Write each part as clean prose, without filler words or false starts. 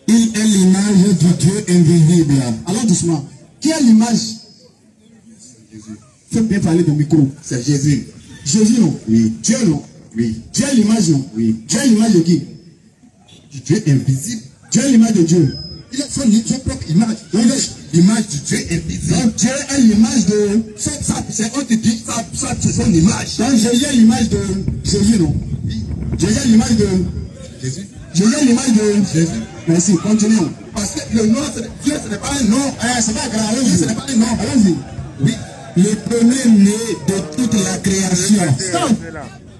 Il est l'image du Dieu invisible. Alors doucement. Qui est l'image? Fais bien parler de micro. C'est Jésus. Jésus, non? Oui. Dieu, non? Oui. Dieu est l'image, non? Oui. Dieu est l'image de qui? Du Dieu invisible. Dieu est l'image de Dieu. Il a son propre image. Il est l'image du Dieu invisible. Donc Dieu est l'image de... On te dit ça, c'est son image. Donc Jésus est l'image de Jésus, non? Oui. Jésus est l'image de... Jésus. Jésus est l'image de... Jésus. Merci, continuons. Parce que le nom, Dieu, ce n'est pas un nom. C'est pas grave, Dieu, ce n'est pas un nom. Allons-y. Oui. Le premier-né de toute la création. Stop.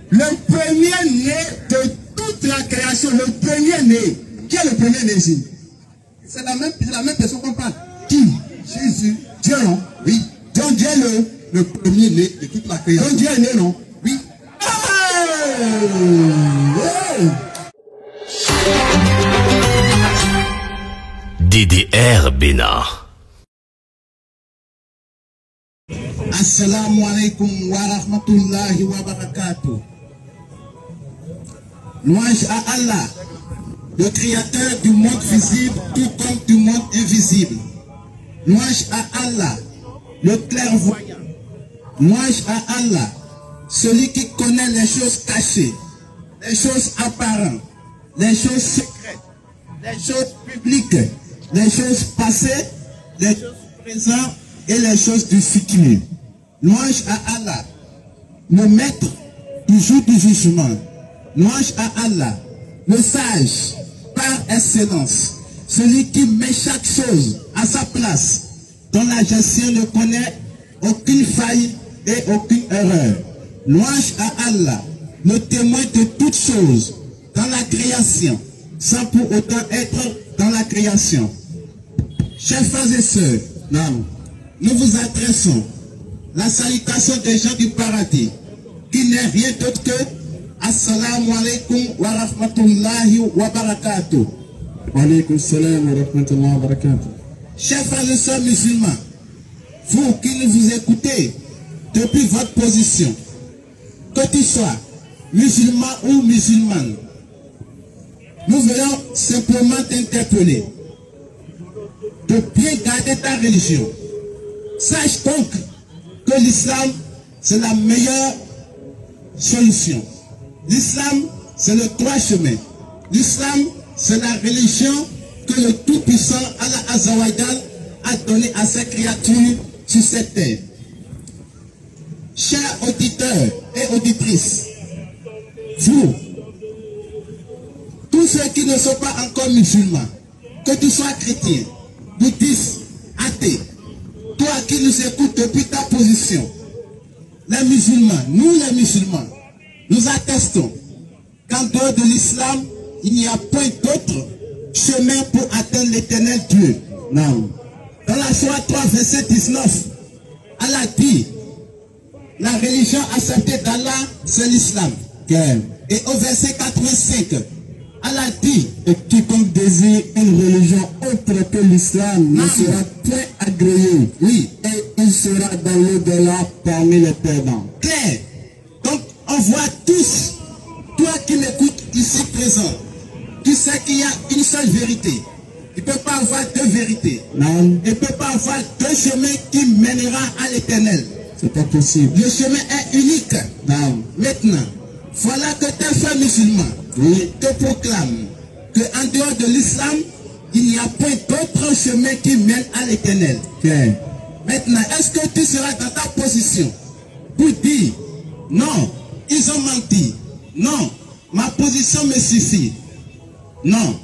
Le premier-né de toute la création. Le premier-né. Qui est le premier-né ici? C'est la même personne qu'on parle. Qui? Jésus. Dieu, non? Oui. Donc Dieu est le premier-né de toute la création. Donc Dieu est né, non? Oui. Hey! DDR Bénin. Assalamu alaikum wa rahmatullahi wa barakatuh. Louange à Allah, le créateur du monde visible tout comme du monde invisible. Louange à Allah, le clairvoyant. Louange à Allah, celui qui connaît les choses cachées, les choses apparentes, les choses secrètes, les choses publiques, les choses passées, les choses présentes et les choses du futur. Louange à Allah, le maître du jour du jugement. Louange à Allah, le sage par excellence, celui qui met chaque chose à sa place, dont la gestion ne connaît aucune faille et aucune erreur. Louange à Allah, le témoin de toutes choses dans la création, sans pour autant être dans la création. Chers frères et sœurs, nous vous adressons la salutation des gens du paradis, qui n'est rien d'autre que Assalamu alaikum wa rahmatullahi wa barakatuh. Wa alaikum salam wa rahmatullahi wa barakatuh. Chers frères et sœurs musulmans, vous qui nous écoutez depuis votre position, que tu sois musulman ou musulmane, nous voulons simplement t'interpeller de bien garder ta religion. Sache donc que l'islam, c'est la meilleure solution. L'islam, c'est le droit chemin. L'islam, c'est la religion que le Tout-Puissant Allah Azza wa Jal a donné à ses créatures sur cette terre. Chers auditeurs et auditrices, vous, tous ceux qui ne sont pas encore musulmans, que tu sois chrétien, bouddhiste, athée, toi qui nous écoutes depuis ta position, les musulmans, nous les musulmans, nous attestons qu'en dehors de l'islam, il n'y a point d'autre chemin pour atteindre l'éternel Dieu. Non. Dans la Sourate 3, verset 19, Allah dit, la religion acceptée d'Allah, c'est l'islam. Et au verset 85, Allah dit, et quiconque désire une religion autre que l'islam ne sera point agréé. Oui. Et il sera dans l'au-delà parmi les perdants. Clair. Donc, on voit tous, toi qui m'écoutes ici présent, tu sais qu'il y a une seule vérité. Il ne peut pas avoir deux vérités. Non. Il ne peut pas avoir deux chemins qui mènera à l'éternel. C'est pas possible. Le chemin est unique. Non. Maintenant, voilà que tes frères musulmans te proclament qu'en dehors de l'islam, il n'y a point d'autre chemin qui mène à l'éternel. Maintenant, est-ce que tu seras dans ta position pour dire non, ils ont menti. Non, ma position me suffit. Non.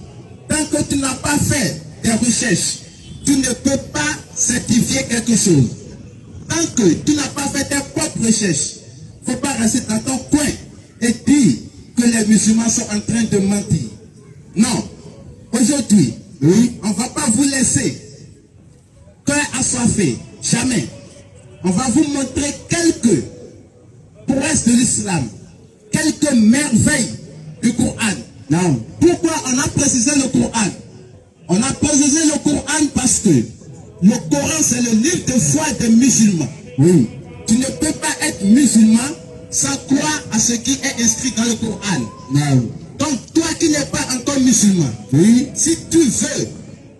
Tant que tu n'as pas fait des recherches, tu ne peux pas certifier quelque chose. Tant que tu n'as pas fait tes propres recherches, il ne faut pas rester dans ton coin et dire que les musulmans sont en train de mentir. Non. Aujourd'hui, on ne va pas vous laisser cœur assoiffé. Jamais. On va vous montrer quelques prouesses de l'islam, quelques merveilles du Coran. Non. Pourquoi on a précisé le Coran? On a précisé le Coran parce que le Coran, c'est le livre de foi des musulmans. Oui. Tu ne peux pas être musulman sans croire à ce qui est inscrit dans le Coran. Non. Donc, toi qui n'es pas encore musulman, Oui. si tu veux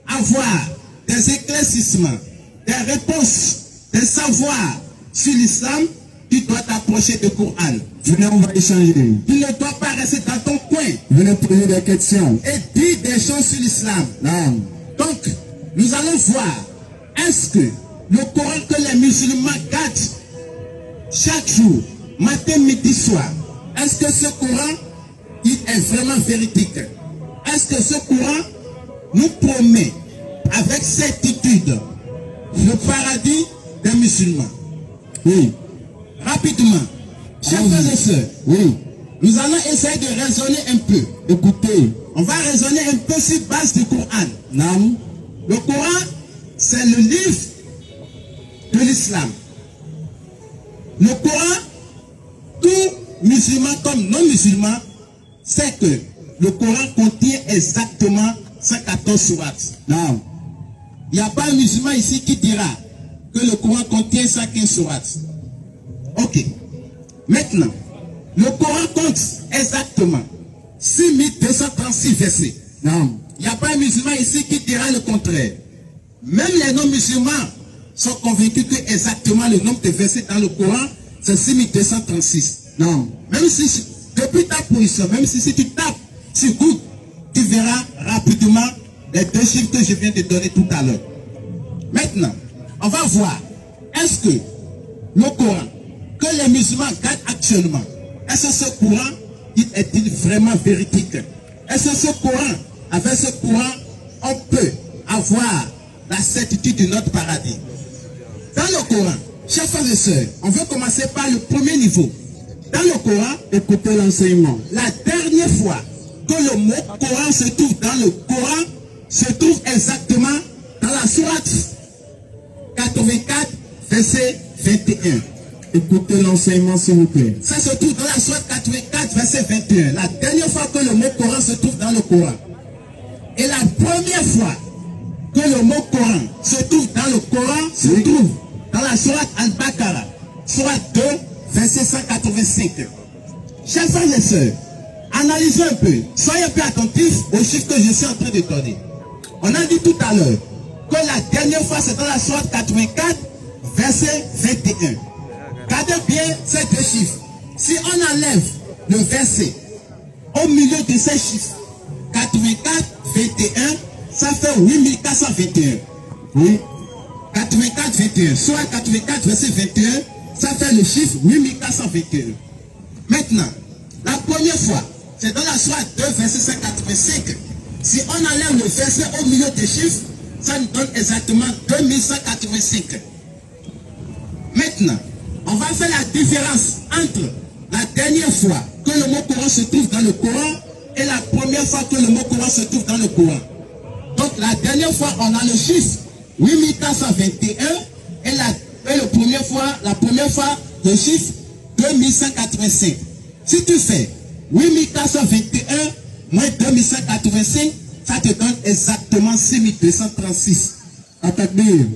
avoir des éclaircissements, des réponses, des savoirs sur l'islam, tu dois t'approcher du Coran. Venez, on va échanger. Tu ne dois pas rester dans ton coin Venez poser des questions. et dire des choses sur l'islam. Non. Donc, nous allons voir, est-ce que le Coran que les musulmans gardent chaque jour, matin, midi, soir, est-ce que ce Coran, il est vraiment véridique? Est-ce que ce Coran nous promet avec certitude le paradis des musulmans? Oui. Rapidement, chers frères et sœurs, Oui. nous allons essayer de raisonner un peu. Écoutez. On va raisonner un peu sur base du Coran. Non. Le Coran, c'est le livre de l'islam. Le Coran, tout musulman comme non musulman, sait que le Coran contient exactement 114 sourates. Non. Il n'y a pas un musulman ici qui dira que le Coran contient 115 sourates. Ok. Maintenant, le Coran compte exactement 6236 versets. Non. Il n'y a pas un musulman ici qui dira le contraire. Même les non-musulmans sont convaincus que exactement le nombre de versets dans le Coran, c'est 6236. Non. Même si, depuis ta position, même si tu tapes sur Google, tu verras rapidement les deux chiffres que je viens de donner tout à l'heure. Maintenant, on va voir, est-ce que le Coran que les musulmans gardent actuellement, est-ce que ce Coran est-il vraiment véridique? Est-ce que ce Coran, avec ce Coran, on peut avoir la certitude de notre paradis? Dans le Coran, chers frères et sœurs, on veut commencer par le premier niveau. Dans le Coran, Écoutez l'enseignement. la dernière fois que le mot Coran se trouve dans le Coran, se trouve exactement dans la sourate 84, verset 21. Écoutez l'enseignement, s'il vous plaît. Ça se trouve dans la sourate 84, verset 21. La dernière fois que le mot Coran se trouve dans le Coran. Et la première fois que le mot Coran se trouve dans le Coran, se trouve dans la sourate Al-Baqarah, sourate 2, verset 185. Chers frères et sœurs, analysez un peu, soyez un peu attentifs aux chiffres que je suis en train de donner. On a dit tout à l'heure que la dernière fois c'est dans la sourate 84, verset 21. Regardez bien ces deux chiffres. Si on enlève le verset au milieu de ces chiffres, 84, 21, ça fait 8421. Oui. 84, 21. Soit 84, verset 21, ça fait le chiffre 8421. Maintenant, la première fois, c'est dans la sourate 2, verset 185. Si on enlève le verset au milieu des chiffres, ça nous donne exactement 2185. Maintenant, on va faire la différence entre la dernière fois que le mot Coran se trouve dans le Coran et la première fois que le mot Coran se trouve dans le Coran. Donc la dernière fois, on a le chiffre 8421 et la première fois, le chiffre 2185. Si tu fais 8421 moins 2185, ça te donne exactement 6236. Attaque-bien.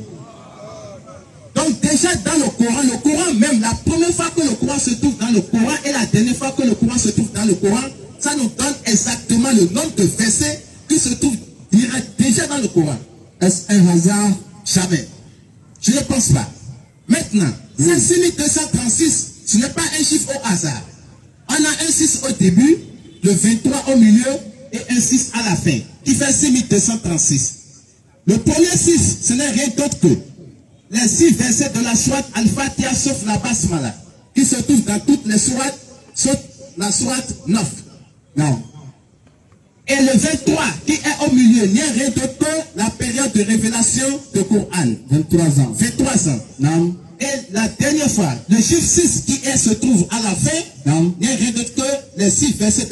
Donc déjà dans le Coran même, la première fois que le Coran se trouve dans le Coran et la dernière fois que le Coran se trouve dans le Coran, ça nous donne exactement le nombre de versets qui se trouvent déjà dans le Coran. Est-ce un hasard? Jamais. Je ne pense pas. Maintenant, c'est 6236, ce n'est pas un chiffre au hasard. On a un 6 au début, le 23 au milieu et un 6 à la fin, qui fait 6236. Le premier 6, ce n'est rien d'autre que les 6 versets de la sourate Al-Fatiha sauf la Basmala, qui se trouvent dans toutes les sourates, sauf la sourate 9. Non. Et le 23 qui est au milieu n'est rien d'autre que la période de révélation du Coran. 23 ans. 23 ans. Non. Et la dernière fois, le chiffre 6 qui se trouve à la fin Non. n'est rien d'autre que les 6 versets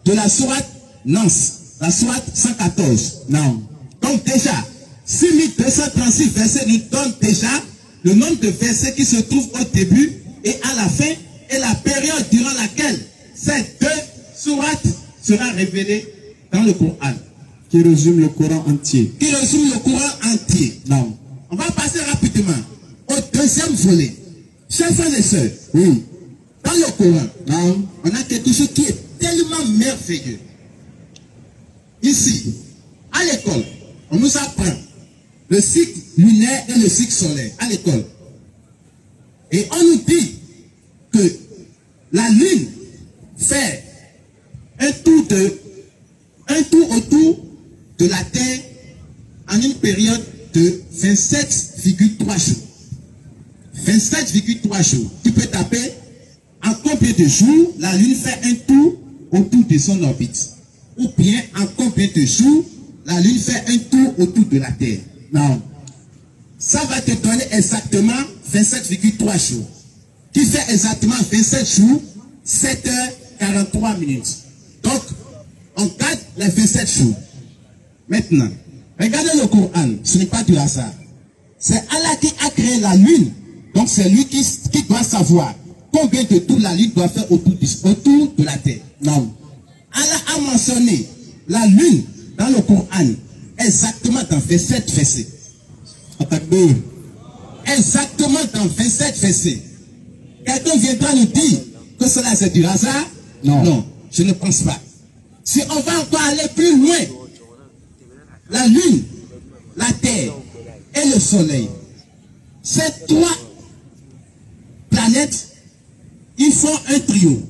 de la sourate Nance, la sourate 114. Non. Donc déjà, 6236 versets nous donnent déjà le nombre de versets qui se trouvent au début et à la fin et la période durant laquelle ces deux sourates sera révélée dans le Coran. Qui résume le Coran entier. Qui résume le Coran entier. Non. On va passer rapidement au deuxième volet. Chers frères et sœurs, Oui. dans le Coran, Non. on a quelque chose qui est tellement merveilleux. Ici, à l'école, on nous apprend le cycle lunaire et le cycle solaire à l'école. Et on nous dit que la Lune fait un tour autour de la Terre en une période de 27,3 jours. 27,3 jours. Tu peux taper en combien de jours la Lune fait un tour autour de son orbite. Ou bien en combien de jours la Lune fait un tour autour de la Terre. Non. Ça va te donner exactement 27,3 jours. Qui fait exactement 27 jours, 7h43 minutes. Donc, on garde les 27 jours. Maintenant, regardez le Coran, ce n'est pas du hasard. C'est Allah qui a créé la Lune. Donc, c'est lui qui doit savoir combien de tours la Lune doit faire autour de la Terre. Non. Allah a mentionné la Lune dans le Coran exactement dans 27 versets. Exactement dans 27 versets. Quelqu'un viendra nous dire que cela c'est du hasard? Non. Non, je ne pense pas. Si on va encore aller plus loin, la Lune, la Terre et le Soleil, ces trois planètes, ils font un trio.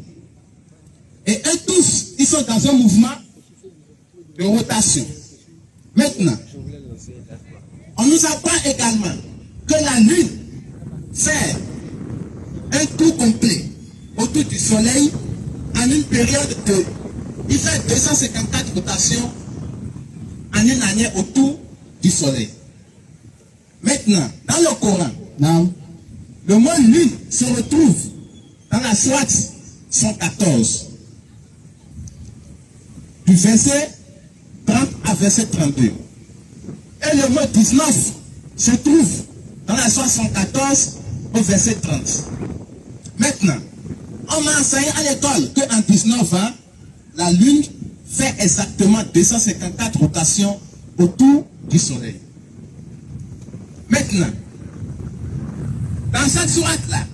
Et eux tous, ils sont dans un mouvement de rotation. Maintenant, on nous apprend également que la Lune fait un tour complet autour du Soleil en une période de... Il fait 254 rotations en une année autour du Soleil. Maintenant, dans le Coran, le mot Lune se retrouve dans la sourate 114, du verset 30 à verset 32. Et le mot 19 se trouve dans la sourate 114 au verset 30. Maintenant, on m'a enseigné à l'école qu'en 19 ans, la Lune fait exactement 254 rotations autour du Soleil. Maintenant, dans cette sourate-là,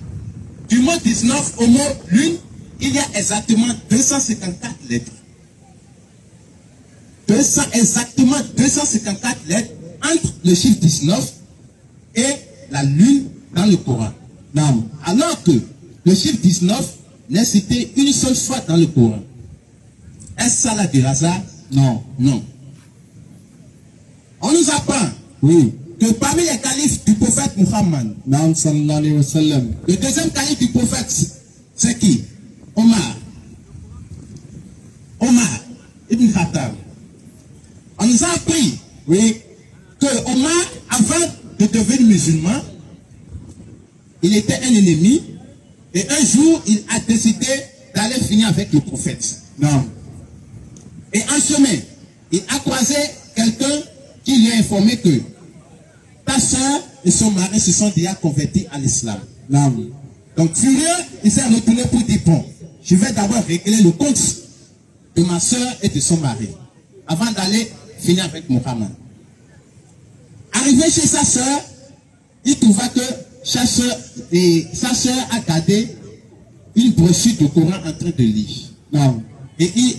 du mot 19 au mot Lune, il y a exactement 254 lettres. Exactement 254 lettres entre le chiffre 19 et la Lune dans le Coran. Non. Alors que le chiffre 19 n'est cité une seule fois dans le Coran. Est-ce ça là du hasard? Non. Non. On nous apprend, oui, que parmi les califes du prophète Muhammad, le deuxième calife du prophète, c'est qui? Omar ibn Khattab. On nous a appris, oui, que Omar, avant de devenir musulman, il était un ennemi, et un jour, il a décidé d'aller finir avec le prophète. Non. Et en chemin, il a croisé quelqu'un qui lui a informé que ta soeur et son mari se sont déjà convertis à l'islam. Non. Donc, furieux, il s'est retourné pour dire, bon, je vais d'abord régler le compte de ma soeur et de son mari, avant d'aller finir avec Mohammed. Arrivé chez sa soeur, il trouva que sa soeur a gardé une brochure de Coran en train de lire. Non. Et il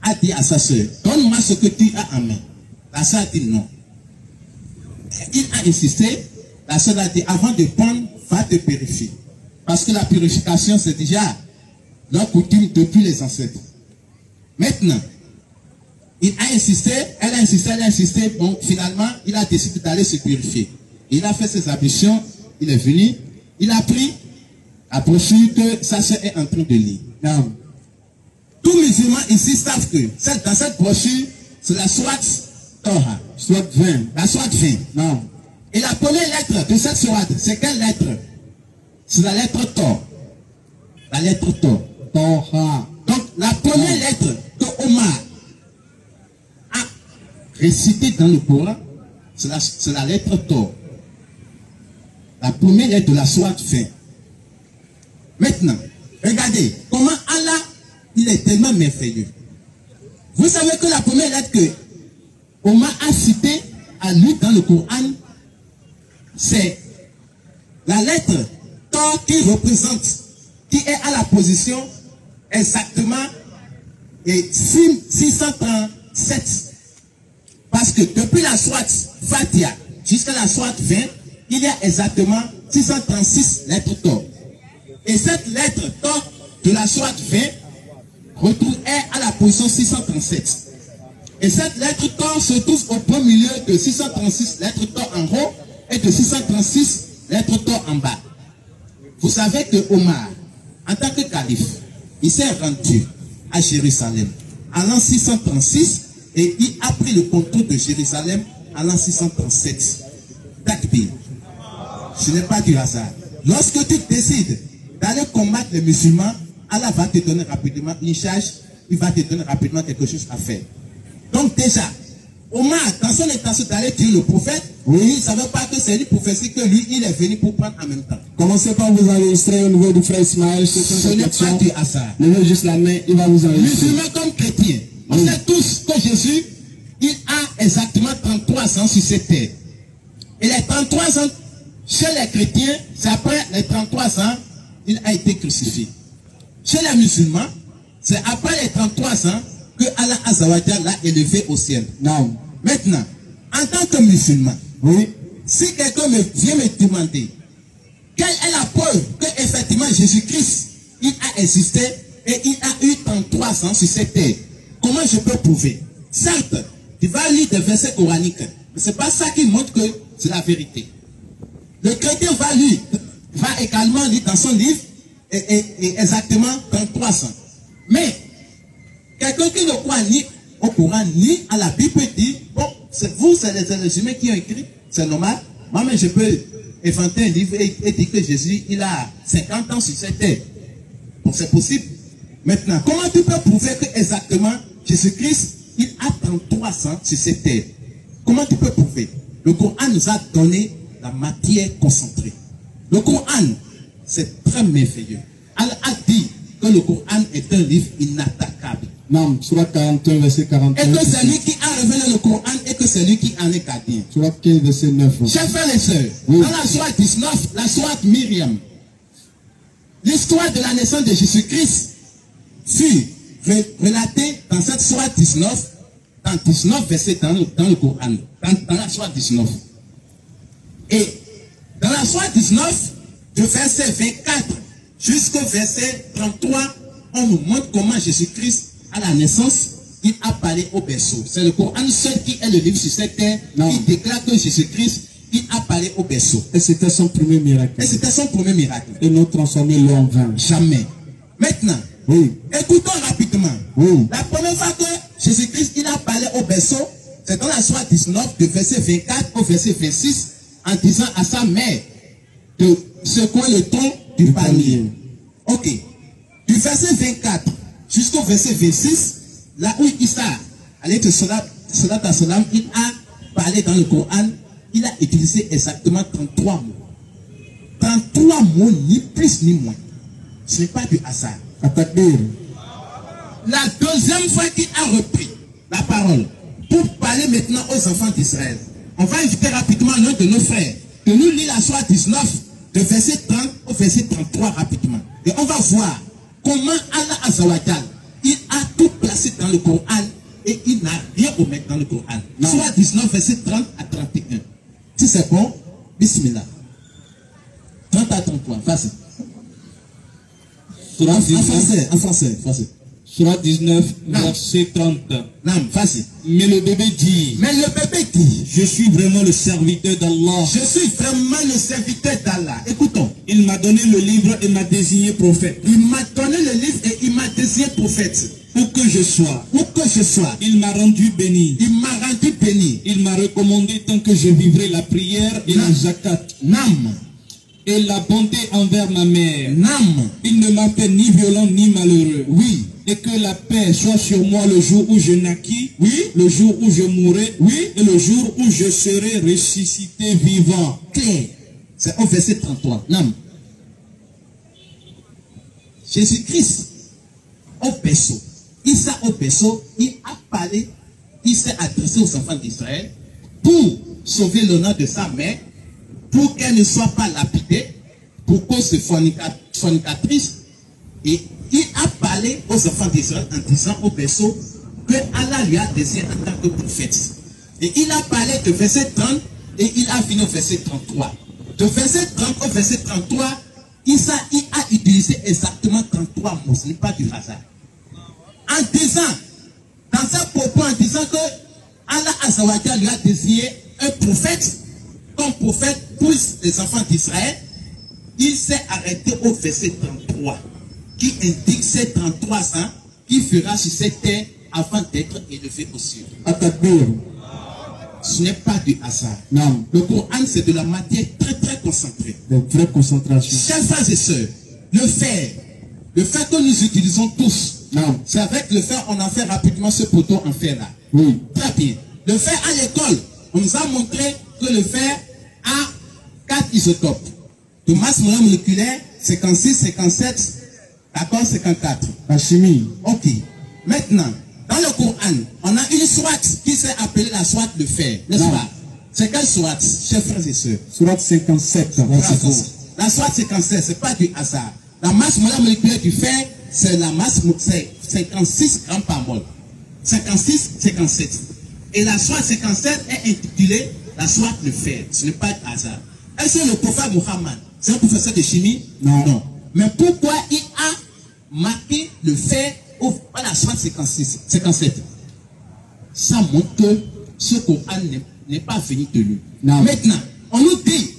a dit à sa soeur, donne-moi ce que tu as en main. La soeur a dit non. Il a insisté, la soeur a dit, avant de prendre, va te purifier. Parce que la purification, c'est déjà leur coutume depuis les ancêtres. Maintenant, il a insisté, elle a insisté, bon, finalement, il a décidé d'aller se purifier. Il a fait ses ablutions, il est venu, il a pris la brochure que sa soeur est en train de lire. Non. Tous musulmans ici savent que dans cette brochure, c'est la sourate Torah. Sourate 20. La sourate 20. Non. Et la première lettre de cette sourate, c'est quelle lettre? C'est la lettre Tor. La lettre Tor. Torah. Donc, la première lettre que Omar a récitée dans le Coran, c'est la lettre Tor. La première lettre de la sourate 20. Maintenant, regardez comment Allah, il est tellement merveilleux. Vous savez que la première lettre que Omar a citée à lui dans le Coran, c'est la lettre Tor qui représente, qui est à la position exactement et 637. Parce que depuis la sourate Fatiha jusqu'à la sourate 20, il y a exactement 636 lettres Tor. Et cette lettre Tor de la sourate 20 est à la position 637. Et cette lettre Tor se trouve au premier milieu de 636 lettres Tor en haut et de 636 lettres Tor en bas. Vous savez que Omar, en tant que calife, il s'est rendu à Jérusalem en l'an 636 et il a pris le contrôle de Jérusalem en l'an 637. Takbir. Ce n'est pas du hasard. Lorsque tu décides d'aller combattre les musulmans, Allah va te donner rapidement une charge, il va te donner rapidement quelque chose à faire. Donc déjà, Omar, dans son intention d'aller tuer le prophète, il ne savait pas que c'est une prophétie que lui, il est venu pour prendre en même temps. Commencez par vous enregistrer au niveau du frère Ismaël. Ce n'est pas du hasard. Levez juste la main, il va vous enregistrer. Musulmans comme chrétiens, on sait tous que Jésus, il a exactement 33 ans sur cette terre. Et les 33 ans, chez les chrétiens, c'est après les 33 ans, il a été crucifié. Chez les musulmans, c'est après les 33 ans que Allah Azawajal l'a élevé au ciel. Non. Maintenant, en tant que musulman, Oui. si quelqu'un vient me demander quelle est la preuve que effectivement Jésus-Christ, il a existé et il a eu 33 ans sur cette terre, comment je peux prouver? Certes, tu vas lire des versets coraniques, mais ce n'est pas ça qui montre que c'est la vérité. Le chrétien va également lire dans son livre et exactement 33 ans. Mais quelqu'un qui ne croit ni au Coran ni à la Bible dit, bon, c'est vous, c'est les humains qui ont écrit, c'est normal. Moi-même, je peux inventer un livre et dire que Jésus, il a 50 ans sur cette terre. Bon, c'est possible. Maintenant, comment tu peux prouver que exactement Jésus-Christ, il a 33 ans sur cette terre? Comment tu peux prouver? Le Coran nous a donné la matière concentrée. Le Coran, c'est très merveilleux. Allah a dit que le Coran est un livre inattaquable. Non, surat 41, verset 41. Et que c'est lui qui a révélé le Coran et que c'est lui qui en est gardien. Surat 15, verset 9. Chers frères et sœurs, Oui. dans la sourate 19, la sourate Myriam, l'histoire de la naissance de Jésus-Christ fut relatée dans cette sourate 19, dans 19 versets dans le Coran, dans la sourate 19. Et dans la sourate 19, de verset 24 jusqu'au verset 33, on nous montre comment Jésus-Christ, à la naissance, il a parlé au berceau. C'est le Coran seul qui est le livre sur cette terre qui déclare que Jésus-Christ, il a parlé au berceau. Et c'était son premier miracle. Et c'était son premier miracle. Et nous transformer l'eau en vin. Jamais. Maintenant, Oui. écoutons rapidement. Oui. La première fois que Jésus-Christ, il a parlé au berceau, c'est dans la sourate 19, de verset 24 au verset 26, en disant à sa mère de secouer le tronc du palmier. Ok. Du verset 24 jusqu'au verset 26, là où Issa, alayhi salam, il a parlé dans le Coran, il a utilisé exactement 33 mots. 33 mots, ni plus ni moins. Ce n'est pas du hasard. Atakbir. La deuxième fois qu'il a repris la parole pour parler maintenant aux enfants d'Israël, on va inviter rapidement l'un de nos frères de nous lire la sourate 19 de verset 30 au verset 33 rapidement. Et on va voir comment Allah Azawajal, il a tout placé dans le Coran et il n'a rien omis dans le Coran. Sourate 19 verset 30 à 31. Si c'est bon, bismillah. 30 à 33, vas-y. En français. Surat 19, Non. verset 30. Non, vas-y. Mais le bébé dit, Mais le bébé dit, je suis vraiment le serviteur d'Allah. je suis vraiment le serviteur d'Allah. Écoutons. Il m'a donné le livre et m'a désigné prophète. Il m'a donné le livre et il m'a désigné prophète. Où que je sois, Où que je sois, il m'a rendu béni. il m'a rendu béni. Il m'a recommandé tant que je vivrai la prière et la zakat Nam, et la bonté envers ma mère. nam, Il ne m'a fait ni violent ni malheureux. oui, Et que la paix soit sur moi le jour où je naquis, oui, le jour où je mourrai, oui, et le jour où je serai ressuscité vivant. clair. C'est au verset 33. Nam. Jésus-Christ, au berceau, Issa au berceau, il a parlé, il s'est adressé aux enfants d'Israël pour sauver l'honneur de sa mère, pour qu'elle ne soit pas lapidée, pour cause de fornicatrice, et il a parlé aux enfants d'Israël en disant au berceau que Allah lui a désigné en tant que prophète. Et il a parlé de verset 30 et il a fini au verset 33. De verset 30 au verset 33, il a utilisé exactement 33 mots. Ce n'est pas du hasard. En disant, dans sa propos, en disant que Allah Azawajal lui a désigné un prophète comme prophète pour les enfants d'Israël, il s'est arrêté au verset 33 qui indique ces 33 ans qui fera sur cette terre avant d'être élevé aux cieux. Ce n'est pas du hasard. Non. Le Coran, c'est de la matière très très concentrée. De vraie concentration. Chers frères et sœurs, le fer que nous utilisons tous, Non. c'est avec le fer, on en fait rapidement ce poteau en fer là. Oui. Très bien. Le fer à l'école, on nous a montré que le fer a 4 isotopes. De masse moléculaire, 56, 57, d'accord, 54. La chimie. Ok. Maintenant, dans le Coran, on a une sourate qui s'est appelée la sourate de fer, n'est-ce Non. pas? C'est quelle sourate, chers frères et sœurs? Sourate 57. Bravo. La sourate 57, c'est pas du hasard. La masse moléculaire du fer, c'est la masse, c'est 56 grammes par mol. 56, 57. Et la sourate 57 est intitulée la sourate de fer. Ce n'est pas du hasard. Est-ce que le prophète Muhammad, c'est un professeur de chimie? Non. Mais pourquoi il a marqué le fer à la sourate 56, 57? Ça montre que ce Coran n'est pas venu de lui. Non. Maintenant, on nous dit,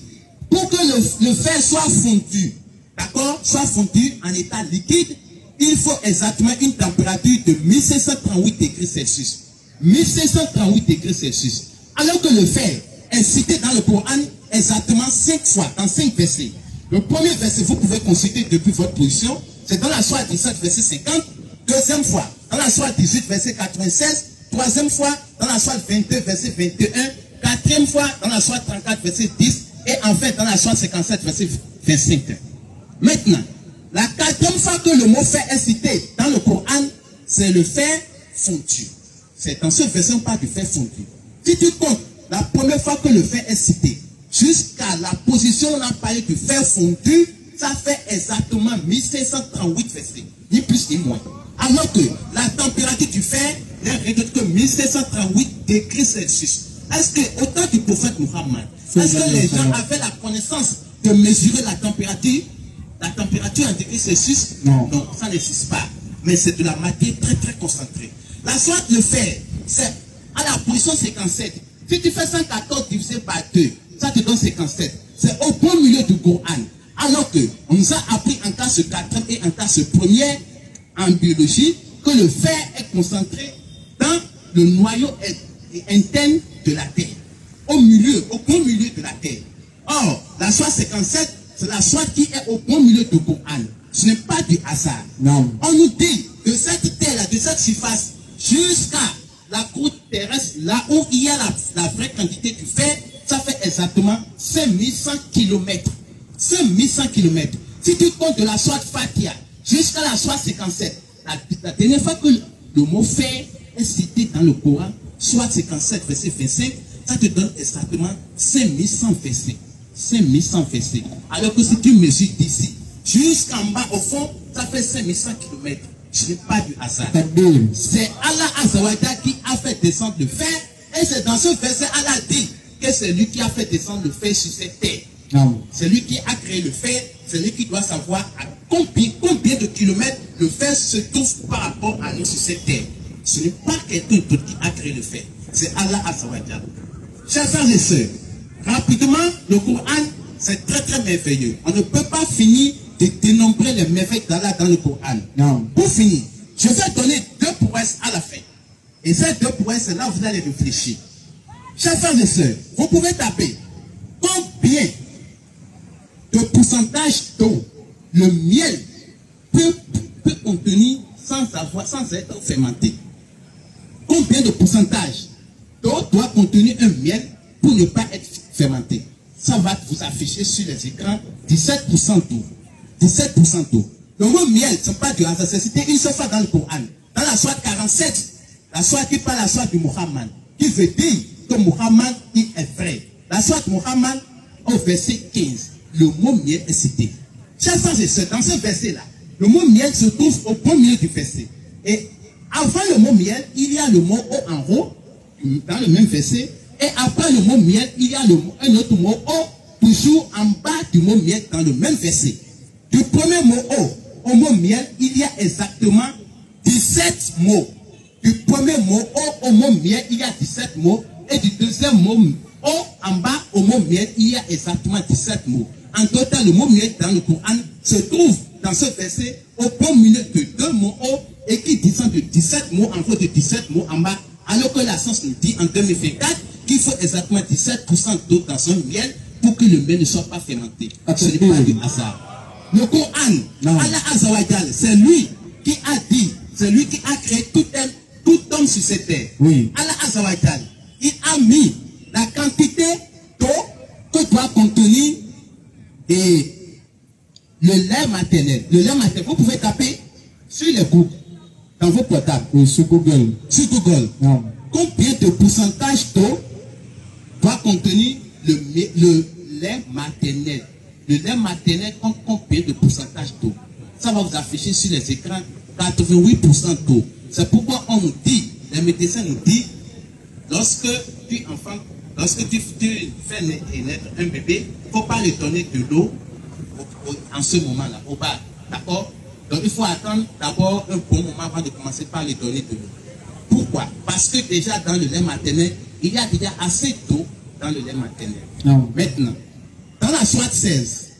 pour que le fer soit fondu, d'accord, soit fondu en état liquide, il faut exactement une température de 1738 degrés Celsius. 1738 degrés Celsius. Alors que le fer est cité dans le Coran exactement 5 fois, dans 5 versets. Le premier verset, vous pouvez consulter depuis votre position, c'est dans la sourate 17, verset 50. Deuxième fois, dans la sourate 18, verset 96. Troisième fois, dans la sourate 22, verset 21. Quatrième fois, dans la sourate 34, verset 10. Et enfin, dans la sourate 57, verset 25. Maintenant, la quatrième fois que le mot fer est cité dans le Coran, c'est le fer fondu. C'est dans ce verset on parle du fer fondu. Si tu comptes la première fois que le fer est cité, jusqu'à la position où on a parlé du fer fondu, ça fait exactement 1738 versets, ni plus ni moins. Alors que la température du fer n'est rien d'autre que 1738 degrés Celsius. Est-ce que, au temps du prophète Muhammad, est-ce que les gens avaient la connaissance de mesurer la température en degrés Celsius? Non. Non, ça n'existe pas. Mais c'est de la matière très très concentrée. La sourate de fer, c'est à la position 57. Si tu fais 114 divisé par 2, ça te donne 57. C'est au bon milieu du Coran. Alors que on nous a appris en classe 4 et en classe 1er en biologie que le fer est concentré dans le noyau interne de la Terre. Au bon milieu de la Terre. Or, la sourate 57, c'est la sourate qui est au bon milieu du Coran. Ce n'est pas du hasard. Non. On nous dit de cette terre-là, de cette surface, jusqu'à la croûte terrestre, là où il y a la vraie quantité du fer, ça fait exactement 5100 km. 5100 km. Si tu comptes de la sourate Fatiha jusqu'à la sourate 57, la dernière fois que le mot fer est cité dans le Coran, sourate 57, verset 25, ça te donne exactement 5100 versets. 5100 versets. Alors que si tu mesures d'ici jusqu'en bas au fond, ça fait 5100 km. Ce n'est pas du hasard. C'est Allah Azawajal qui a fait descendre le fer. Et c'est dans ce verset, Allah dit que c'est lui qui a fait descendre le fer sur cette terre. C'est lui qui a créé le fer. C'est lui qui doit savoir à combien de kilomètres le fer se trouve par rapport à nous sur cette terre. Ce n'est pas quelqu'un d'autre qui a créé le fer. C'est Allah Azawajal. Chers frères et sœurs, rapidement, le Coran, c'est très très merveilleux. On ne peut pas finir de dénombrer les merveilles d'Allah dans le Coran. Non. Pour finir, je vais donner 2 prouesses à la fin. Et ces 2 prouesses, là, vous allez réfléchir. Chers frères et sœurs, vous pouvez taper combien de pourcentage d'eau le miel peut contenir sans être fermenté. Combien de pourcentage d'eau doit contenir un miel pour ne pas être fermenté? Ça va vous afficher sur les écrans 17% d'eau. 17% d'eau. Le mot miel, ce n'est pas du hasard, c'est cité une seule fois dans le Coran. Dans la sourate 47, la sourate qui parle la sourate du Muhammad, qui veut dire que Muhammad, il est vrai. La sourate Muhammad, au verset 15, le mot miel est cité. Chers frères et sœurs, dans ce verset-là, Le mot miel se trouve au premier milieu du verset. Et avant le mot miel, il y a le mot O en haut, dans le même verset. Et après le mot miel, il y a un autre mot O, toujours en bas du mot miel, dans le même verset. Du premier mot O au mot miel, il y a exactement 17 mots. Du premier mot O au mot miel, il y a 17 mots. Et du deuxième mot O en bas au mot miel, il y a exactement 17 mots. En total, le mot miel dans le Coran se trouve dans ce verset au premier milieu de 2 mots O et qui descend de 17 mots en haut de 17 mots en bas. Alors que la science nous dit en 2024 qu'il faut exactement 17% d'eau dans son miel pour que le miel ne soit pas fermenté. Ce n'est pas du hasard. Le Coran, Allah Azza wa Jal, c'est lui qui a dit, c'est lui qui a créé tout homme sur cette terre. Oui. Allah Azza wa Jal, il a mis la quantité d'eau que doit contenir et le lait maternel. Le lait maternel, vous pouvez taper sur les Google, dans vos portables. Oui, sur Google. Sur Google. Non. Combien de pourcentage d'eau doit contenir le lait maternel? Le lait maternel compte combien de pourcentage d'eau? Ça va vous afficher sur les écrans 88% d'eau. C'est pourquoi on nous dit, les médecins nous disent, lorsque tu fais naître un bébé, il ne faut pas lui donner de l'eau en ce moment-là, au bas. D'accord? Donc il faut attendre d'abord un bon moment avant de commencer par lui donner de l'eau. Pourquoi? Parce que déjà dans le lait maternel, il y a déjà assez d'eau dans le lait maternel. Non. Maintenant, dans la sourate 16,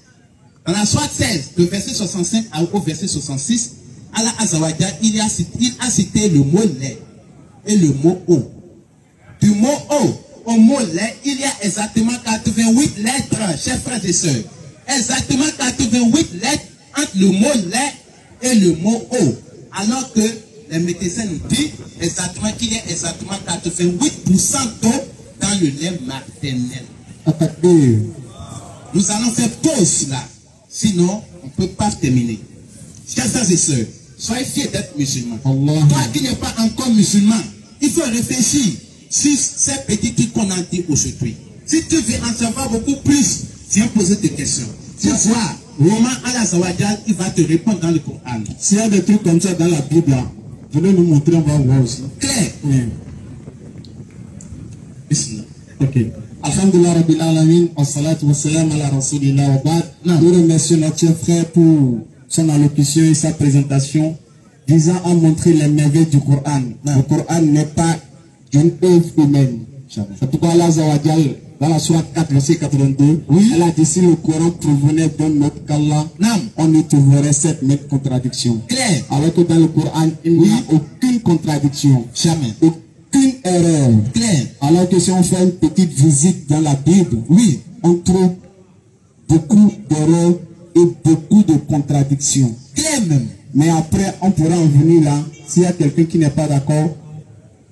le verset 65 au verset 66, Allah Azza wa Jal, il a cité le mot lait et le mot eau. Du mot eau au mot lait, il y a exactement 88 lettres, chers frères et sœurs. Exactement 88 lettres entre le mot lait et le mot eau. Alors que les médecins nous disent exactement qu'il y a exactement 88% d'eau dans le lait maternel. Nous allons faire pause là. Sinon, on ne peut pas terminer. Chers frères et sœurs, soyez fiers d'être musulmans. Toi qui n'es pas encore musulman, il faut réfléchir sur ces petits trucs qu'on a dit aujourd'hui. Si tu veux en savoir beaucoup plus, viens poser des questions. Tu vois, Romain Allah Zawadjal, il va te répondre dans le Coran. S'il y a des trucs comme ça dans la Bible, là, venez nous montrer, on va voir aussi. Claire. Oui. Bismillah. Ok. Alhamdulillah Rabbil Alamin, wa salatu wa salam ala Rasulillah wa ba'd. Nous remercions notre frère pour son allocution et sa présentation visant à montrer les merveilles du Coran. Le Coran n'est pas une œuvre humaine. C'est pourquoi Allah Zawadjal, dans la sourate 4, verset 82, elle a dit si le Coran provenait d'un autre qu'Allah, on y trouverait cette même contradiction. Claire. Alors que dans le Coran, il n'y a aucune contradiction. Jamais. Aucune erreur. Claire. Alors que si on fait une petite visite dans la Bible, on trouve beaucoup d'erreurs et beaucoup de contradictions. Claire même. Mais après, on pourra en venir là. S'il y a quelqu'un qui n'est pas d'accord,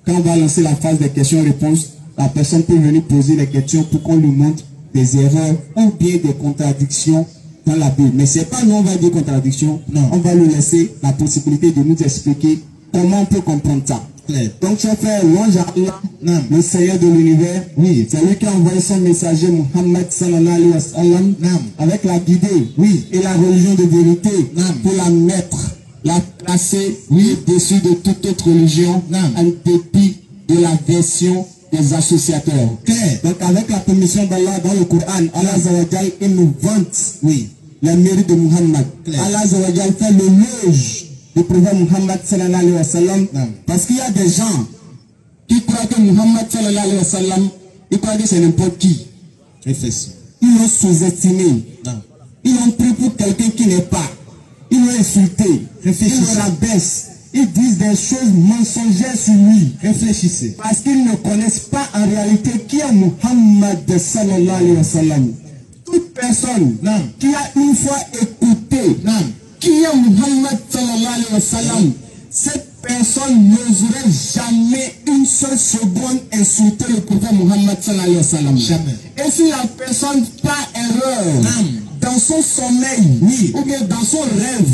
quand on va lancer la phase des questions-réponses, la personne peut venir poser les questions pour qu'on lui montre des erreurs ou bien des contradictions dans la Bible. Mais ce n'est pas nous, on va dire contradiction. Non. On va lui laisser la possibilité de nous expliquer comment on peut comprendre ça. Donc, je fais louange à Allah, le Seigneur de l'univers. Oui, c'est lui qui a envoyé son messager Muhammad sallallahu alayhi wa sallam avec la guidée et la religion de vérité pour la mettre, la placer au-dessus de toute autre religion en dépit de la version des associateurs. Donc, avec la permission d'Allah dans le Coran, Allah Zawajal, il nous vante les mérites de Muhammad. Allah Zawajal fait l'éloge du prophète Muhammad sallallahu alayhi wa sallam, parce qu'il y a des gens qui croient que Muhammad sallallahu alayhi wa sallam, ils croient que c'est n'importe qui. Ils l'ont sous-estimé. Ils l'ont pris pour quelqu'un qui n'est pas. Ils l'ont insulté. Ils le rabaissent. Ils disent des choses mensongères sur lui. Réfléchissez. Parce qu'ils ne connaissent pas en réalité qui est Muhammad sallallahu alayhi wa sallam. Toute personne qui a une fois écouté qui est Muhammad sallallahu alayhi wa sallam, cette personne n'oserait jamais une seule seconde insulter le prophète Muhammad sallallahu alayhi wa sallam. Jamais. Et si la personne, par erreur, dans son sommeil, ou bien dans son rêve,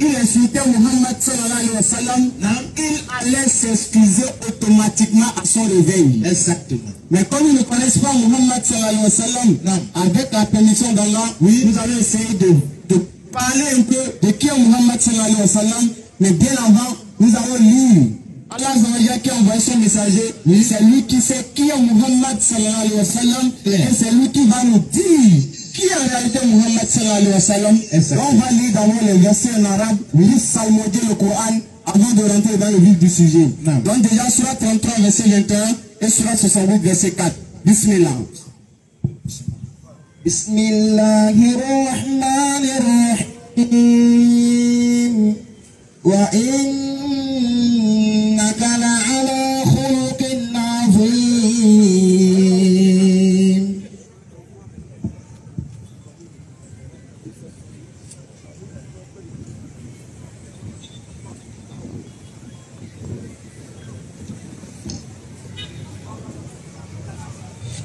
il insultait Muhammad sallallahu alayhi wa sallam, il allait s'excuser automatiquement à son réveil. Exactement. Mais comme ils ne connaissent pas Muhammad sallallahu alayhi wa sallam, avec la permission d'Allah, nous allons essayer de parler un peu de qui est Muhammad sallallahu alayhi wa sallam, mais bien avant, nous allons lire. Allah qui a envoyé son messager, c'est lui qui sait qui est Muhammad sallallahu alayhi wa sallam, et c'est lui qui va nous dire qui est en réalité Muhammad sallallahu alayhi wa sallam. On va lire d'abord les versets en arabe, puis salmodier le Coran avant de rentrer dans le vif du sujet. Donc déjà, Surah 33, verset 21 et Surah 68, verset 4. Bismillah. Bismillahirrahmanirrahim. Wa innaka la'ala khuluqin 'azim.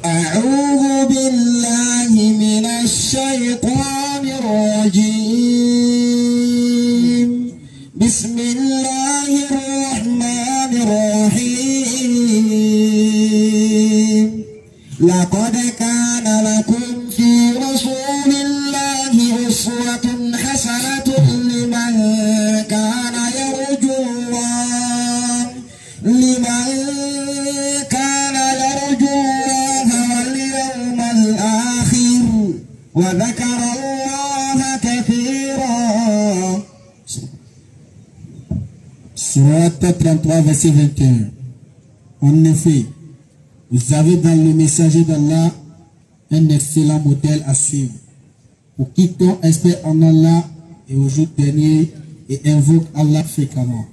أعوذ بالله من الشيطان الرجيم بسم الله الرحمن الرحيم لقد كان لكم في رسول الله أسوة حسنة لمن كان يرجو الله وذكر الله كثيرا. Surat 33, verset 21. En effet, vous avez dans le messager d'Allah un excellent modèle à suivre pour quiconque espère en Allah et au jour dernier et invoque Allah fréquemment.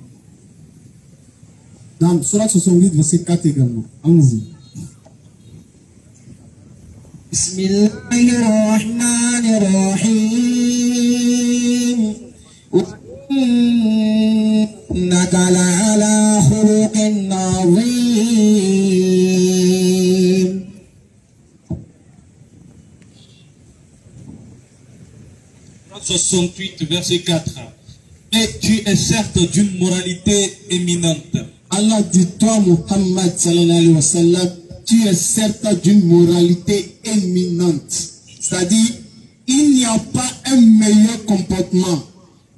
Dans Surat 68, verset 4 également. Allons-y. بسم الله الرحمن الرحيم وإنك لعلى خلق عظيم. Surat 68, verset 4. Et tu es certes d'une moralité éminente. Allah dit, toi Muhammad sallallahu alayhi wa sallam, tu es certes d'une moralité éminente. C'est-à-dire, il n'y a pas un meilleur comportement.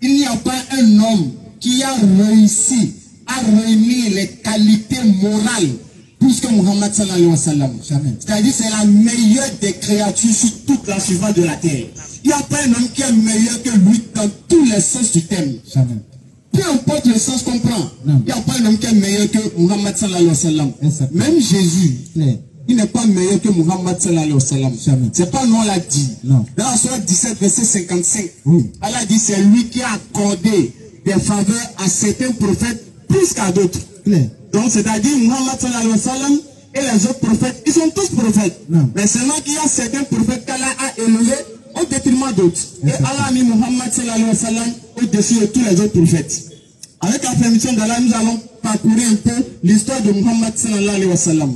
Il n'y a pas un homme qui a réussi à réunir les qualités morales plus que Muhammad sallallahu alayhi wa sallam. C'est-à-dire, c'est la meilleure des créatures sur toute la surface de la terre. Il n'y a pas un homme qui est meilleur que lui dans tous les sens du terme. Jamais. Peu importe le sens qu'on prend, il n'y a pas un homme qui est meilleur que Muhammad sallallahu alayhi wa sallam. Même Jésus, il n'est pas meilleur que Muhammad sallallahu alayhi wa sallam. C'est pas nous on l'a dit. Non. Dans la Sourate 17, verset 55, Allah dit c'est lui qui a accordé des faveurs à certains prophètes plus qu'à d'autres. Donc c'est-à-dire Muhammad sallallahu alayhi wa sallam et les autres prophètes, ils sont tous prophètes. Mais seulement qu'il y a certains prophètes qu'Allah a élevés au détriment d'autres. Et Allah a mis Muhammad sallallahu alayhi wa sallam au-dessus de tous les autres prophètes. Avec la permission d'Allah, nous allons parcourir un peu l'histoire de Muhammad sallallahu alayhi wa sallam.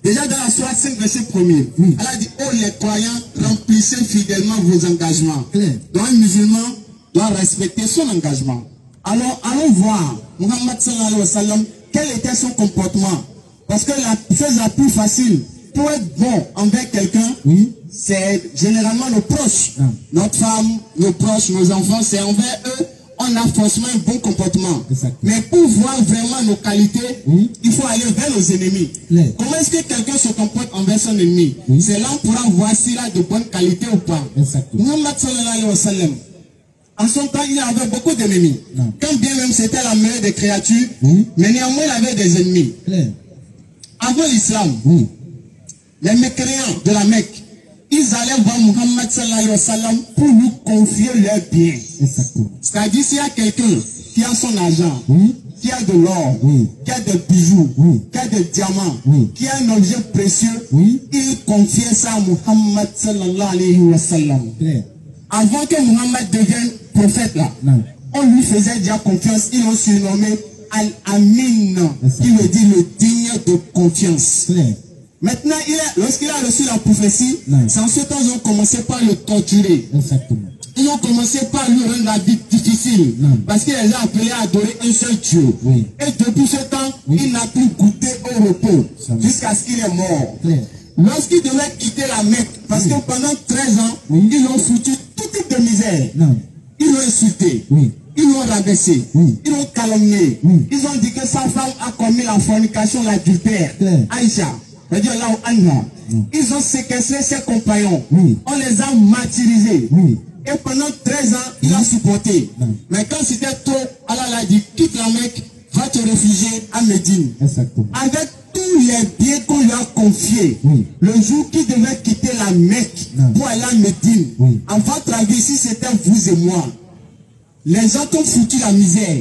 Déjà dans la Sourate 5, verset 1er, Allah dit, oh les croyants, remplissez fidèlement vos engagements. Donc un musulman doit respecter son engagement. Alors allons voir Muhammad sallallahu alayhi wa sallam, quel était son comportement. Parce que la chose la plus facile pour être bon envers quelqu'un, c'est généralement nos proches. Notre femme, nos proches, nos enfants, c'est envers eux, on a forcément un bon comportement. Mais pour voir vraiment nos qualités, il faut aller vers nos ennemis. Comment est-ce que quelqu'un se comporte envers son ennemi? C'est là on pourra voir s'il a de bonnes qualités ou pas. Muhammad sallallahu alayhi wa sallam, en son temps, il avait beaucoup d'ennemis. Quand bien même c'était la meilleure des créatures, mais néanmoins il avait des ennemis. Avant l'islam, les mécréants de la Mecque, ils allaient voir Muhammad sallallahu alayhi wa sallam pour lui confier leurs biens. C'est-à-dire s'il y a quelqu'un qui a son argent, qui a de l'or, qui a des bijoux, qui a des diamants, qui a un objet précieux, il confiait ça à Muhammad sallallahu alayhi wa sallam. Avant que Muhammad devienne prophète là, on lui faisait déjà confiance, ils l'ont surnommé Al-Amin, qui veut dire le digne de confiance. Maintenant, lorsqu'il a reçu la prophétie, c'est en ce temps qu'ils ont commencé par le torturer. Ils ont commencé par lui rendre la vie difficile. Parce qu'il les a appelés à adorer un seul Dieu. Et depuis ce temps, il n'a plus goûté au repos. Jusqu'à ce qu'il est mort. Lorsqu'il devait quitter la Mecque, parce que pendant 13 ans, ils ont foutu tout type de misère. Non. Ils l'ont insulté. Oui. Ils l'ont rabaissé. Oui. Ils l'ont calomnié. Oui. Ils ont dit que sa femme a commis la fornication, l'adultère. Claire. Aïcha. Ils ont séquestré ses compagnons. Oui. On les a martyrisés. Oui. Et pendant 13 ans, il a supporté. Non. Mais quand c'était trop, Allah l'a dit, quitte la Mecque, va te réfugier à Médine. Exactement. Avec tous les biens qu'on lui a confiés, Oui. le jour qu'il devait quitter la Mecque Non. pour aller à Médine, Oui. en votre avis, si c'était vous et moi, les gens t'ont foutu la misère,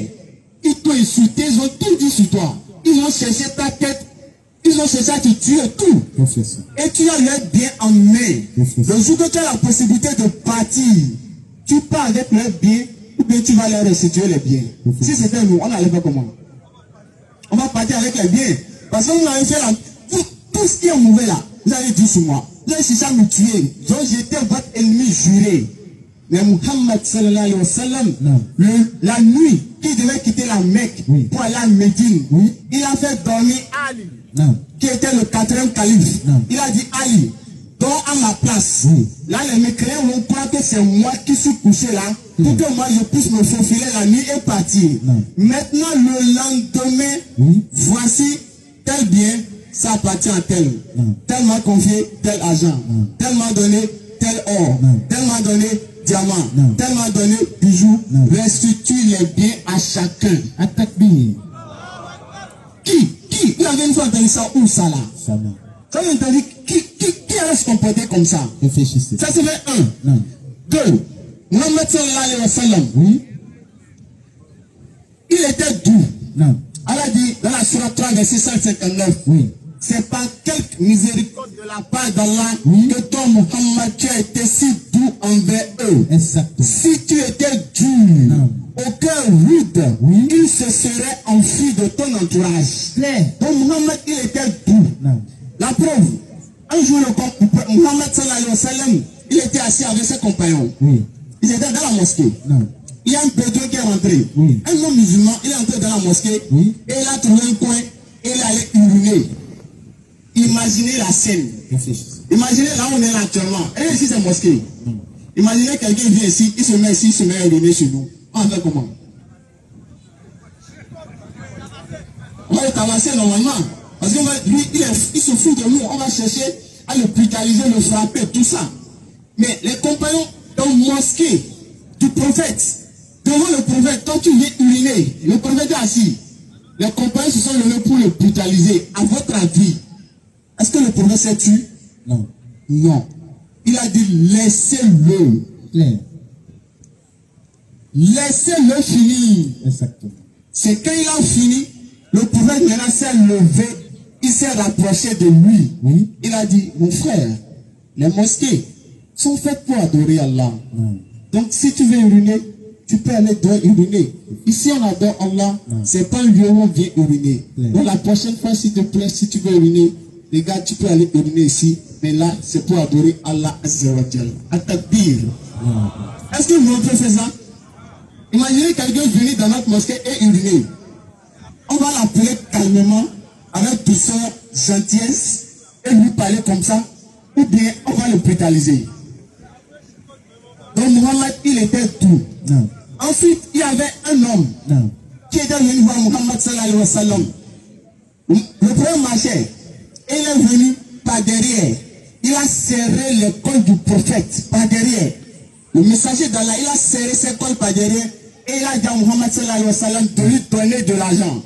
ils t'ont insulté, ils ont tout dit sur toi, ils ont cherché ta tête, ils ont cherché à te tuer tout. Professeur. Et tu as leurs biens en main. Professeur. Le jour que tu as la possibilité de partir, tu pars avec leurs biens ou bien tu vas leur restituer les biens. Professeur. Si c'était nous, on allait faire comment? On va partir avec les biens. Parce que vous avez fait la... tout ce qui est mauvais là, vous avez dit sur moi. Vous avez cherché à me tuer. Donc j'étais votre ennemi juré. Mais Muhammad sallallahu alayhi wa sallam, la nuit, qui devait quitter la Mecque pour aller à Médine, il a fait dormir Ali, qui était le 4e calife. Il a dit Ali, dors à ma place. Là, les mécréants vont croire que c'est moi qui suis couché là, pour que moi je puisse me faufiler la nuit et partir. Maintenant, le lendemain, voici tel bien, ça appartient à tel. Tel m'a confié tel argent. Tel m'a donné tel or. Tel m'a donné diamant. Tel m'a donné bijoux. Restitue les biens à chacun. Attaque bien. Qui? Vous avez une fois entendu ça où ça là? Ça va. Ça veut dire qui allait se comporter comme ça? Réfléchissez. Ça c'est fait 1. 2. Muhammad sallallahu alayhi wa sallam. Il était doux. Allah dit dans la surah 3 verset 159. C'est par quelque miséricorde de la part d'Allah que toi Muhammad tu as été si doux envers eux. Exactement. Si tu étais dur, au cœur rude, il se serait enfui de ton entourage. Donc Muhammad il était doux. La preuve, un jour Muhammad sallallahu alayhi wa sallam, il était assis avec ses compagnons. Ils étaient dans la mosquée. Il y a un bédouin qui est rentré. Un homme musulman, il est entré dans la mosquée et il a trouvé un coin et il allait uriner. Imaginez la scène. Imaginez là où on est là actuellement. Et ici c'est mosquée. Imaginez quelqu'un vient ici, il se met ici, il se met à uriner chez nous. On va faire comment? On va le tabasser normalement. Parce que lui, il se fout de nous. On va chercher à le brutaliser, le frapper, tout ça. Mais les compagnons dans la mosquée du prophète, devant le prophète, quand tu viens uriner, le prophète est assis. Les compagnons se sont levés pour le brutaliser. À votre avis, est-ce que le prophète s'est tué? Non. Il a dit laissez-le. Laissez-le finir. Exactement. C'est quand il a fini, le prophète maintenant s'est levé, il s'est rapproché de lui. Il a dit, mon frère, les mosquées sont faites pour adorer Allah. Donc si tu veux uriner, tu peux aller dehors uriner. Ici on adore Allah, c'est pas un lieu où on vient uriner. Donc la prochaine fois, s'il te plaît, si tu veux uriner, les gars, tu peux aller uriner ici, mais là, c'est pour adorer Allah Azza wa Jal. At-takbir. Est-ce que vous pouvez faire ça? Imaginez quelqu'un venir dans notre mosquée et uriner. On va l'appeler calmement, avec douceur, gentillesse, et lui parler comme ça, ou bien on va le brutaliser. Donc Muhammad, il était tout. Ensuite, il y avait un homme qui était venu voir Muhammad sallallahu alayhi wa sallam. Le premier marchait, et il est venu par derrière. Il a serré les cols du prophète par derrière. Le messager d'Allah, il a serré ses cols par derrière et il a dit à Muhammad sallallahu alayhi wa sallam de lui donner de l'argent.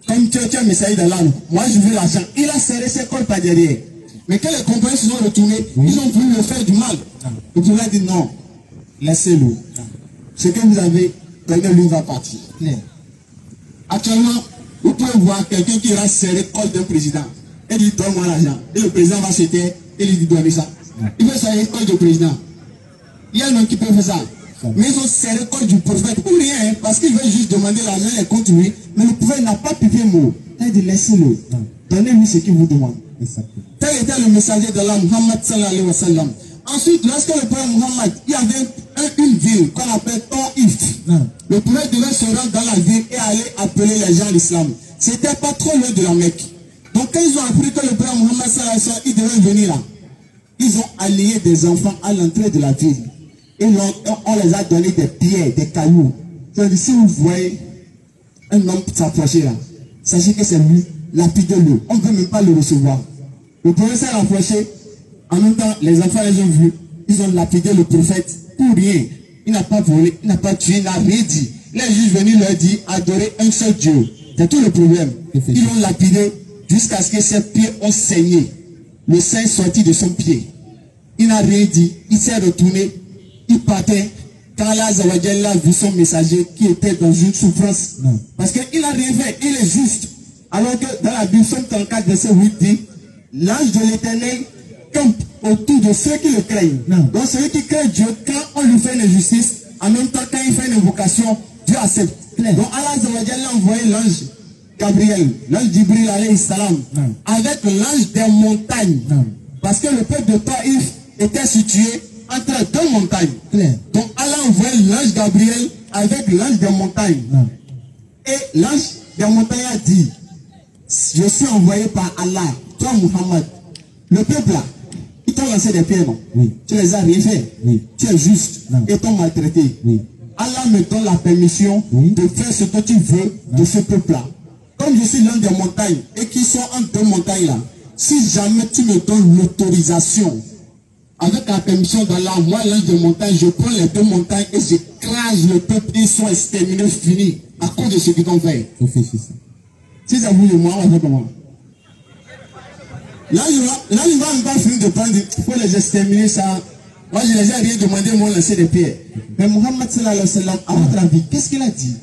Comme tu es un messager d'Allah, moi je veux l'argent. Il a serré ses cols par derrière. Mais quand les compagnons se sont retournés, ils ont voulu le faire du mal. Le prophète a dit non, laissez-le. Ce que vous avez, lui va partir. Actuellement, vous pouvez voir quelqu'un qui va serrer le col d'un président. Et dit donne-moi l'argent. Et le président va se taire et lui dit donne ça. Il veut serrer le col du président. Il y a un homme qui peut faire ça. Mais ils ont serré le col du prophète pour rien, parce qu'il veut juste demander l'argent et contre lui. Mais le prophète n'a pas piqué mot. Il a dit laissez-le. Donnez-lui ce qu'il vous demande. Tel était le messager d'Allah, Muhammad sallallahu alayhi wa sallam. Ensuite, lorsque le prophète Muhammad, il y avait une ville qu'on appelle Taif. Le prophète devait se rendre dans la ville et aller appeler les gens à l'islam. C'était pas trop loin de la Mecque. Donc quand ils ont appris que le prophète Muhammad sallallahu alayhi wa sallam, il devait venir là, ils ont allié des enfants à l'entrée de la ville. Et on les a donné des pierres, des cailloux. C'est-à-dire, si vous voyez un homme s'approcher là, sachez que c'est lui, lapidez-le. On ne veut même pas le recevoir. Le prophète s'est rapproché. En même temps, les enfants les ont vus. Ils ont lapidé le prophète pour rien. Il n'a pas volé, il n'a pas tué, il n'a rien dit. Les juges venus leur dire adorer un seul Dieu. C'est tout le problème. Ils l'ont lapidé jusqu'à ce que ses pieds ont saigné. Le sang est sorti de son pied. Il n'a rien dit. Il s'est retourné. Il partait. Quand Allah a vu son messager qui était dans une souffrance. Non. Parce qu'il n'a rien fait. Il est juste. Alors que dans la Bible, Somme 34, verset 8 dit, l'ange de l'Éternel campe autour de ceux qui le craignent. Non. Donc celui qui craint Dieu, quand on lui fait une injustice, en même temps quand il fait une invocation, Dieu accepte. Claire. Donc Allah a envoyé l'ange Gabriel, l'ange d'Ibril alayhi salam, avec l'ange des montagnes. Non. Parce que le peuple de Taïf était situé entre deux montagnes. Claire. Donc Allah a envoyé l'ange Gabriel avec l'ange des montagnes. Non. Et l'ange des montagnes a dit, je suis envoyé par Allah, toi Muhammad. Le peuple là, ils t'ont lancé des pierres, non? Oui. Tu les as rien fait. Oui. Tu es juste. Non. Et t'ont maltraité. Oui. Allah me donne la permission de faire ce que tu veux de ce peuple là. Comme je suis l'un des montagnes et qu'ils sont entre deux montagnes là, si jamais tu me donnes l'autorisation, avec la permission d'Allah, moi l'un des montagnes, je prends les deux montagnes et j'écrase le peuple, ils sont exterminés, finis, à cause de ce qu'ils ont fait. Si ça vous le moi, on va faire comment? Là, il va même pas finir de prendre, il faut les exterminer, ça. Moi, je les ai rien demandé, moi, lancer des pierres. Mais Muhammad sallallahu alayhi wa sallam, à votre avis, qu'est-ce qu'il a dit?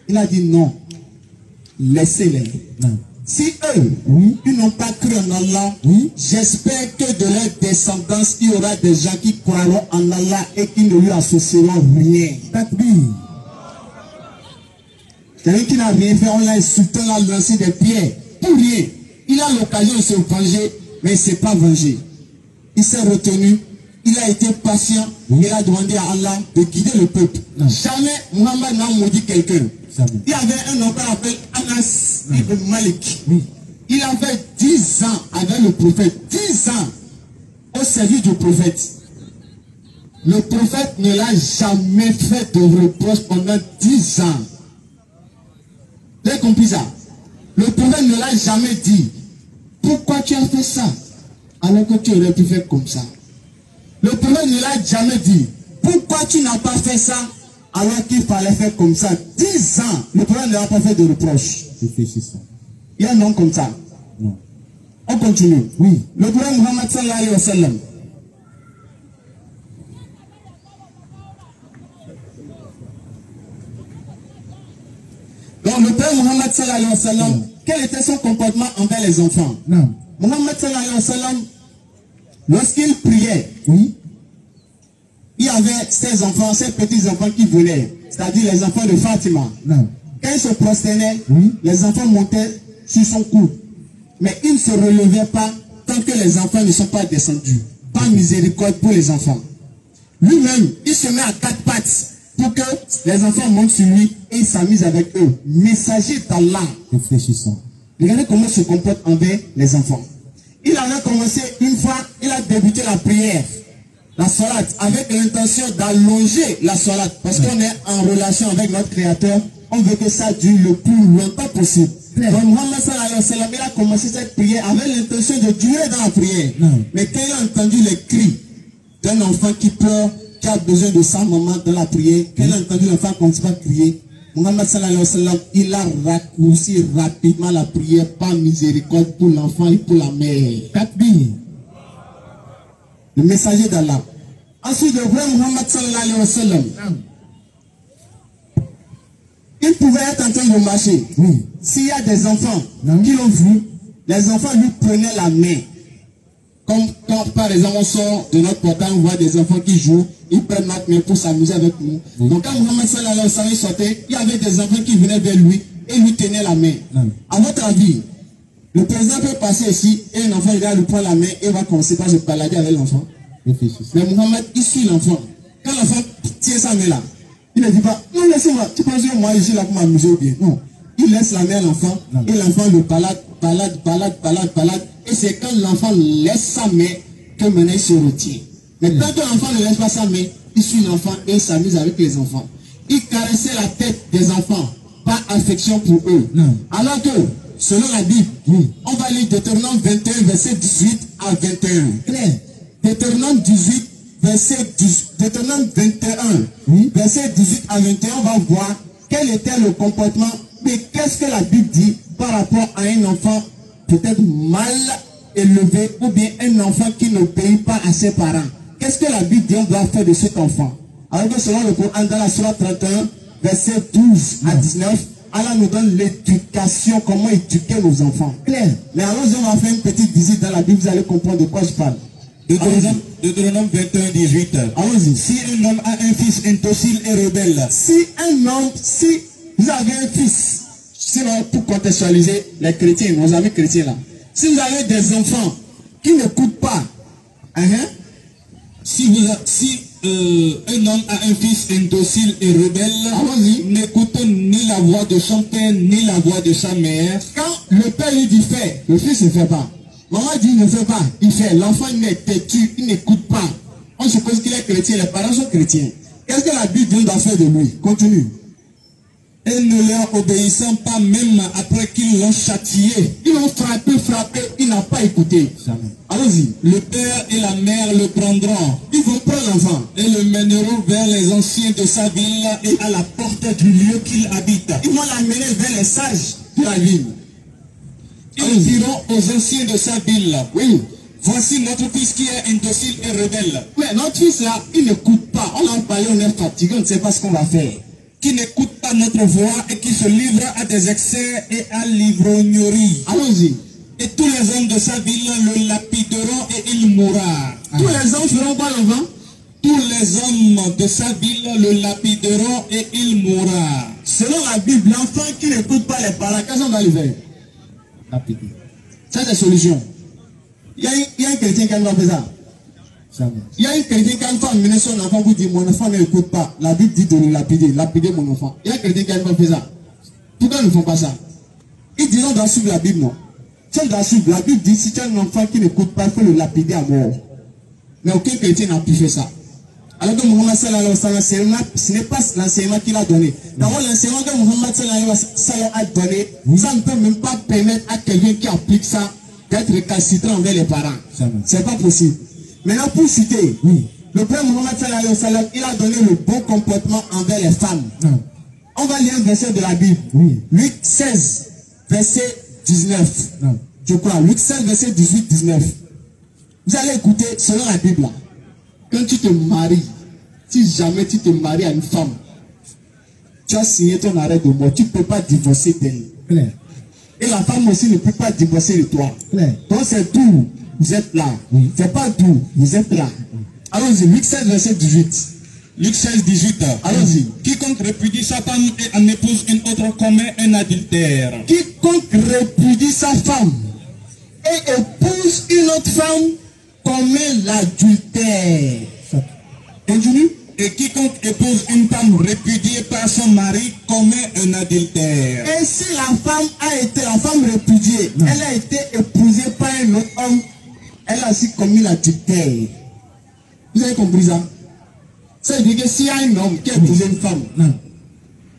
Il a dit non. Laissez-les. Si eux, ils n'ont pas cru en Allah, j'espère que de leur descendance, il y aura des gens qui croiront en Allah et qui ne lui associeront rien. Quelqu'un qui n'a rien fait, on l'a insulté, on l'a lancé des pierres. Pour rien. Il a l'occasion de se venger, mais il ne s'est pas vengé. Il s'est retenu, il a été patient, il a demandé à Allah de guider le peuple. Jamais Muhammad n'a maudit quelqu'un. Il y avait un homme qu'on appelle Anas ibn Malik. Il avait 10 ans avec le prophète. 10 ans au service du prophète. Le prophète ne l'a jamais fait de reproche pendant 10 ans. Vous avez compris ça? Le prophète ne l'a jamais dit. Pourquoi tu as fait ça? Alors que tu aurais pu faire comme ça. Le prophète ne l'a jamais dit. Pourquoi tu n'as pas fait ça? Alors qu'il fallait faire comme ça. 10 ans, le prophète ne l'a pas fait de reproche. Il y a un nom comme ça. Non. On continue. Oui. Le prophète Muhammad sallallahu alayhi wa sallam. Donc le prophète Muhammad sallallahu alayhi wa sallam, quel était son comportement envers les enfants? Non. Muhammad sallallahu alayhi wa sallam, lorsqu'il priait, il y avait ses enfants, ses petits-enfants qui venaient, c'est-à-dire les enfants de Fatima. Non. Quand il se prosternait, les enfants montaient sur son cou. Mais il ne se relevait pas tant que les enfants ne sont pas descendus. Pas miséricorde pour les enfants. Lui-même, il se met à 4 pattes pour que les enfants montent sur lui et il s'amuse avec eux. Messager d'Allah. Réfléchissons. Regardez comment il se comporte envers les enfants. Il avait commencé une fois, il a débuté la prière. La salate, avec l'intention d'allonger la salate, parce qu'on est en relation avec notre Créateur, on veut que ça dure le plus longtemps possible. Donc Muhammad sallallahu alayhi wa sallam, il a commencé cette prière avec l'intention de durer dans la prière. Mais quand il a entendu les cris d'un enfant qui pleure, qui a besoin de sa maman dans la prière, quand il a entendu l'enfant continuer à crier, Muhammad sallallahu alayhi wa sallam, il a raccourci rapidement la prière par miséricorde pour l'enfant et pour la mère. Le messager d'Allah. Ensuite, le vrai Muhammad sallallahu alayhi wa sallam, il pouvait être en train de marcher. S'il y a des enfants qui l'ont vu, les enfants lui prenaient la main. Comme quand par exemple on sort de notre portail, on voit des enfants qui jouent, ils prennent notre main pour s'amuser avec nous. Donc quand Muhammad sallallahu alayhi wa sallam sortait, il y avait des enfants qui venaient vers lui et lui tenaient la main. À votre avis, le président peut passer ici et un enfant il va lui prendre la main et va commencer par se balader avec l'enfant. Mais Muhammad, il suit l'enfant. Quand l'enfant tient sa main là, il ne dit pas, non, laissez-moi, tu penses que moi je suis là pour m'amuser ou bien? Non. Il laisse la main à l'enfant et l'enfant le balade. Et c'est quand l'enfant laisse sa main que maintenant il se retient. Mais tant que l'enfant ne laisse pas sa main, il suit l'enfant et s'amuse avec les enfants. Il caressait la tête des enfants, pas affection pour eux. Non. Alors que, selon la Bible, on va lire Deutéronome 21, verset 18 à 21. Claire. Deutéronome 18, Deutéronome 21, verset 18 à 21, on va voir quel était le comportement, mais qu'est-ce que la Bible dit par rapport à un enfant peut-être mal élevé ou bien un enfant qui n'obéit pas à ses parents. Qu'est-ce que la Bible dit on doit faire de cet enfant? Alors que selon le Coran, dans la Sourate 31, verset 12 à 19, Allah nous donne l'éducation, comment éduquer nos enfants. Claire. Mais alors, on va faire une petite visite dans la Bible, vous allez comprendre de quoi je parle. Deutéronome 21, 18. Allons-y. Si un homme a un fils indocile et rebelle, Si vous avez un fils, sinon pour contextualiser les chrétiens, nos amis chrétiens là, si vous avez des enfants qui n'écoutent pas, si un homme a un fils indocile et rebelle, n'écoutant ni la voix de son père ni la voix de sa mère, quand le père lui dit fait, le fils ne fait pas. Maman dit ne fait pas, il fait. L'enfant n'est têtu, il n'écoute pas. On suppose qu'il est chrétien, les parents sont chrétiens. Qu'est-ce que la Bible doit faire de lui? Continue. et ne leur obéissant pas même après qu'ils l'ont châtié. Ils l'ont frappé, il n'a pas écouté. Allons-y. Le père et la mère le prendront. Ils vont prendre l'enfant Et le mèneront vers les anciens de sa ville et à la porte du lieu qu'il habite. ils vont l'amener vers les sages de la ville. Ils diront aux anciens de sa ville, Oui. voici notre fils qui est indocile et rebelle, Mais notre fils là, il n'écoute pas. On en parle, on est fatigué, on ne sait pas ce qu'on va faire. qui n'écoute pas notre voix et qui se livre à des excès et à l'ivrognerie. Allons-y. Et tous les hommes de sa ville le lapideront et il mourra. Tous les hommes feront quoi l'enfant? Tous les hommes de sa ville le lapideront et il mourra. Selon la Bible, l'enfant qui n'écoute pas les parents, qu'est-ce qu'on va lui faire? Lapider. Ça, c'est la solution. Il y a un chrétien qui va faire ça. Il y a un chrétien qui va amener son enfant pour dire mon enfant n'écoute pas. La Bible dit de le lapider, lapider mon enfant. Il y a un chrétien qui va faire ça. Pourquoi ils ne font pas ça? Ils disent on doit suivre la Bible, non? Si on doit suivre, la Bible dit si tu as un enfant qui n'écoute pas, il faut le lapider à mort. Mais aucun chrétien n'a pu faire ça. Alors que Mohammed sallallahu alayhi wa sallam, ce n'est pas l'enseignement qu'il a donné. D'abord, l'enseignement que Mohammed sallallahu alayhi wa sallam a donné, ça ne peut même pas permettre à quelqu'un qui applique ça d'être récalcitrant envers les parents. C'est pas possible. Maintenant, pour citer, le prophète Mohammed sallallahu alayhi wa sallam, il a donné le bon comportement envers les femmes. On va lire un verset de la Bible. Luc 16, verset 19. Je crois, Luc 16, verset 18-19. Vous allez écouter selon la Bible là. Quand tu te maries, si jamais tu te maries à une femme, tu as signé ton arrêt de mort, tu ne peux pas divorcer d'elle. Et la femme aussi ne peut pas divorcer de toi. Donc c'est d'où vous êtes là. C'est pas d'où vous êtes là. Allons-y, Luc 16, verset 18. Luc 16, 18. Allons-y. Quiconque répudie sa femme et en épouse une autre commet un adultère. Quiconque répudie sa femme et épouse une autre femme commet l'adultère. Continue. Et quiconque épouse une femme répudiée par son mari commet un adultère. Et si la femme répudiée, elle a été épousée par un autre homme, elle a aussi commis l'adultère. Vous avez compris ça? Ça veut dire que s'il y a un homme qui a épousé une femme,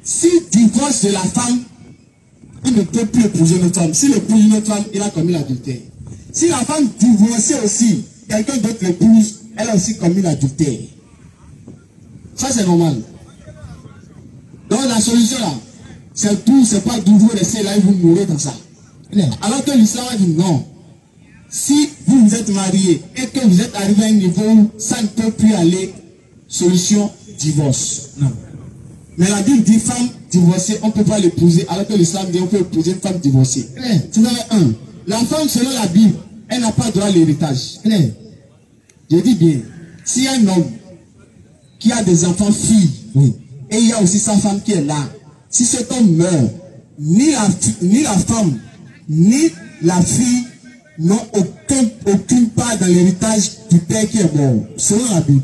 s'il divorce de la femme, il ne peut plus épouser une autre femme. S'il épouse une autre femme, il a commis l'adultère. Si la femme divorcée aussi, quelqu'un d'autre l'épouse, elle a aussi commis l'adultère. Ça c'est normal. Donc la solution là, c'est tout, c'est pas d'où vous restez là et vous mourrez dans ça. Alors que l'islam a dit non. Si vous vous êtes marié et que vous êtes arrivé à un niveau où ça ne peut plus aller, solution, divorce. Mais la Bible dit femme divorcée, on ne peut pas l'épouser, alors que l'islam dit on peut épouser une femme divorcée. C'est un. La femme, selon la Bible, elle n'a pas droit à l'héritage. Je dis bien, s'il y a un homme qui a des enfants filles, et il y a aussi sa femme qui est là, si cet homme meurt, ni la femme, ni la fille n'ont aucune part dans l'héritage du père qui est mort. Selon la Bible.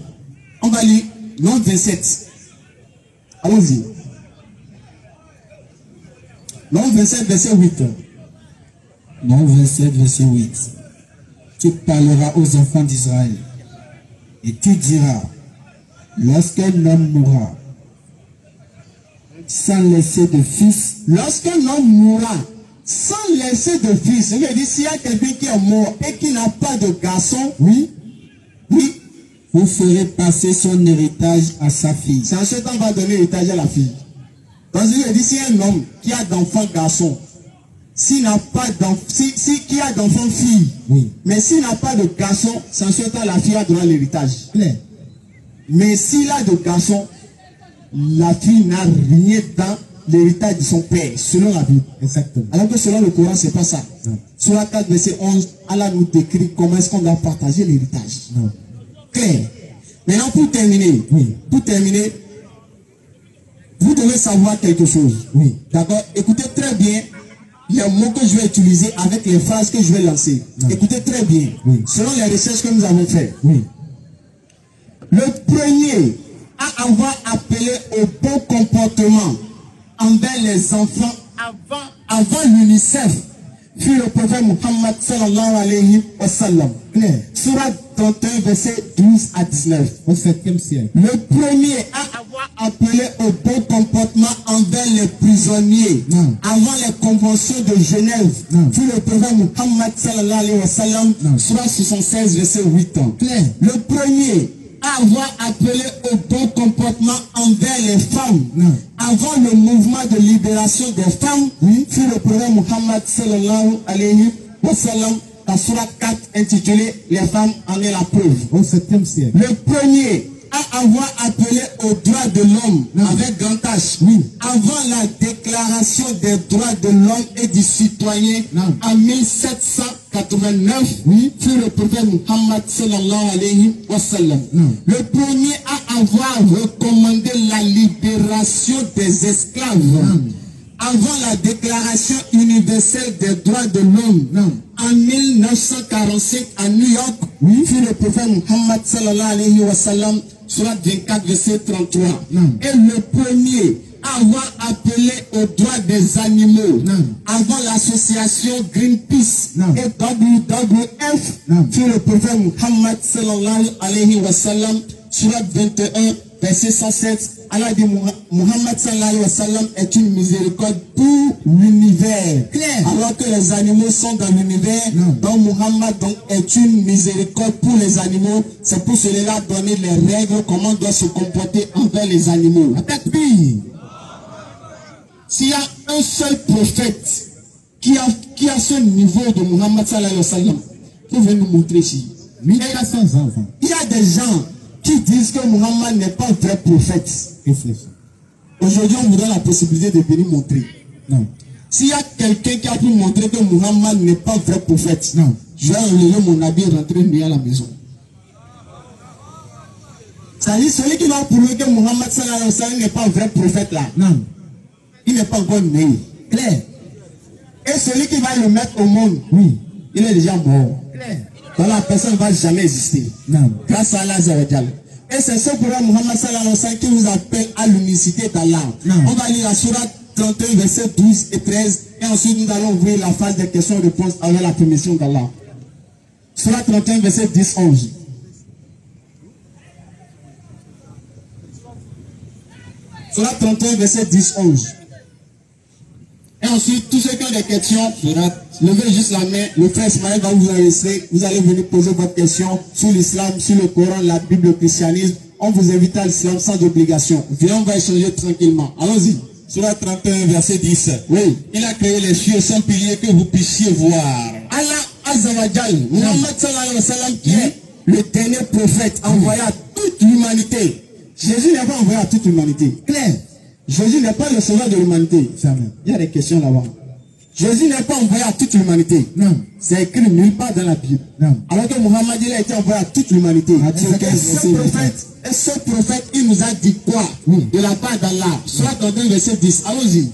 On va lire Nombre 27. Allons-y. Nombre 27, verset 8. Nombre 27, verset 8. Tu parleras aux enfants d'Israël et tu diras, Lorsqu'un homme mourra sans laisser de fils, lorsqu'un homme mourra sans laisser de fils, ça veut dire s'il y a quelqu'un qui est mort et qui n'a pas de garçon, oui, vous ferez passer son héritage à sa fille. c'est en ce temps qu'on va donner l'héritage à la fille. Donc je veux dire, s'il y a un homme qui a d'enfant garçon, s'il n'a pas d'enfant, qui a d'enfant fille, Oui. mais s'il n'a pas de garçon, c'est en ce temps la fille a droit à l'héritage. Clair. Mais s'il a de garçon, la fille n'a rien dans l'héritage de son père, selon la Bible. Exactement. Alors que selon le Coran, c'est pas ça. Non. Sur la 4, verset 11, Allah nous décrit comment est-ce qu'on doit partager l'héritage. Non. Clair. Maintenant, pour terminer, vous devez savoir quelque chose. Oui. D'accord? Écoutez très bien les mots que je vais utiliser avec les phrases que je vais lancer. Non. Écoutez très bien. Oui. Selon les recherches que nous avons faites. Oui. Le premier à avoir appelé au bon comportement envers les enfants avant l'UNICEF fut le prophète Muhammad sallallahu alayhi wa sallam. Surat 31 verset 12 à 19. Au 7e siècle. Le premier à avoir appelé au bon comportement envers les prisonniers Non. avant les conventions de Genève Non. fut le prophète Muhammad sallallahu alayhi wa sallam. Non. Surat 76 verset 8 ans. Clair. Le premier à avoir appelé au bon comportement envers les femmes Non. avant le mouvement de libération des femmes fut le prophète Muhammad sallallahu alayhi wa sallam. La Surah 4 intitulée Les femmes en est la preuve. Au 7e siècle. Le premier à avoir appelé aux droits de l'homme avec grand H avant la déclaration des droits de l'homme et du citoyen en 1789 fut le prophète Muhammad sallallahu alayhi wa sallam. Le premier à avoir recommandé la libération des esclaves avant la déclaration universelle des droits de l'homme en 1945 à New York fut le prophète Muhammad sallallahu alayhi wa sallam, surat 24 verset 33. Et le premier à avoir appelé aux droits des animaux avant l'association Greenpeace et WWF fut le prophète Muhammad sallallahu alayhi wa sallam, surat 21 verset 107. Allah dit Muhammad sallallahu alayhi wa sallam est une miséricorde pour l'univers. Alors que les animaux sont dans l'univers, donc Muhammad donc, est une miséricorde pour les animaux. C'est pour cela donner les règles, comment on doit se comporter envers les animaux. S'il y a un seul prophète qui a ce niveau de Muhammad sallallahu alayhi wa sallam, vous venez nous montrer ici. 1400 ans. Il y a des gens qui disent que Muhammad n'est pas un vrai prophète. Aujourd'hui, on vous donne la possibilité de venir montrer. Non. S'il y a quelqu'un qui a pu montrer que Muhammad n'est pas un vrai prophète, je vais enlever mon habit et rentrer nuit à la maison. C'est-à-dire, celui qui va prouver que Muhammad sallallahu alayhi wa sallam n'est pas un vrai prophète là, il n'est pas encore né. Clair. Et celui qui va le mettre au monde, il est déjà mort. Clair. Donc la personne ne va jamais exister. Grâce à Allah. Et c'est ce prophète Muhammad sallallahu alayhi wa sallam qui vous appelle à l'unicité d'Allah. On va lire la Surah 31 verset 12 et 13 et ensuite nous allons ouvrir la phase des questions-réponses avec la permission d'Allah. Surah 31 verset 10-11. Surah 31 verset 10-11. Et ensuite, tous ceux qui ont des questions, levez juste la main, le frère Ismaël va vous enregistrer, vous allez venir poser votre question sur l'islam, sur le Coran, la Bible, le christianisme. On vous invite à l'islam sans obligation. Viens, on va échanger tranquillement. Allons-y. Surah 31, verset 10. Oui. Il a créé les cieux sans pilier que vous puissiez voir. Allah Azza wa Jal, Muhammad sallallahu alayhi wa sallam, qui est le dernier prophète envoyé à toute l'humanité. Jésus n'est pas envoyé à toute l'humanité. Clair. Jésus n'est pas le sauveur de l'humanité. Il y a des questions là-bas. Jésus n'est pas envoyé à toute l'humanité. C'est écrit nulle part dans la Bible. Alors que Muhammad il a été envoyé à toute l'humanité. Et ce prophète, il nous a dit quoi de la part d'Allah. Soit dans le verset 10. Allons-y.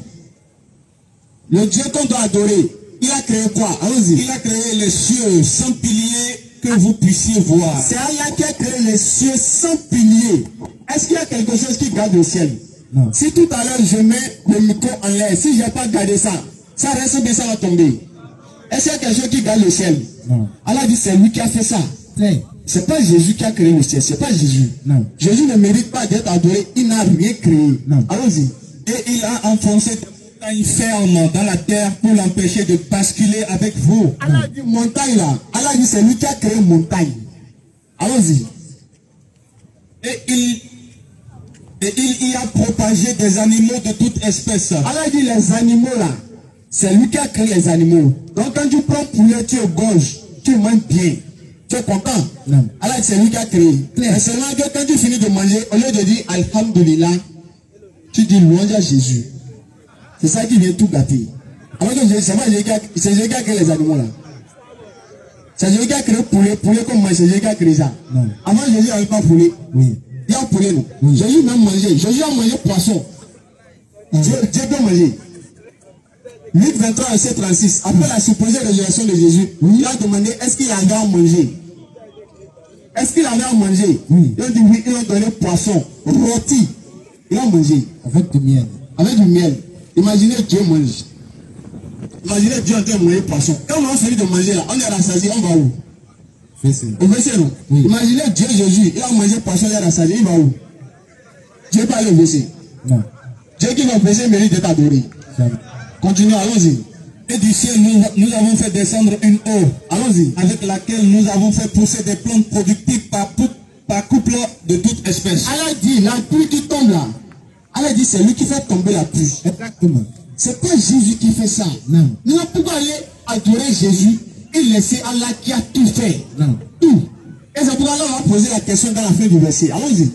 Le Dieu qu'on doit adorer, il a créé quoi? Allons-y. Il a créé les cieux sans pilier que vous puissiez voir. C'est Allah qui a créé les cieux sans pilier. Est-ce qu'il y a quelque chose qui garde le ciel? Non. Si tout à l'heure je mets le micro en l'air, si je n'ai pas gardé ça, ça reste bien, ça va tomber. Est-ce qu'il y a quelque chose qui garde le ciel? Non. Allah dit c'est lui qui a fait ça. C'est pas Jésus qui a créé le ciel, c'est pas Jésus. Non. Jésus ne mérite pas d'être adoré, il n'a rien créé. Non. Allons-y. Et il a enfoncé des montagnes fermes dans la terre pour l'empêcher de basculer avec vous. Allah dit montagne là. Allah dit c'est lui qui a créé montagne. Allons-y. Et il y a propagé des animaux de toute espèce. Allah dit les animaux là, c'est lui qui a créé les animaux. Donc quand tu prends poulet, tu égorges, tu manges bien. Tu es content? Non. Allah dit c'est lui qui a créé. Mais seulement que quand tu finis de manger, au lieu de dire Alhamdulillah, tu dis louange à Jésus. C'est ça qui vient tout gâter. Alors que c'est Jésus qui a créé les animaux là. C'est Jésus qui a créé poulet comme moi, c'est Jésus qui a créé ça. Non. Avant Jésus n'avait pas poulet. Oui. Il y a poulet non. Oui. Jésus même mangé. Jésus a mangé poisson. Dieu peut manger. Luc 23, verset 36. Après la supposée résurrection de Jésus, il a demandé est-ce qu'il avait à manger. Est-ce qu'il avait à manger? Oui. Ils ont dit oui, ils ont donné poisson, rôti. Il a mangé. Avec du miel. Avec du miel. Imaginez Dieu mange. Imaginez Dieu en train de manger poisson. Quand on a fini de manger là, on est rassasié, on va où? Au WC non? Oui. Imaginez Dieu Jésus, il a mangé poisson, il est rassasié, il va où? Dieu n'est pas allé au WC. Non. Dieu qui va au WC mérite d'être adoré. Jamais. Continuons, allons-y. Et du ciel, nous avons fait descendre une eau, Allons-y. avec laquelle nous avons fait pousser des plantes productives par couple de toute espèce. Allah dit, la pluie qui tombe là. Allah dit, c'est lui qui fait tomber la pluie. Exactement. C'est pas Jésus qui fait ça. Non. Nous pourquoi aller adorer Jésus et laisser Allah qui a tout fait. Non. Tout. Et c'est pourquoi on va poser la question dans la fin du verset. Allons-y.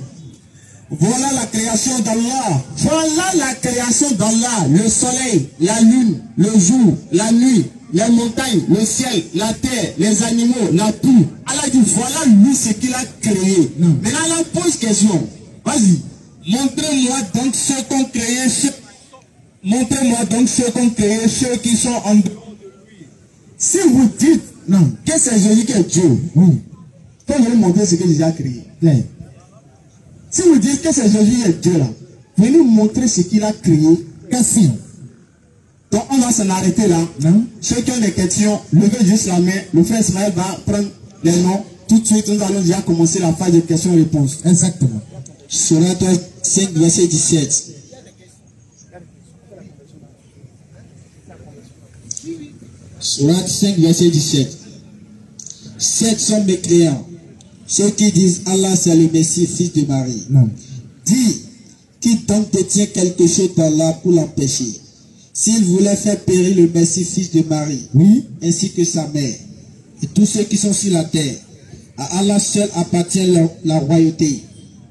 Voilà la création d'Allah. Voilà la création d'Allah. Le soleil, la lune, le jour, la nuit, les montagnes, le ciel, la terre, les animaux, la pluie. Allah dit, voilà lui ce qu'il a créé. Non. Maintenant, Allah pose question. Vas-y. Montrez-moi donc ceux qu'on créé, ceux qui sont en dehors. Si vous dites Non. que c'est Jésus qui est Dieu, Oui. quand vous montrer ce que Jésus a créé. Claire. Si vous dites que c'est Jésus qui est Dieu là, venez montrer ce qu'il a créé. Cassie. Donc on va s'en arrêter là. Non. Ceux qui ont des questions, levez juste la main. Le frère Ismaël va prendre les noms. Tout de suite, nous allons déjà commencer la phase de questions-réponses. Exactement. Sourate 5, verset 17. Sourate 5, verset 17. 7 sont mécréants. Ceux qui disent Allah c'est le Messie, fils de Marie. Non. Dis, qui donc détient quelque chose d'Allah pour l'empêcher? S'il voulait faire périr le Messie, fils de Marie, Oui. ainsi que sa mère, et tous ceux qui sont sur la terre, à Allah seul appartient la royauté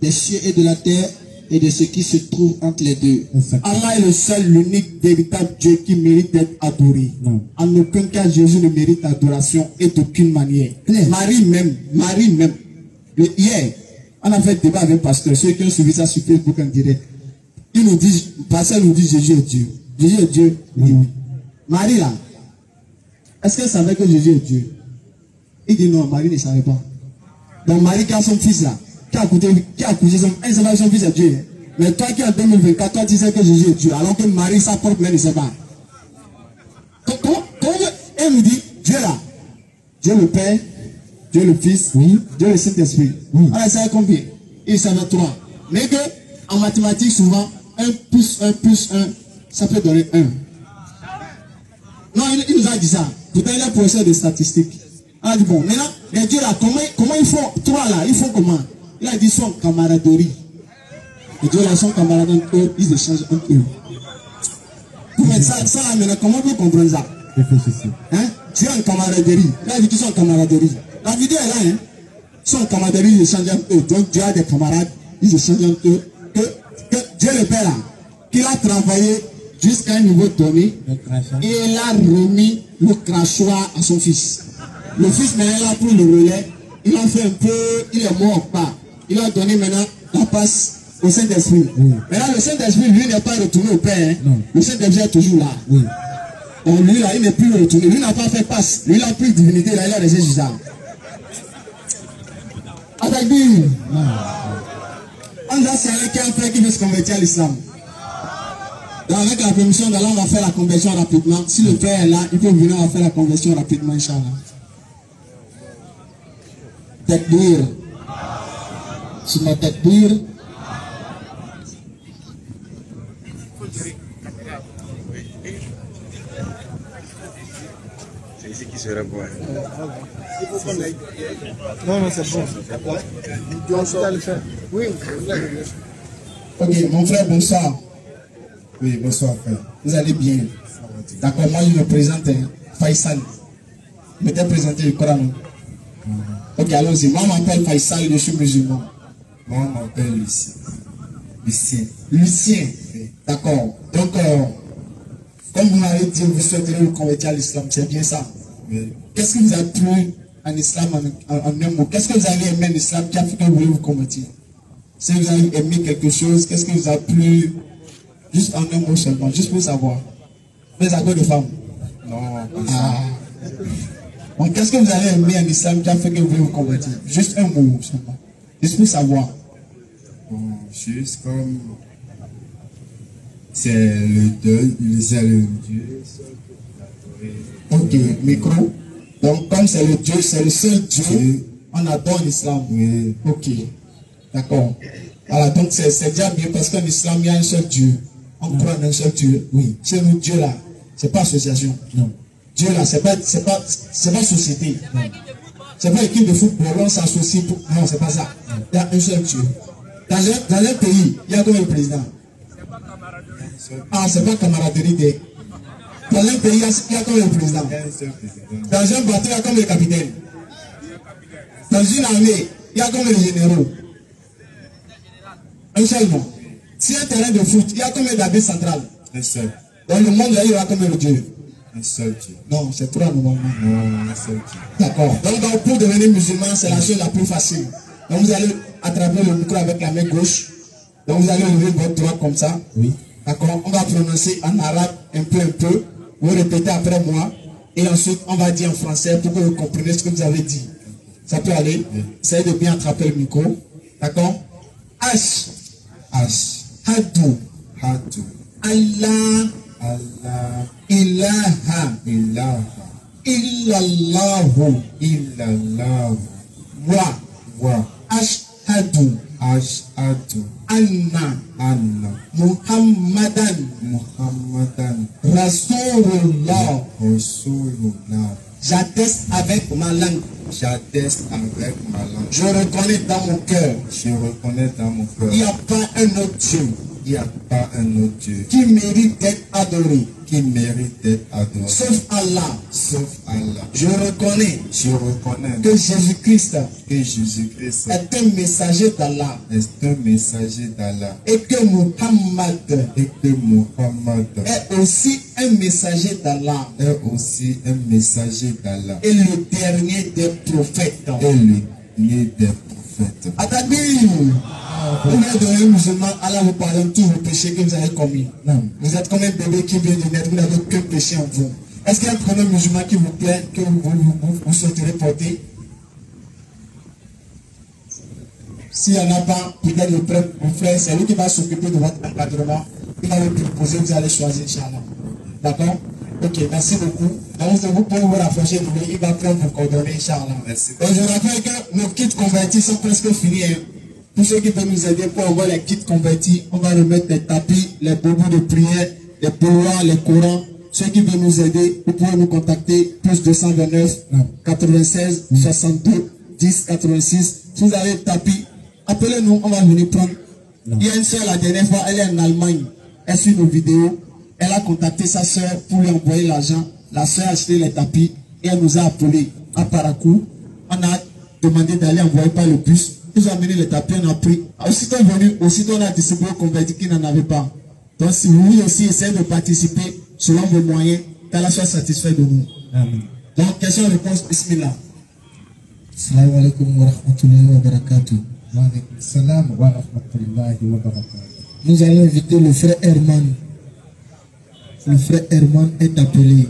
des cieux et de la terre et de ce qui se trouve entre les deux. Exactement. Allah est le seul, l'unique, véritable Dieu qui mérite d'être adoré. Non. En aucun cas, Jésus ne mérite adoration et d'aucune manière. Claire. Marie même. Hier, on a fait débat avec le pasteur, ceux qui ont suivi ça sur Facebook en direct. Ils nous disent, le pasteur nous dit Jésus est Dieu. Jésus est Dieu. Il dit oui. Marie là, est-ce qu'elle savait que Jésus est Dieu? Il dit non, Marie ne savait pas. Donc Marie qui a son fils là, qui a accouché son, elle ne sait pas que son fils est Dieu. Hein. Mais toi qui en 2024, toi tu sais que Jésus est Dieu, alors que Marie, sa propre mère ne sait pas. Comment elle nous dit, Dieu là, Dieu le Père, Dieu le Fils, Oui. Dieu le Saint-Esprit. Oui. Alors elle savait combien? Il savait 3. Mais que en mathématiques, souvent, 1 plus 1 plus 1, ça peut donner 1. Non, il nous a dit ça. Pourtant, il est professeur de statistiques. Il a dit, bon, maintenant, les dieux là, comment ils font? 3 là, ils font comment? Il a dit, ils sont en camaraderie. Les dieux là, sont camarades entre eux, ils échangent entre eux. Mais ça là, maintenant, comment vous comprenez ça? Réfléchissez. Hein? Dieu en camaraderie. Il a dit qu'ils sont en camaraderie. La vidéo est là, hein? Ils sont en camaraderie, ils échangent entre eux. Donc, Dieu a des camarades, ils échangent entre eux. Que Dieu le Père là, qu'il a travaillé jusqu'à un niveau donné, Le crachat. et il a remis le crachoir à son fils. Le fils maintenant il a pris le relais, il a fait un peu, il est mort pas. Il a donné maintenant la passe au Saint-Esprit. Oui. Maintenant le Saint-Esprit lui n'est pas retourné au Père. Hein. Non. Le Saint-Esprit est toujours là. Oui. Donc lui là, il n'est plus retourné. Lui n'a pas fait passe. Lui il a pris divinité là, il a resté juste ça. Attaque-lui. On a serré qu'un frère qui veut se convertir à l'islam. Donc avec la permission d'Allah, on va faire la conversion rapidement. Si le frère est là, il peut venir, on va faire la conversion rapidement, Inch'Allah. Takbir. Suma takbir. C'est ici qui sera bon. Non, c'est bon. Tu dois le faire. Oui. Ok, mon frère, bonsoir. Oui, bonsoir, frère. Vous allez bien? D'accord, moi je me présente Faisal. Je m'étais présenté le Coran. Ok, allons-y. Moi, je m'appelle Faisal, je suis musulman. Moi, je m'appelle Lucien. Lucien. Lucien. D'accord. Donc, comme vous m'avez dit, vous souhaitez vous convertir à l'islam, c'est bien ça. Oui. Qu'est-ce qui vous a plu en islam en un mot? Qu'est-ce que vous avez aimé en islam qui a fait que vous voulez vous convertir? Si vous avez aimé quelque chose, qu'est-ce qui vous a plu? Juste en un mot seulement, juste pour savoir. Vous êtes à cause de femmes? Non, Ah. Bon, qu'est-ce que vous avez aimé en islam qui a fait que vous voulez vous convertir? Juste un mot seulement. Juste pour savoir. bon, juste comme c'est le Dieu, c'est le Dieu. Ok, micro. Donc, comme c'est le Dieu, c'est le seul Dieu, Oui. on adore l'islam. Oui. Ok, d'accord. Voilà, donc c'est déjà bien parce qu'en islam, il y a un seul Dieu. On croit en un seul Dieu. Oui, c'est le Dieu là. C'est pas association. Non. Dieu là, c'est pas société. Non. C'est pas équipe de football, on s'associe pour. Non, c'est pas ça. Il y a un seul Dieu. Dans un pays, il y a combien de présidents? Ah, c'est pas camaraderie des. Dans un pays, il y a combien de présidents? Dans un bateau, il y a combien de capitaines? Dans une armée, il y a combien de généraux? Un seul nom. Si un terrain de foot, il y a combien d'arbitres centrales? Un seul. Dans le monde, là, il y aura combien de dieux? Un seul Dieu. Non, c'est trois normalement. Non, un seul Dieu. D'accord. Donc, pour devenir musulman, c'est la chose la plus facile. Donc, vous allez attraper le micro avec la main gauche. Donc, vous allez lever votre droite comme ça. Oui. D'accord. On va prononcer en arabe un peu. Vous répétez après moi. Et ensuite, on va dire en français pour que vous compreniez ce que vous avez dit. Ça peut aller? Oui. Essayez de bien attraper le micro. D'accord. H. H. Hadou. Hatu. Allah. Allah. Ilaha. Ilaha. Illallahu. Illallah. Wa. Wa. Ashhadu. Ashhadu. Anna. Anna. Muhammadan. Muhammadan. Rasulullah. Rasulullah. J'atteste avec ma langue. J'atteste avec ma langue. Je reconnais dans mon cœur. Je reconnais dans mon cœur. Il n'y a pas un autre Dieu Il n'y a pas un autre Dieu qui mérite d'être adoré. qui mérite d'être adoré. Sauf Allah. Sauf Allah. Je reconnais Je reconnais que Jésus-Christ que Jésus-Christ est un messager d'Allah. est un messager d'Allah. Et que Muhammad Et que Muhammad est aussi un messager d'Allah. est aussi un messager d'Allah. Et le dernier des prophètes. Et le dernier des prophètes. Atabir, vous êtes devenu musulman, Allah vous pardonne tous vos péchés que vous avez commis. Non. Vous êtes comme un bébé qui vient de naître, vous n'avez aucun péché en vous. Est-ce qu'il y a un prénom musulman qui vous plaît, que vous souhaiterez porter? S'il n'y en a pas, peut-être le frère, c'est lui qui va s'occuper de votre encadrement. Il va vous proposer, vous allez choisir, Inch'Allah. D'accord? Ok, merci beaucoup. Donc, vous pouvez vous rapprocher de lui, il va prendre vos coordonnées, Inch'Allah. Merci. Donc, je rappelle que nos kits convertis sont presque finis. Hein. Pour ceux qui peuvent nous aider pour avoir les kits convertis, on va remettre les tapis, les bobos de prière, les pouvoirs, les courants. Ceux qui veulent nous aider, vous pouvez nous contacter, plus 229 96 62 10 86. Si vous avez le tapis, appelez-nous, on va venir prendre. Il y a une soeur la dernière fois, elle est en Allemagne. Elle suit nos vidéos. Elle a contacté sa soeur pour lui envoyer l'argent. La soeur a acheté les tapis et elle nous a appelé à Parakou. On a demandé d'aller envoyer par le bus. Ils ont amené les tapis, on a pris. Aussitôt venu, aussitôt on a distribué aux convertis qui n'en avaient pas. Donc si vous voulez aussi essayer de participer selon vos moyens, qu'Allah soit satisfait de nous. Amen. Donc question-réponse, bismillah. Assalamu alaikum wa rahmatullahi wa barakatuh. Wa alaykum salam wa rahmatullahi wa barakatuh. Nous allons inviter le frère Herman. Le frère Herman est appelé.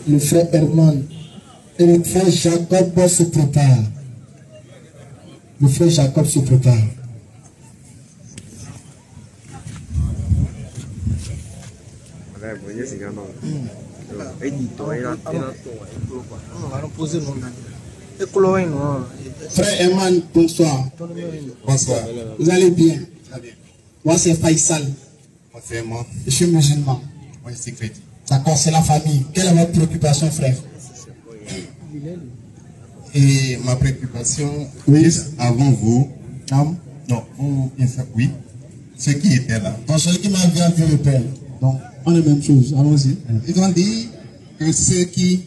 Le frère Herman et le frère Jacob se préparent. Le frère Jacob se prépare. Frère Eman, bonsoir. Bonsoir. Vous allez bien? Très bien. Moi, c'est Faisal. Moi, c'est moi. Je suis musulman. Moi, je suis chrétien. D'accord, c'est la famille. Quelle est votre préoccupation, frère? Et ma préoccupation, Oui. juste avant vous, Non. non, vous, oui, ceux qui étaient là, Donc, celui qui m'a vu le Père. Donc, on est la même chose. Allons-y. ils ont dit que ceux qui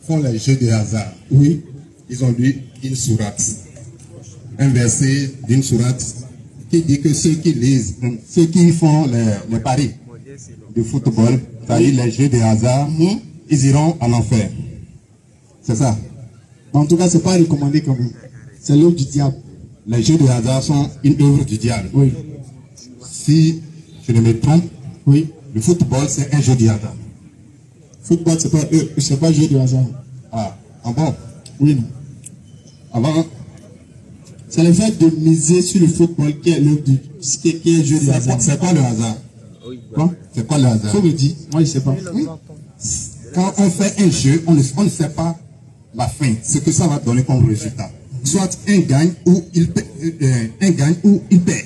font les jeux de hasard, Oui. ils ont lu une sourate, un verset d'une sourate qui dit que ceux qui lisent, ceux qui font les paris de football, c'est-à-dire les jeux de hasard, ils iront en enfer. C'est ça. En tout cas, c'est pas recommandé quand même. C'est l'œuvre du diable. Les jeux de hasard sont une œuvre du diable. Oui. Si je ne me trompe, Oui. le football c'est un jeu de hasard. Football, c'est pas jeu de hasard. Ah, en bon, Oui, non. avant, C'est le fait de miser sur le football qui est l'œuvre du qui est jeu de hasard. c'est quoi le hasard? Quoi? C'est quoi le hasard? Faut me dire. Moi, je sais pas. Oui. Quand on fait un jeu, on ne sait pas la fin, ce que ça va donner comme résultat. Soit un gagne ou il perd. Un gagne ou il perd.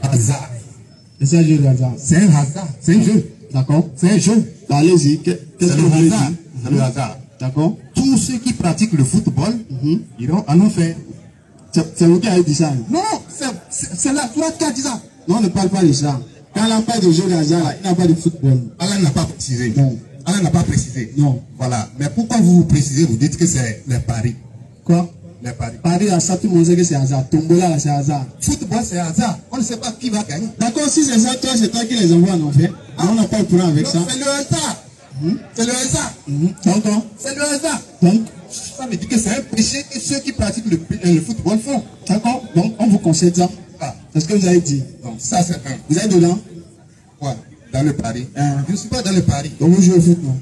Hasard. Et c'est un jeu de hasard. C'est un hasard, c'est un jeu. D'accord? C'est un jeu. Allez-y. Qu'est-ce C'est que le vous voulez hasard. dire? C'est le hasard. D'accord? Tous ceux qui pratiquent le football iront en enfer. C'est vous qui avez dit ça. Non, c'est la loi qui a dit ça. Non, on ne parle pas de ça. Quand on parle de jeu de hasard, là, il n'y a pas de football. Allah n'a pas précisé. Non. Allah n'a pas précisé. Non. Voilà. Mais pourquoi vous précisez, vous dites que c'est les paris? Quoi? Les paris. Paris, à ça, tout le monde sait que c'est hasard. Tombola, là, c'est hasard. Football, c'est hasard. On ne sait pas qui va gagner. D'accord, si c'est ça, toi, c'est toi qui les envoies en enfer. Mais on n'a pas le courant avec Non, ça. c'est le hasard. C'est le hasard. Donc, C'est le hasard. donc, Ça veut dire que c'est un péché que ceux qui pratiquent le football font. d'accord. Donc, on vous concède ça. Ah, C'est ce que vous avez dit. donc ça c'est un. Vous êtes dedans. Quoi? Dans le pari. Ah. Je ne suis pas dans le pari. Donc, vous jouez au foot, non?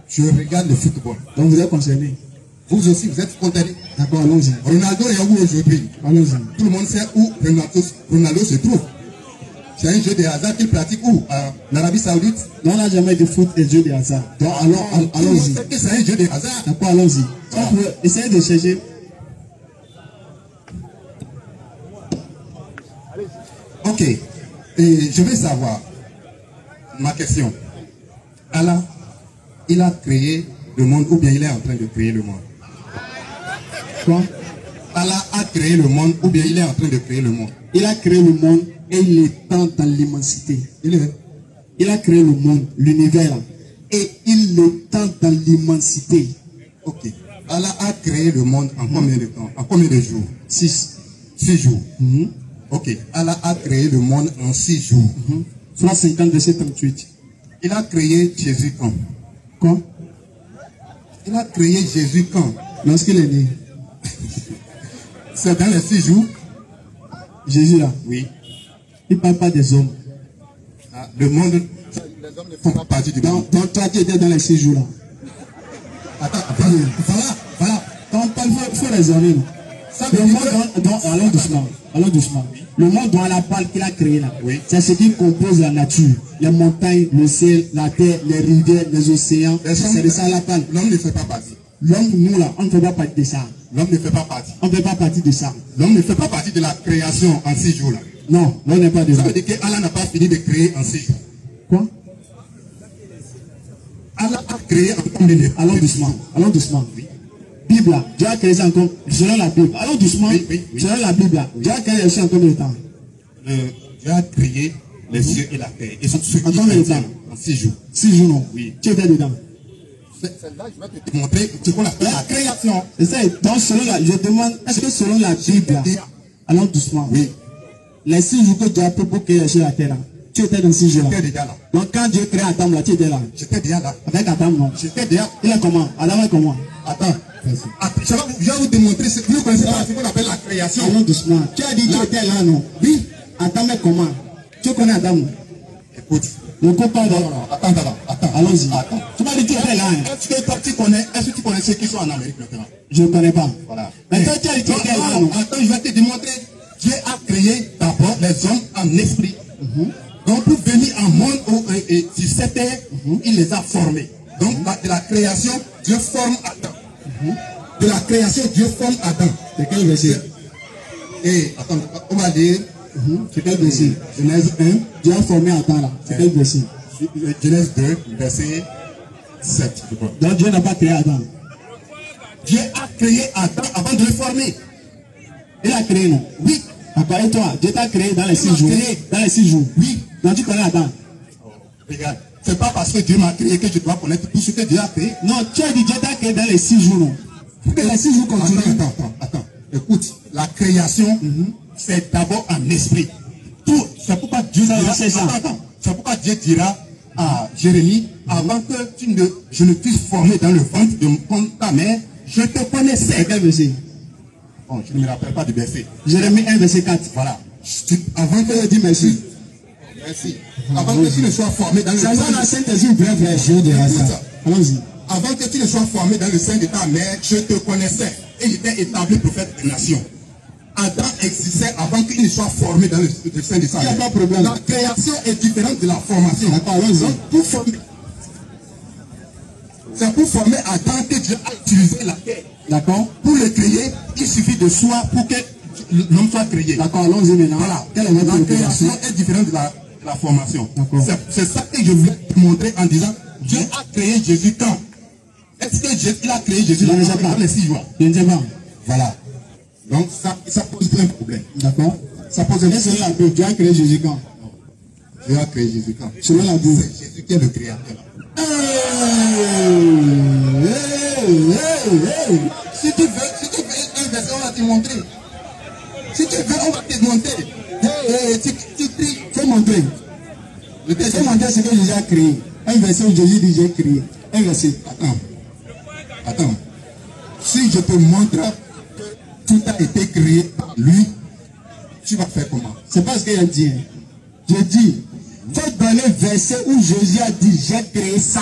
Je regarde le football. Donc, vous êtes concerné. Vous aussi, vous êtes content. D'accord, allons-y. Ronaldo est où aujourd'hui? Allons-y. Tout le monde sait où Ronaldo se trouve. C'est un jeu de hasard qu'il pratique où? En Arabie Saoudite. Non, on n'a jamais de foot et jeu de hasard. Donc, Tout le monde allons-y. sait que c'est un jeu de hasard. D'accord, allons-y. On peut essayer de chercher. Ok. Et je veux savoir, ma question. Allah, il a créé le monde ou bien il est en train de créer le monde? Quoi? Allah a créé le monde ou bien il est en train de créer le monde? Il a créé le monde et il l'étend dans l'immensité. Il a créé le monde, l'univers, là, et il l'étend dans l'immensité. Ok. Allah a créé le monde en combien de temps? En combien de jours? 6. 6 jours. Ok. Allah a créé le monde en 6 jours. Soit 50, verset 38. Il a créé Jésus quand? Quoi? Il a créé Jésus quand? Lorsqu'il est né. C'est dans les 6 jours? Jésus, là, Oui. il ne parle pas des hommes. Ah, le monde, les hommes ne font pas partie du monde. Donc, toi, tu étais dans les 6 jours, là. Attends, voilà. Quand on parle, il faut raisonner. Non? Ça Le veut dire monde, allons doucement. Le monde dont la parle qu'il a créé là, Oui. c'est ce qui compose la nature. Les montagnes, le ciel, la terre, les rivières, les océans. C'est de ça la parle. l'homme ne fait pas partie. L'homme, nous là, on ne fait pas partie de ça. L'homme ne fait pas partie. On ne fait pas partie de ça. L'homme ne fait pas partie de la création en 6 jours là. Non, on n'est pas de Ça ça. veut dire qu'Allah n'a pas fini de créer en 6 jours. Quoi? Allah a créé en combien de jours? Allons doucement. Allons doucement. Bible là, Dieu a créé ça encore. Selon la Bible. Allons doucement. Oui. Selon la Bible là, Dieu a créé ça en combien de temps? Dieu a créé les cieux et la terre. Et sont ceux En qui combien de créent temps? en 6 jours. 6 jours non. Oui. Tu étais dedans. Celle-là, je vais te montrer ce qu'on appelle la création. C'est ça. Donc selon la, je demande, est-ce que selon la Bible là, allons doucement. Oui. Les 6 jours que Dieu a pris pour créer sur la terre là, tu étais dans 6 jours là. J'étais déjà là. Donc quand Dieu crée Adam là, tu étais là. J'étais déjà là. Avec Adam non. J'étais déjà. Il est comment? Adam est comment? Attends. Je vais vous démontrer ce que vous connaissez pas, ce qu'on appelle la création. Allons doucement. Tu as dit que tu étais là non? Oui. Adam est comment? Tu connais Adam non? Écoute. Ne coupe pas Non, donc. non, attends. Allons-y. Attends. Tu m'as dit que tu étais là. Hein? Est-ce que toi, tu est-ce que tu connais ceux qui sont en Amérique maintenant? Je ne connais pas. Voilà. Mais toi, tu as été attends, je vais te démontrer. Dieu a créé d'abord les hommes en esprit. Donc pour venir en monde sur cette terre, il les a formés. Donc de la création, Dieu forme Adam. De la création, Dieu forme Adam. C'est quel verset? Et attends, on va dire. C'est quel verset? Genèse 1. Dieu a formé Adam là. C'est quel verset? Genèse 2, verset 7, je crois. Donc Dieu n'a pas créé Adam. Dieu a créé Adam avant de le former. Il a créé, non? Oui. D'accord, et toi, Dieu t'a créé dans les 6 jours. Dans les 6 jours. Oui. Donc tu connais Adam. Regarde, c'est pas parce que Dieu m'a créé que je dois connaître tout ce que Dieu a créé. Non, tu as dit Dieu t'a créé dans les 6 jours, non? Que les 6 jours continuent. Attends. Écoute, la création, c'est d'abord en esprit. C'est pourquoi Dieu dira, c'est pourquoi Dieu dira à Jérémie, avant que je ne puisse former dans le ventre de ta mère, je te connaissais. Quel verset? Bon, je ne me rappelle pas du verset. Jérémie 1, verset 4. Voilà. Avant que je dise merci. Merci. Avant que tu ne sois formé dans le sein de la Sainte-Esprit, bref, je dirai ça. Allons-y. Avant que tu ne sois formé dans le sein de ta mère, je te connaissais. Et j'étais établi prophète des nations. Adam existait avant qu'il ne soit formé dans le sein de sa mère. Il n'y a pas de problème. La création est différente de la formation. C'est pour former Adam que Dieu a utilisé la terre. D'accord. Pour le créer, il suffit de soi pour que l'homme soit créé. D'accord, allons-y maintenant. Voilà. La création est différente de la formation. C'est ça que je voulais te montrer en disant, Dieu a créé Jésus quand? Est-ce que Dieu a créé Jésus dans les 6 jours? Je ne sais pas. Voilà. Donc ça pose un problème. D'accord. Ça pose un problème. Selon la Bible, Dieu a créé Jésus quand? Dieu a créé Jésus quand? Selon la Bible. C'est Jésus qui est le créateur. Si tu veux un verset, on va te montrer. Si tu veux, on va te montrer. Tu pries. Faut montrer. Faut montrer ce que Jésus a créé. Un verset où Jésus dit j'ai créé. Un verset. Attends. Si je te montre que tout a été créé par lui, tu vas faire comment? C'est pas ce qu'il a dit. Je dis, faut donner le verset où Jésus a dit j'ai créé ça.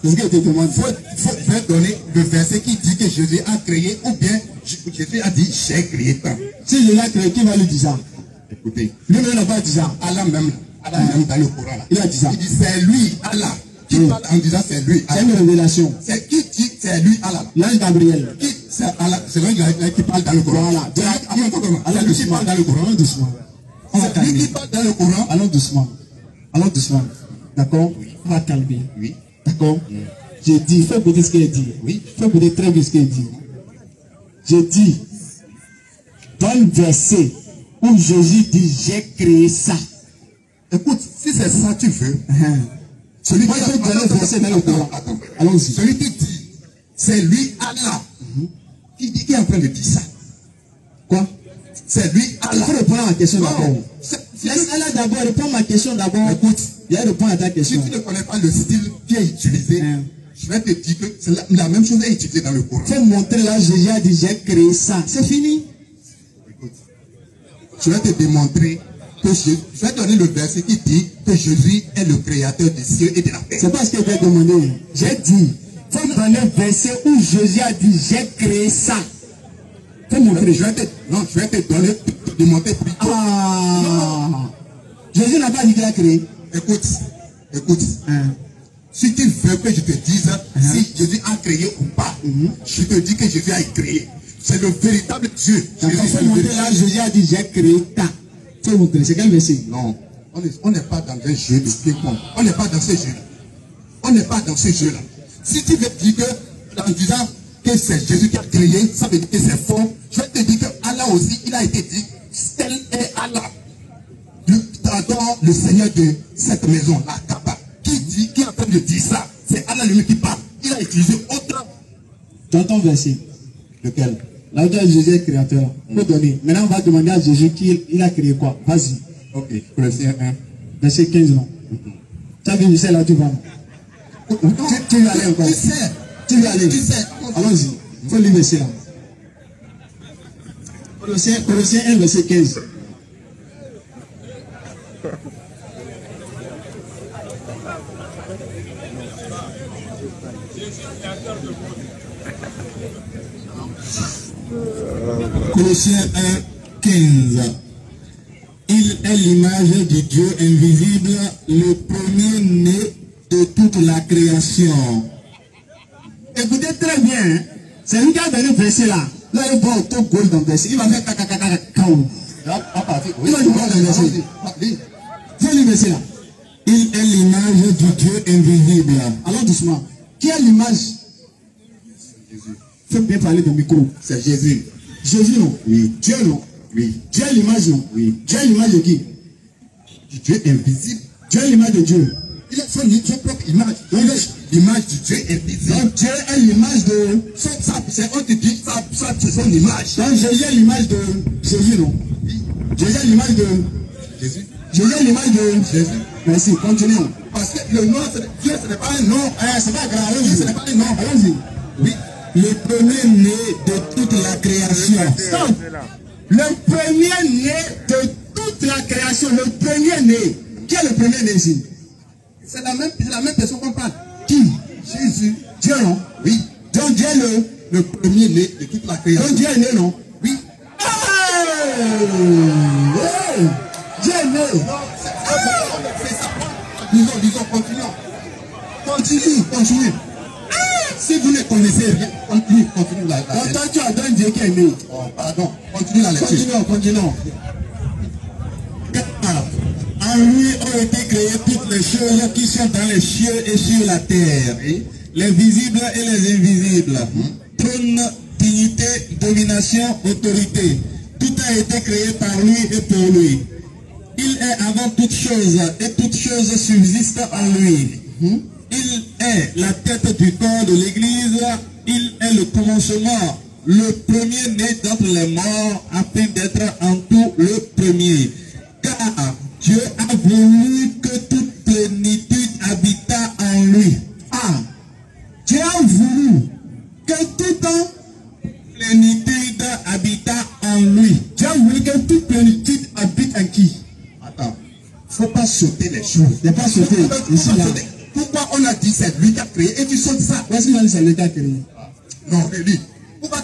C'est ce que je te demande. Faut donner le verset qui dit que Jésus a créé, ou bien Jésus a dit j'ai créé tant. Si Jésus a créé, qui va lui dire ça? Écoutez, lui-même n'a pas dit ça. Allah même dans le Coran là. Il a dit ça. Il dit c'est lui, Allah. Qui parle en disant c'est lui. C'est une révélation. C'est qui dit c'est lui, Allah. L'ange Gabriel. C'est Allah. C'est lui qui parle dans le Coran. Voilà. C'est lui qui parle dans le Coran. Allons doucement. C'est lui qui parle dans le Coran. Allons doucement. Allons doucement. D'accord? On va calmer. Oui. D'accord? J'ai dit, il faut écouter ce qu'il dit. Oui. Il faut écouter très bien ce qu'il dit. J'ai dit, dans le verset où Jésus dit j'ai créé ça. Écoute, si c'est ça tu veux. Celui qui donner le verset dans le Coran. Allons-y. Celui qui dit, c'est lui Allah. Qui est en train de dire ça? Quoi? C'est lui Allah. Il faut répondre à ma question d'abord. Laisse Allah d'abord, réponds à ma question d'abord. Écoute, il répond à ta question. Si tu ne connais pas le style qui est utilisé, je vais te dire que la même chose est utilisée dans le Coran. Il faut montrer là, Jésus a dit j'ai créé ça. C'est fini. Écoute, je vais te démontrer que je vais donner le verset qui dit que Jésus est le créateur des cieux et de la terre. C'est pas ce que j'ai demandé. J'ai dit, il faut donner le verset où Jésus a dit j'ai créé ça. Faut montrer. Je vais te donner, te démontrer plutôt. Jésus n'a pas dit qu'il a créé. Écoute. Si tu veux que je te dise si Jésus a créé ou pas, je te dis que Jésus a créé. C'est le véritable Dieu. Là, Jésus a dit j'ai créé ta. Faut montrer. C'est quel verset? Non. On n'est pas dans un jeu de ping-pong. On n'est pas dans ce jeu-là. On n'est pas dans ce jeu-là. Si tu veux dire que, en disant que c'est Jésus qui a créé, ça veut dire que c'est faux. Je vais te dire que Allah aussi, il a été dit, tel est Allah. Le Seigneur de cette maison, la Kaaba, qui est en train de dire ça, c'est Allah lui-même qui parle. Il a utilisé autre. Dans ton verset. Lequel? Là où Jésus est créateur. Faut donner. Maintenant, on va demander à Jésus qu'il a créé quoi. Vas-y. Ok. Verset 1. Verset 15, non. Tu as vu, je sais là, tu vas. Tu veux aller encore. Tu veux aller. Allons-y. Il faut lire le verset là. Colossiens 1, verset 15. Colossiens 1, 15. Il est l'image du Dieu invisible, le premier-né de toute la création. Écoutez très bien, hein. C'est lui qui a donné le verset là. Là, il va au top goal dans le verset. Il va faire kakakakakakaou. Il va du goal dans le verset. C'est le verset là. Il est l'image du Dieu invisible. Alors doucement. Qui est l'image? Fais bien parler de micro. C'est Jésus. Jésus non? Oui. Dieu non? Oui. Dieu est l'image non? Oui. Dieu est l'image de qui? Du Dieu invisible. Dieu est l'image de Dieu. Il a son propre image. Il est l'image du Dieu invisible. Donc Dieu est l'image de... On te dit ça, c'est son image. Donc Jésus est l'image de Jésus non? Oui. Jésus est l'image de... Jésus. Jésus est l'image de... Jésus. Merci, continuons. Parce que le nom, Dieu, ce n'est pas un nom. C'est pas grave, Dieu, ce n'est pas un nom. Allons-y. Oui. Le premier-né de toute la création. Stop. Le premier-né de toute la création, le premier-né. Qui est le premier-né ici? C'est la même personne qu'on parle. Qui? Jésus. Dieu non? Oui. Donc Dieu est Le premier-né de toute la création. Donc Dieu est né non? Oui. Hey! Dieu est né. Disons, continuons. Continue. Si vous ne connaissez rien, continue la lecture. Quand tu adores Dieu qui est né. Oh, pardon, continue la lecture. Continuons. En lui ont été créées toutes les choses qui sont dans les cieux et sur la terre, les visibles et les invisibles. Trône, dignité, domination, autorité. Tout a été créé par lui et pour lui. Il est avant toutes choses et toutes choses subsistent en lui. Il est la tête du corps de l'Église. Il est le commencement, le premier-né d'entre les morts, afin d'être en tout le premier. Car Dieu a voulu que toute plénitude habitât en lui. Ah, Dieu a voulu que toute Plénitude habitât en lui. Dieu a voulu que toute plénitude habite en qui? Attends, il ne faut pas sauter les choses. Il n'y a pas sauté. Ici, là. Pourquoi on a dit c'est lui qui a créé et tu sautes ça? Parce qu'il a dit c'est lui qui a créé. Non, lui. Pourquoi?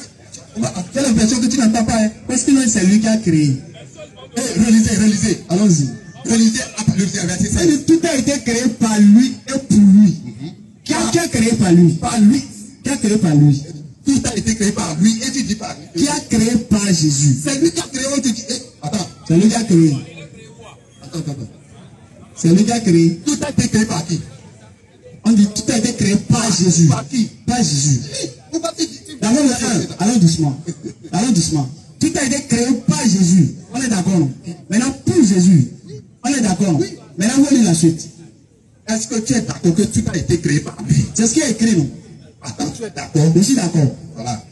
Tu as l'impression que tu n'entends pas, hein? Parce qu'il a dit c'est lui qui a créé. Réalisez. Allons-y. Réalisez après le verset 5. Tout a été créé par lui et pour lui. Qui a créé par lui? Par lui. Qui a créé par lui? Tout a été créé par lui et tu dis par lui. Qui a créé par Jésus? C'est lui qui a créé, on te dit. Attends. C'est lui qui a créé. Attends. C'est lui qui a créé. Tout a été créé par qui? On dit tout a été créé par Jésus. Par qui? Par Jésus. Pourquoi tu dis? D'abord le 1. Allons doucement. Tout a été créé par Jésus. On est d'accord, non? Maintenant, pour Jésus. On est d'accord, non? Oui. Maintenant, on lit la suite. Est-ce que tu es d'accord que tout a été créé par lui? C'est ce qui est écrit, non? Attends, tu es d'accord? Je suis d'accord. Voilà.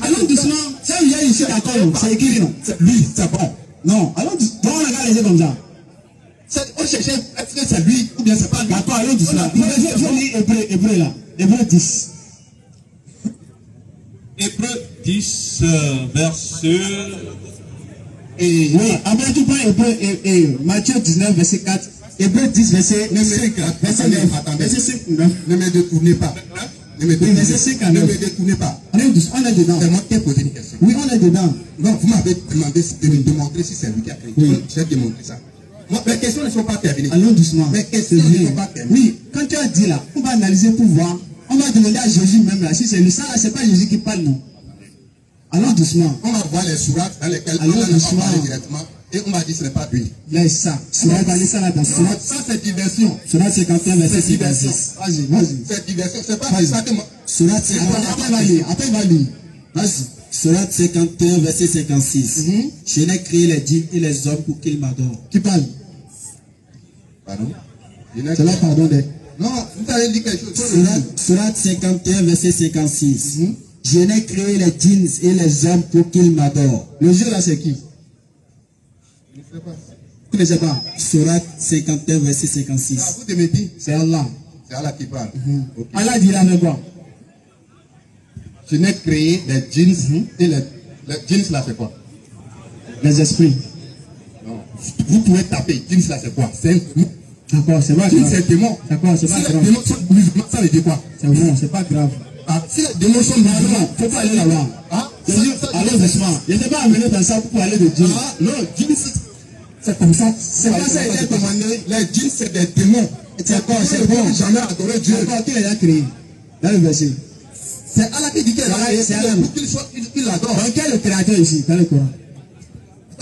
Allons doucement. Ça veut dire je suis d'accord, non? C'est écrit, non? Lui, c'est bon. Non, allons doucement. On regarde les yeux comme ça. On cherchait, est-ce que c'est lui ou bien c'est pas lui? D'accord, allons doucement. Je lis Hébreu là. Hébreu 10. Hébreu 10, verset... Oui, après tu prends Hébreu et Matthieu 19, verset 4. Hébreu 10, verset 9. Verset 9. Verset 5, 9. Ne me détournez pas. Ne me détournez pas. On est dedans. C'est moi qui ai posé une question. Oui, on est dedans. Non, vous m'avez demandé de me démontrer si c'est lui qui a créé. Oui. J'ai démontré ça. Moi, mes questions ne sont pas terminées. Allons doucement. Mes questions ne sont pas terminées. Oui, quand tu as dit là, on va analyser pour voir. On va demander à Jésus même là, si c'est lui. Ça là, c'est pas Jésus qui parle, non. Allons doucement. On va voir les sourates dans lesquelles Allons on a doucement. parlé directement. Et on m'a dit ce n'est pas lui. Laisse ça. On va aller ça là dans Ça, c'est diversion. Surat 51, verset C'est diversion. 56. Vas-y. C'est diversion. C'est pas ça que moi. Surat 51, après il va lire. Vas-y. Surat 51, verset 56. Je n'ai créé les djinns et les hommes pour qu'ils m'adorent. Qui parle? Pardon? C'est là, pardon. Non, vous avez dit quelque chose. Surat 51, verset 56. Je n'ai créé les djinns et les hommes pour qu'ils m'adorent. Le jeu là, c'est qui? Vous ne savez pas? Surat 51, verset 56. Ah, vous me dites, C'est Allah. c'est Allah qui parle. Ok. Allah dit là, mais quoi? Je n'ai créé les djinns et les djinns là c'est quoi? Les esprits. Non. Vous pouvez taper djinns là c'est quoi? C'est un mot. D'accord, c'est pas Djinn, grave. c'est démon. D'accord, c'est Si pas les grave. démons sont musulmans, ça veut dire quoi? C'est bon, c'est pas grave. Ah, si les démons sont musulmans, Faut pas aller là-bas. ah, Allez doucement. Je n'étais pas amené dans ça pour aller de Dieu. ah, non, djinn, c'est comme ça. C'est pas ça, il est commandé. Les djinns, c'est des démons. D'accord, c'est Ils ne bon. peuvent jamais adorer Dieu. D'accord, qui l'a créé? Dans le verset. C'est Allah qui dit qu'il a créé, C'est c'est Allah. pour qu'il soit, il adore. Donc, qui est le créateur ici? Dans le Coran.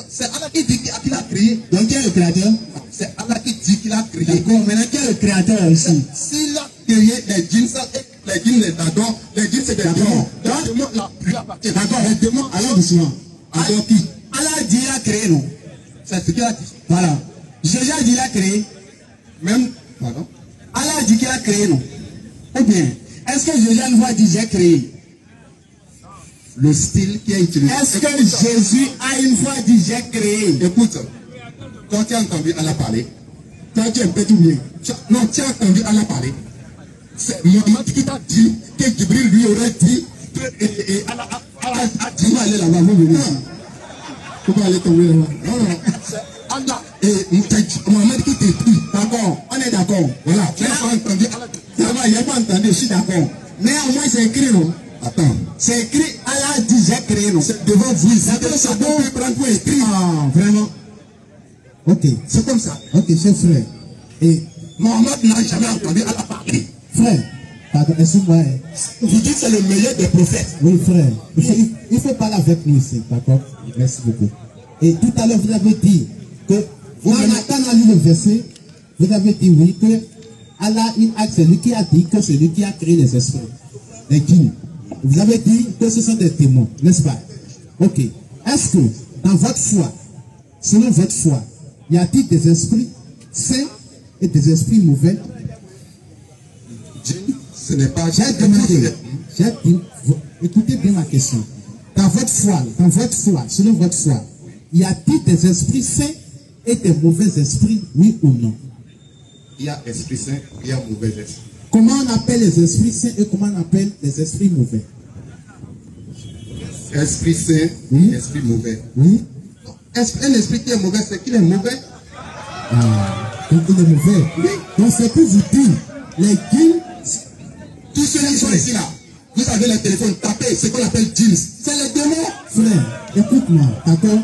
C'est Allah qui dit qu'il a créé. Donc, qui est le créateur? C'est Allah qui dit qu'il a créé. D'accord, maintenant, qui est le créateur ici? S'il a créé les djinns, ça, les djinns les adorent. Les djinns, c'est des démons. Les démons, la appartient. D'accord, Les démons, allons doucement. adorent qui? Allah dit il a créé, non? C'est ce qu'il a dit. Voilà. Jésus a dit il a créé. Même, pardon. Allah a dit qu'il a créé, non? Ou bien, est-ce que Jésus a une fois dit j'ai créé? Le style qui est utilisé. Est-ce que Jésus a une fois dit j'ai créé? Écoute, quand tu as entendu Allah parler, quand tu es un peu tout bien, non, tu as entendu Allah parler. C'est Mohamed qui t'a dit que Jibril lui aurait dit que Allah a dit. Vous allez là-bas, vous venez ici. Faut pas aller tomber là-bas. Non, non, c'est Allah. Et Mohamed qui t'a dit. D'accord, on est d'accord. Voilà, tu n'as pas entendu Allah. Ça va, il n'y a pas entendu, je suis d'accord. Mais au moins c'est écrit, non? Attends, C'est écrit, Allah a dit j'ai créé, non? c'est devant vous ici. D'accord, c'est bon. Vous pouvez prendre pour écrit. Ah, vraiment? Ok, C'est comme ça. ok, c'est frère. Et Mohamed n'a jamais entendu Allah parler. frère, pardon, excuse-moi. Vous dites que c'est le meilleur des prophètes. Oui, frère. Il faut parler avec nous ici, d'accord? Merci beaucoup. Et tout à l'heure, vous avez dit que, quand on a lu le verset, vous avez dit oui, que Allah, c'est lui qui a dit que c'est lui qui a créé les esprits, les djinns. Vous avez dit que ce sont des démons, n'est-ce pas? Ok. Est-ce que, dans votre foi, selon votre foi, y a-t-il des esprits sains et des esprits mauvais? Djinn, ce n'est pas. J'ai demandé, écoutez bien ma question. Dans votre foi, selon votre foi, y a-t-il des esprits sains et des mauvais esprits, oui ou non? Il y a esprit saint, il y a mauvais esprit. Comment on appelle les esprits sains et comment on appelle les esprits mauvais? Esprit saint, Oui. esprit mauvais. Oui? Un esprit qui est mauvais, c'est qu'il est mauvais. Donc il est mauvais. Oui. Donc c'est pour vous dire, les djinns, Tous ceux qui sont ici là, vous avez le téléphone, tapez ce qu'on appelle djinns. C'est les démons. frère, écoute-moi, d'accord?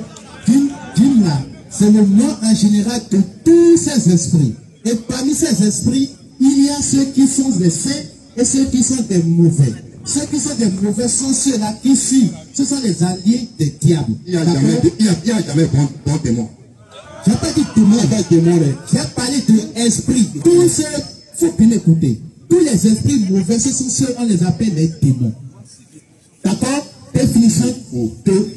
Djinn là, c'est le nom en général de tous ces esprits. Et parmi ces esprits, il y a ceux qui sont des saints et ceux qui sont des mauvais. Ceux qui sont des mauvais sont ceux-là qui suivent. Ce sont les alliés des diables. Il n'y a D'accord? jamais bon démon. Je n'ai pas dit démon avec démon. J'ai parlé de esprit. Tous ceux, il faut bien écouter. Tous les esprits mauvais, ce sont ceux, on les appelle les démons. D'accord? Définition de.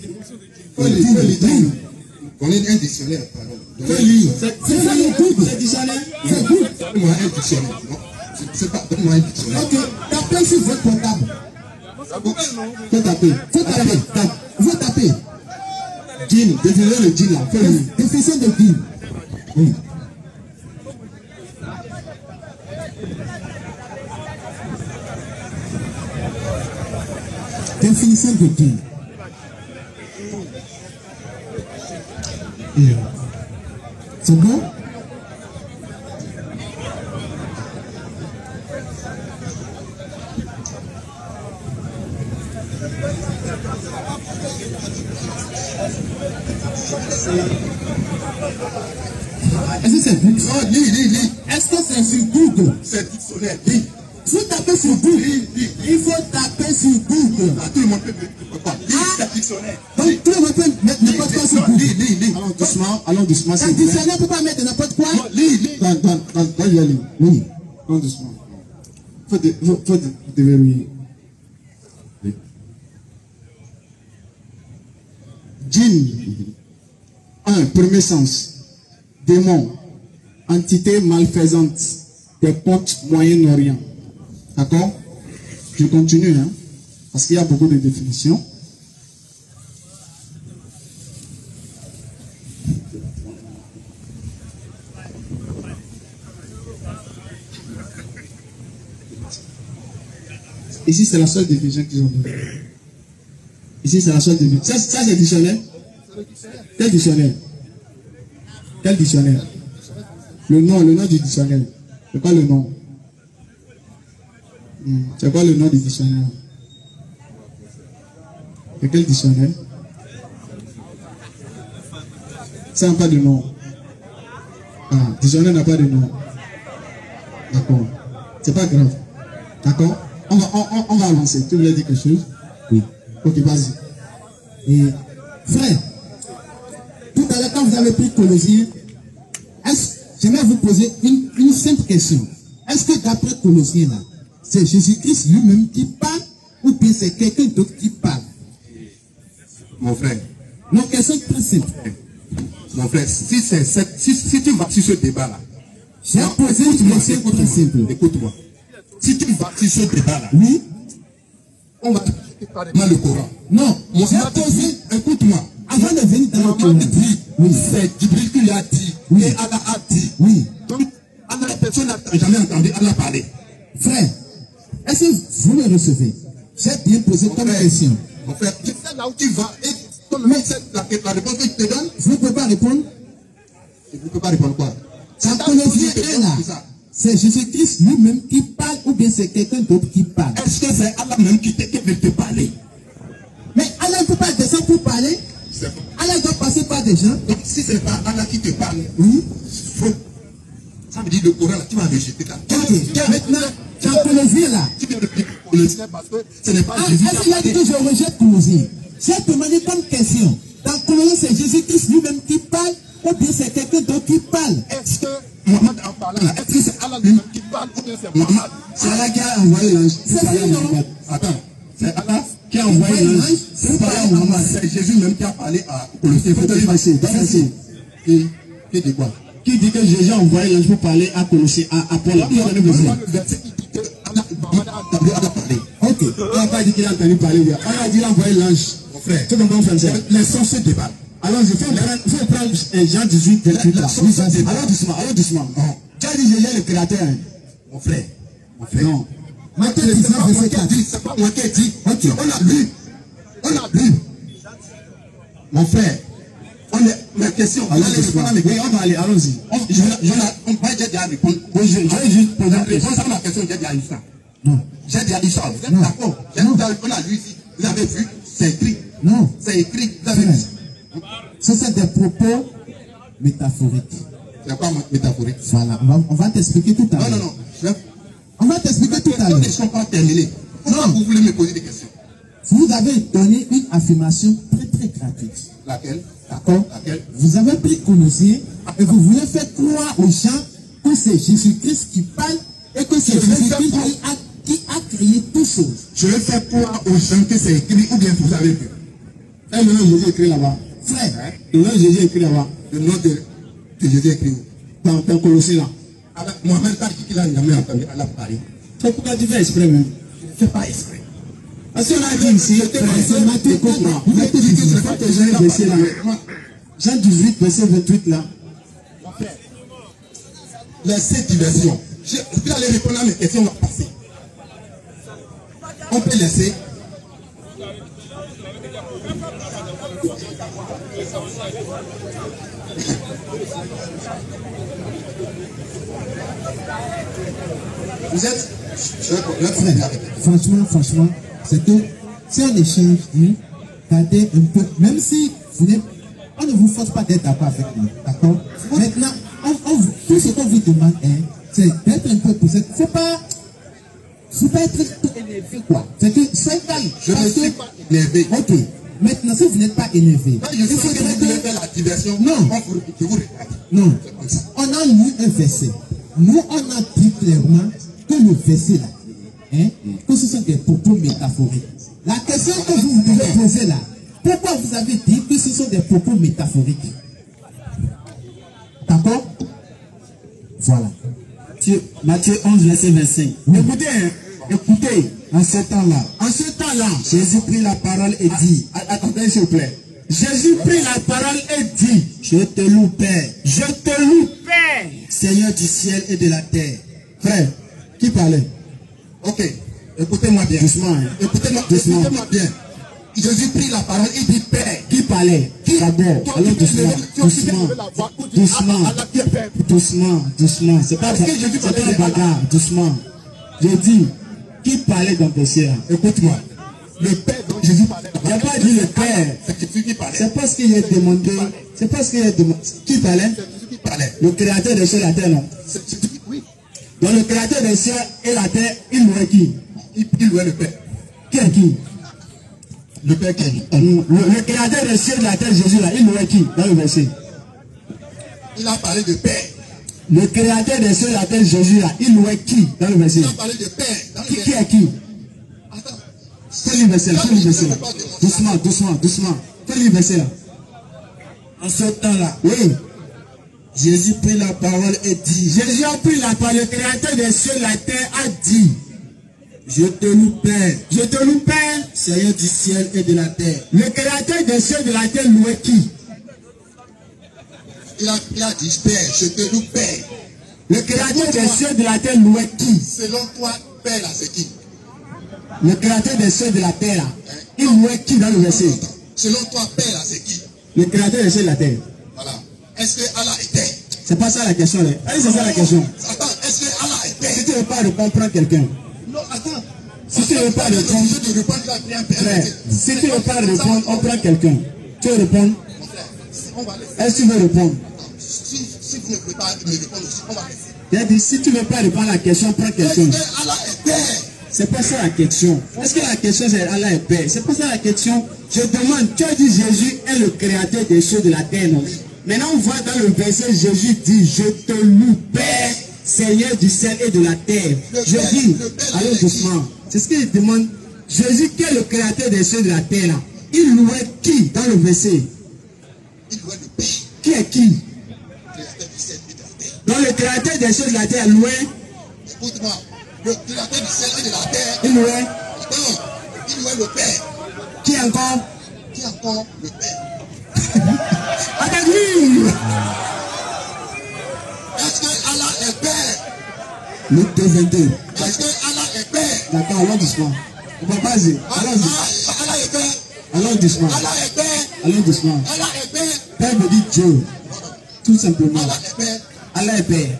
On est un dictionnaire, pardon. C'est ça le Google. C'est dictionnaire. C'est Google. Donne-moi un dictionnaire. Non, c'est pas. Donne-moi un dictionnaire. Ok. Tapez sur votre portable. Faut taper. Faut taper. Djinn, définissez le djinn là. Définition de djinn. Oui. Définition de djinn. C'est bon? Est-ce que c'est Google? Non, lis. Est-ce que c'est sur Google? C'est dictionnaire, lis. Vous tapez sur Google. Il faut taper sur Google. Ah, tout le monde peut pas. Lis, c'est dictionnaire. Donc tout le monde peut mettre n'importe quoi sur Google. Lis. Allons doucement. Un dictionnaire ne peut pas mettre n'importe quoi. Non, lis. Quand il y a lu. Oui. Allons doucement. Faut déverrouiller. Djinn. Premier sens. Démon. Entité malfaisante des portes Moyen-Orient. D'accord? Je continue, hein, parce qu'il y a beaucoup de définitions. Ici, c'est la seule définition qu'ils ont donnée. Ici, c'est la seule définition. Ça c'est dictionnaire. Quel dictionnaire? Quel dictionnaire? Le nom du dictionnaire. C'est quoi le nom? C'est quoi le nom du dictionnaire? C'est quel dictionnaire? Ça n'a pas de nom. Ah, dictionnaire n'a pas de nom. D'accord. C'est pas grave. D'accord? On va avancer. Tu voulais dire quelque chose? Oui. Ok, vas-y. Et frère, tout à l'heure quand vous avez pris Colossiens, j'aimerais vous poser une simple question. Est-ce que d'après Colossiens là, c'est Jésus-Christ lui-même qui parle ou bien c'est quelqu'un d'autre qui parle? Mon frère. Non, question très simple. Mon frère, si tu vas sur ce débat-là, j'ai posé une question très simple. Écoute-moi. Si tu vas sur ce débat-là, oui, on va te carrément le Coran. Non, J'ai posé, écoute-moi. avant de venir dans le Coran, oui, c'est Djibril qui l'a dit. Oui. Et Allah a dit. Oui. Donc, Allah, personne n'a jamais entendu Allah parler. Frère, est-ce que vous me recevez? J'ai bien posé comme question. Mon frère, tu sais là où tu vas et la réponse que je te donne. Vous ne pouvez pas répondre? Je ne peux pas répondre quoi? Ça Colossiens 1 là. C'est Jésus-Christ lui-même qui parle ou bien c'est quelqu'un d'autre qui parle? Est-ce que c'est Allah même qui veut te parler? Mais Allah ne peut pas descendre pour parler. Allah doit passer par des gens. Donc si c'est pas Allah qui te parle, Oui. Ça veut dire le Coran là, tu vas rejeter là. Ok, maintenant, tu as Colossiens là. Tu viens de dire Colossiens parce que ce n'est pas Jésus Est-ce qu'il a dit que je rejette Colossiens? J'ai demandé comme question. Dans Colossiens, c'est Jésus-Christ lui-même qui parle ou bien c'est quelqu'un d'autre qui parle? Est-ce que Mohamed en parlant là, est-ce que c'est Allah lui-même qui parle ou bien c'est Mohamed? C'est Allah qui a envoyé l'ange. C'est ça, non? Attends, c'est Allah qui a envoyé l'ange. C'est pas Mohamed, c'est Jésus même qui a parlé à Colossiens. Faut te passer. Qui dit quoi? Qui dit que Jésus a envoyé l'ange pour parler à Colossiens, à Paul? Le verset qui dit que Mohamed a entendu Allah parler. Ok. On n'a pas dit qu'il a entendu parler. On a dit qu'il a envoyé l'ange. Mon frère, Tu comprends, frère? laissons ce débat. Alors, il faut prendre Jean 18, 28 là. Alors doucement. Tu as dit Jésus est le créateur. Mon frère. Non. Matthieu C'est 19, pas moi verset qui ai 4. dit, c'est pas moi qui ai dit. Ok. On a lu. Mon frère, ma question, on va aller répondre à mes questions. Oui, on va aller, allons-y. On va déjà répondre. Je vais juste poser une réponse à ma question, j'ai déjà eu ça. Non. J'ai déjà dit ça. Vous êtes Non. d'accord? On a lu ici. Vous avez vu? C'est écrit. Non. C'est écrit. Vous avez vu? Ça, c'est des propos métaphoriques. C'est quoi métaphorique? Voilà. On va t'expliquer tout à l'heure. Non. On va t'expliquer tout à l'heure. Les questions ne sont pas terminées. Pourquoi vous voulez me poser des questions? Vous avez donné une affirmation très très gratuite. Laquelle? D'accord? Laquelle? Vous avez pris Colossiens et vous voulez faire croire aux gens que c'est Jésus-Christ qui parle et que c'est Jésus-Christ qui a créé toutes choses. Je vais faire croire aux gens que c'est écrit ou bien vous avez vu. Et le nom de Jésus écrit là-bas. Frère, Le nom de Jésus écrit là-bas. Le nom de Jésus écrit où? Dans Colossiens là. Mohamed a dit qu'il n'a jamais entendu Allah parler. C'est pourquoi tu fais exprès même. Je ne fais pas exprès. Parce qu'on a dit ici, c'est Matthieu, écoute-moi. Matthieu 18, faut que j'ai un verset là. Jean 18, verset 28 là. Laissez diversion. Je vais aller répondre à mes questions, on va passer. On peut laisser. Vous êtes franchement, c'est que c'est un échange. Gardez un peu, même si vous n'êtes, on ne vous force pas d'être d'accord avec nous. D'accord? Maintenant, tout ce qu'on vous demande, c'est d'être un peu poussé. Faut pas être tout énervé, quoi. C'est que c'est calme. Je ne suis pas énervé. Ok. Maintenant, si vous n'êtes pas énervé, je sais que vous voulez faire la diversion. Non. Je vous regarde. Non. C'est comme ça. On a lu un verset. Nous, on a dit clairement que le verset là, que ce sont des propos métaphoriques. La question que vous devez poser là, pourquoi vous avez dit que ce sont des propos métaphoriques? D'accord? Voilà. Matthieu 11, verset 25. Écoutez, en ce temps-là, Jésus prit la parole et dit, attendez s'il vous plaît. Jésus prit la parole et dit, je te loue, Père, Seigneur du ciel et de la terre. Frère, qui parlait? Ok, écoutez-moi bien. Doucement. Écoutez-moi bien. Jésus prit la parole, il dit Père. Qui parlait? D'abord, alors doucement. Doucement, doucement. C'est pas bagarre, doucement. Je dis, qui parlait dans le verset? Écoute-moi. Le Père dont Jésus parlait. Il n'a pas dit le Père. C'est Jésus qui parlait. C'est parce qu'il a demandé. C'est parce qu'il a demandé. Qui parlait? C'est Jésus qui parlait. Le créateur des cieux et de la terre, non? C'est Jésus qui, oui. Donc le créateur des cieux et de la terre, il louait qui? Il louait le Père. Qui est qui? Le Père qui est. Le créateur des cieux et de la terre, Jésus là, il louait qui dans le verset? Il a parlé de Père. Le créateur des cieux et de la terre, Jésus là, il louait qui dans le verset? Il a parlé de Père. Dans le Qui est qui? Attends. Fais le verset là, fais le verset là. Doucement, doucement, doucement. Fais le verset là. En ce temps-là, Oui. Jésus prit la parole et dit, Jésus a pris la parole. Le créateur des cieux et de la terre a dit, je te loue Père, je te loue Père. Seigneur du ciel et de la terre. Le créateur des cieux et de la terre louait qui? Il a dit Père, je te loue Père. Le créateur des cieux et de la terre louait qui? Selon toi, Père là, c'est qui? Le créateur des cieux et de la terre là, il louait qui dans le verset? Selon toi, Père là, c'est qui? Le créateur des cieux et de la terre. Voilà. Est-ce que Allah est Père? C'est pas ça la question là. C'est ça la question. Attends, est-ce que Allah est Père? Si tu ne veux pas répondre, prends quelqu'un. Non, attends. Si tu ne veux pas répondre, Si tu veux répondre, tu as pris un Père. frère, si tu ne veux pas répondre, on prend quelqu'un. Tu veux répondre? Mon frère, on va laisser. Est-ce que tu veux répondre? Si vous ne pouvez pas me répondre aussi, on va laisser. Il a dit, si tu ne veux pas répondre à la question, prends Est-ce quelqu'un. que Allah est Père? C'est pas ça la question. Est-ce que la question c'est Allah est Père? C'est pas ça la question. Je demande, tu as dit Jésus est le créateur des cieux de la terre, non? Maintenant on voit dans le verset, Jésus dit, je te loue Père, Seigneur du ciel et de la terre. Je dis, allons doucement. C'est ce qu'il demande. Jésus qui est le créateur des cieux de la terre, là, il louait qui dans le verset? Il louait le Père, Qui est qui? créateur du ciel et de la terre. Donc le créateur des cieux de la terre louait, Écoute-moi, le créateur du ciel et de la terre. il louait, Attends, il louait le Père. qui encore? Qui encore le Père? Avec lui! Est-ce que Allah est Père? Luc 2:22. Est-ce que Allah est Père? D'accord, allons doucement. On va pas y. Allons-y. Allah est Père. Allons doucement. Allah est Père. Allons doucement. Allah est Père. Père veut dire Dieu. Tout simplement. Allah est Père. Allah est Père.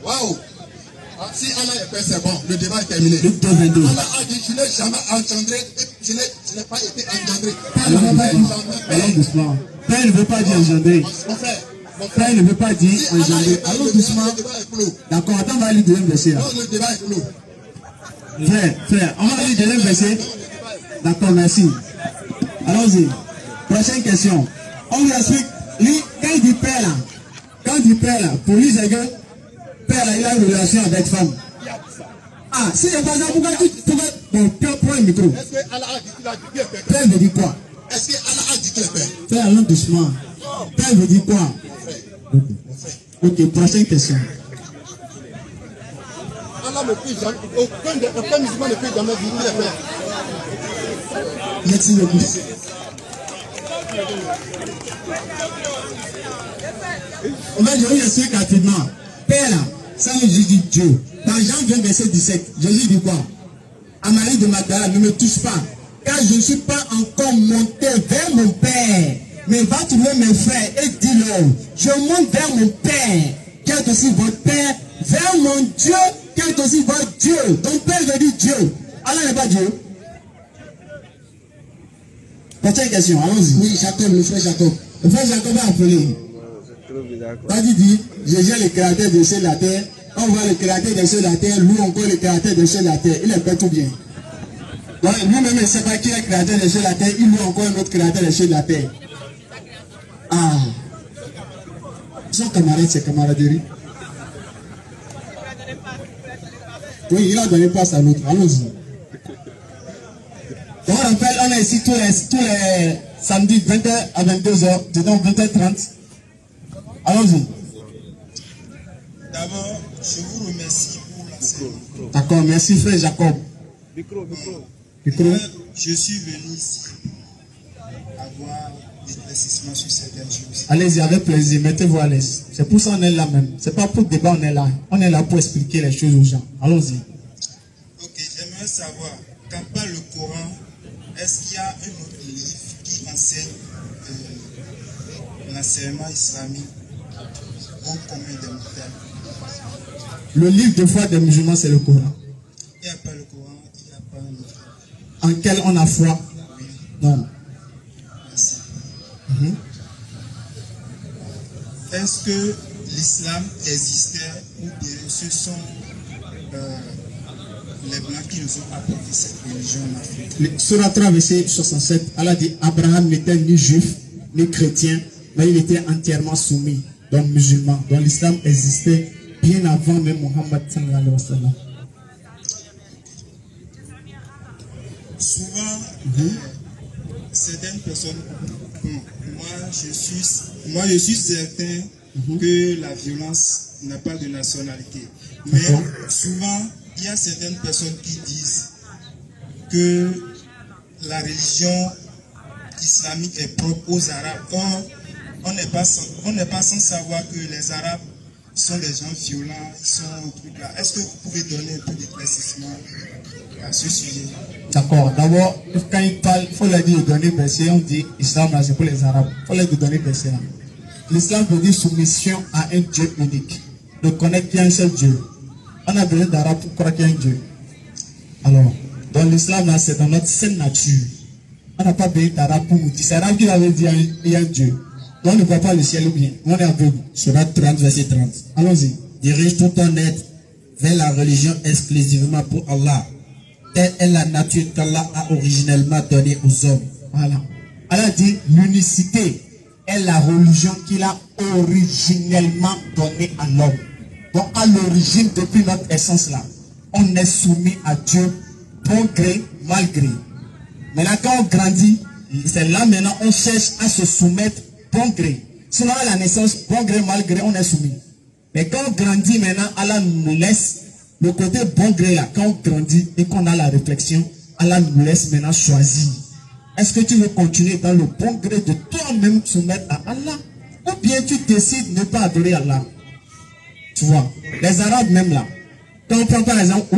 Waouh. Si Allah est Père, c'est bon. Le débat est terminé. Luc 2:22. Allah a dit, je n'ai jamais engendré, je n'ai pas été engendré. Allons doucement. Père ne veut pas dire engendrer. Mon frère, Père ne veut pas dire si Allah est engendrer. Père, Allons le doucement. débat est clos. D'accord, attends, on va lire le deuxième verset là. Non, le débat est clos. Frère, on va lire le deuxième verset. D'accord, merci. Allons-y. Prochaine question. On vous explique. Lui, quand il dit Père là, pour lui c'est que Père là, il a une relation avec femme. Ah, si c'est pas ça, pourquoi bon, prends le micro. Est-ce que Allah a dit qu'il a dit qu'il est Père? Père veut dire quoi? Est-ce que Allah a dit qu'il est Père? Frère, allons doucement. Père veut dire quoi? Mon frère. Ok, prochaine question. Allah ne peut jamais, aucun musulman ne peut jamais dire qu'il est Père. Merci beaucoup. On va dire, explique rapidement. Père là, ça Jésus dit Dieu. Dans Jean 20, verset 17, Jésus dit quoi? À Marie de Magdala, ne me touche pas, car je ne suis pas encore monté vers mon Père. Mais va trouver mes frères et dis-leur, je monte vers mon Père, qui est aussi votre Père, vers mon Dieu, qui est aussi votre Dieu. Donc Père veut dire Dieu. Allah n'est pas Dieu. Prochaine question, allons-y. Oui, Jacob, le frère Jacob. Le frère Jacob a appelé. Quand il dit, Jésus est le créateur des cieux et de la terre, on voit le créateur des cieux et de la terre, lui encore le créateur des cieux et de la terre. Il est pas tout bien. Donc lui-même, il ne sait pas qui est le créateur des cieux et de la terre, il loue encore un autre créateur des cieux et de la terre. Ah. Son camarade, c'est camaraderie. Oui, il a donné place à l'autre. Allons-y. On rappelle, on est ici tous les samedis 20h à 22h, donc 20h30. Allons-y. D'abord, je vous remercie pour l'enseignement. D'accord, merci frère Jacob. Micro. Je suis venu ici avoir des éclaircissements sur certaines choses. Allez-y, avec plaisir, mettez-vous à l'aise. C'est pour ça qu'on est là même. C'est pas pour le débat, on est là. On est là pour expliquer les choses aux gens. Allons-y. Ok, j'aimerais savoir, quand parle le Coran, est-ce qu'il y a un autre livre qui enseigne l'enseignement islamique bon commun des mortels. Le livre de foi des musulmans, c'est le Coran. Il n'y a pas le Coran, il n'y a pas le livre. En quel on a foi? Oui, Non. merci. Est-ce que l'islam existait ou bien ce sont les Blancs qui nous ont apporté cette religion en Afrique? Surat 3, verset 67, Allah dit Abraham n'était ni juif, ni chrétien, mais il était entièrement soumis, donc musulman. Donc l'islam existait bien avant même Muhammad sallallahu alayhi wa sallam. Souvent, certaines personnes, moi je suis certain que la violence n'a pas de nationalité. Mais souvent, il y a certaines personnes qui disent que la religion islamique est propre aux Arabes. Or, on n'est pas sans savoir que les Arabes sont des gens violents, ils sont un truc là. Est-ce que vous pouvez donner un peu d'éclaircissement à ce sujet? D'accord. D'abord, quand il parle, il faut leur dire de donner verset. On dit Islam, c'est pour les Arabes. Il faut leur dire de donner verset. L'islam veut dire soumission à un Dieu unique. De connaître qu'il y a un seul Dieu. On a besoin d'Arabes pour croire qu'il y a un Dieu. Alors, dans l'islam, c'est dans notre saine nature. On n'a pas besoin d'Arabes pour nous dire. C'est l'Arabe qui avait dit qu'il y a un Dieu. Donc on ne voit pas le ciel ou bien. On est aveugle. Surat 30, verset 30. Allons-y. Dirige tout ton être vers la religion exclusivement pour Allah. Telle est la nature qu'Allah a originellement donnée aux hommes. Voilà. Allah dit l'unicité est la religion qu'il a originellement donnée à l'homme. Donc à l'origine, depuis notre essence là, on est soumis à Dieu, bon gré, mal gré. Maintenant quand on grandit, c'est là maintenant on cherche à se soumettre bon gré. Sinon à la naissance, bon gré, mal gré, on est soumis. Mais quand on grandit maintenant, Allah nous laisse le côté bon gré là, quand on grandit et qu'on a la réflexion, Allah nous laisse maintenant choisir. Est-ce que tu veux continuer dans le bon gré de toi-même soumettre à Allah? Ou bien tu décides de ne pas adorer Allah? Tu vois, les Arabes même là, quand on prend par exemple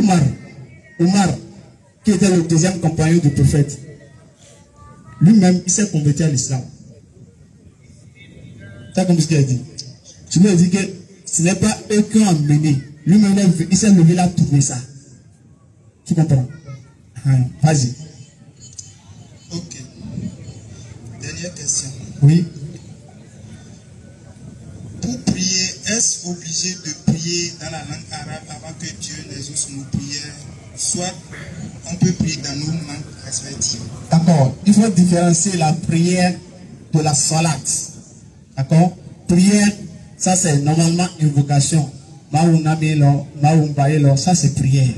Omar, qui était le deuxième compagnon du prophète, lui-même, il s'est converti à l'islam. C'est comme ce qu'il a dit. Tu lui as dit que ce n'est pas eux qui ont amené. Lui-même, il s'est levé là, trouver ça. Tu comprends? Vas-y. Ok. Dernière question. Oui. Pour prier, est-ce obligé de prier dans la langue arabe avant que Dieu les exauce nos prières? Soit on peut prier dans nos langues respectives. D'accord. Il faut différencier la prière de la salat. D'accord? Prière, ça c'est normalement invocation. Ça c'est prière.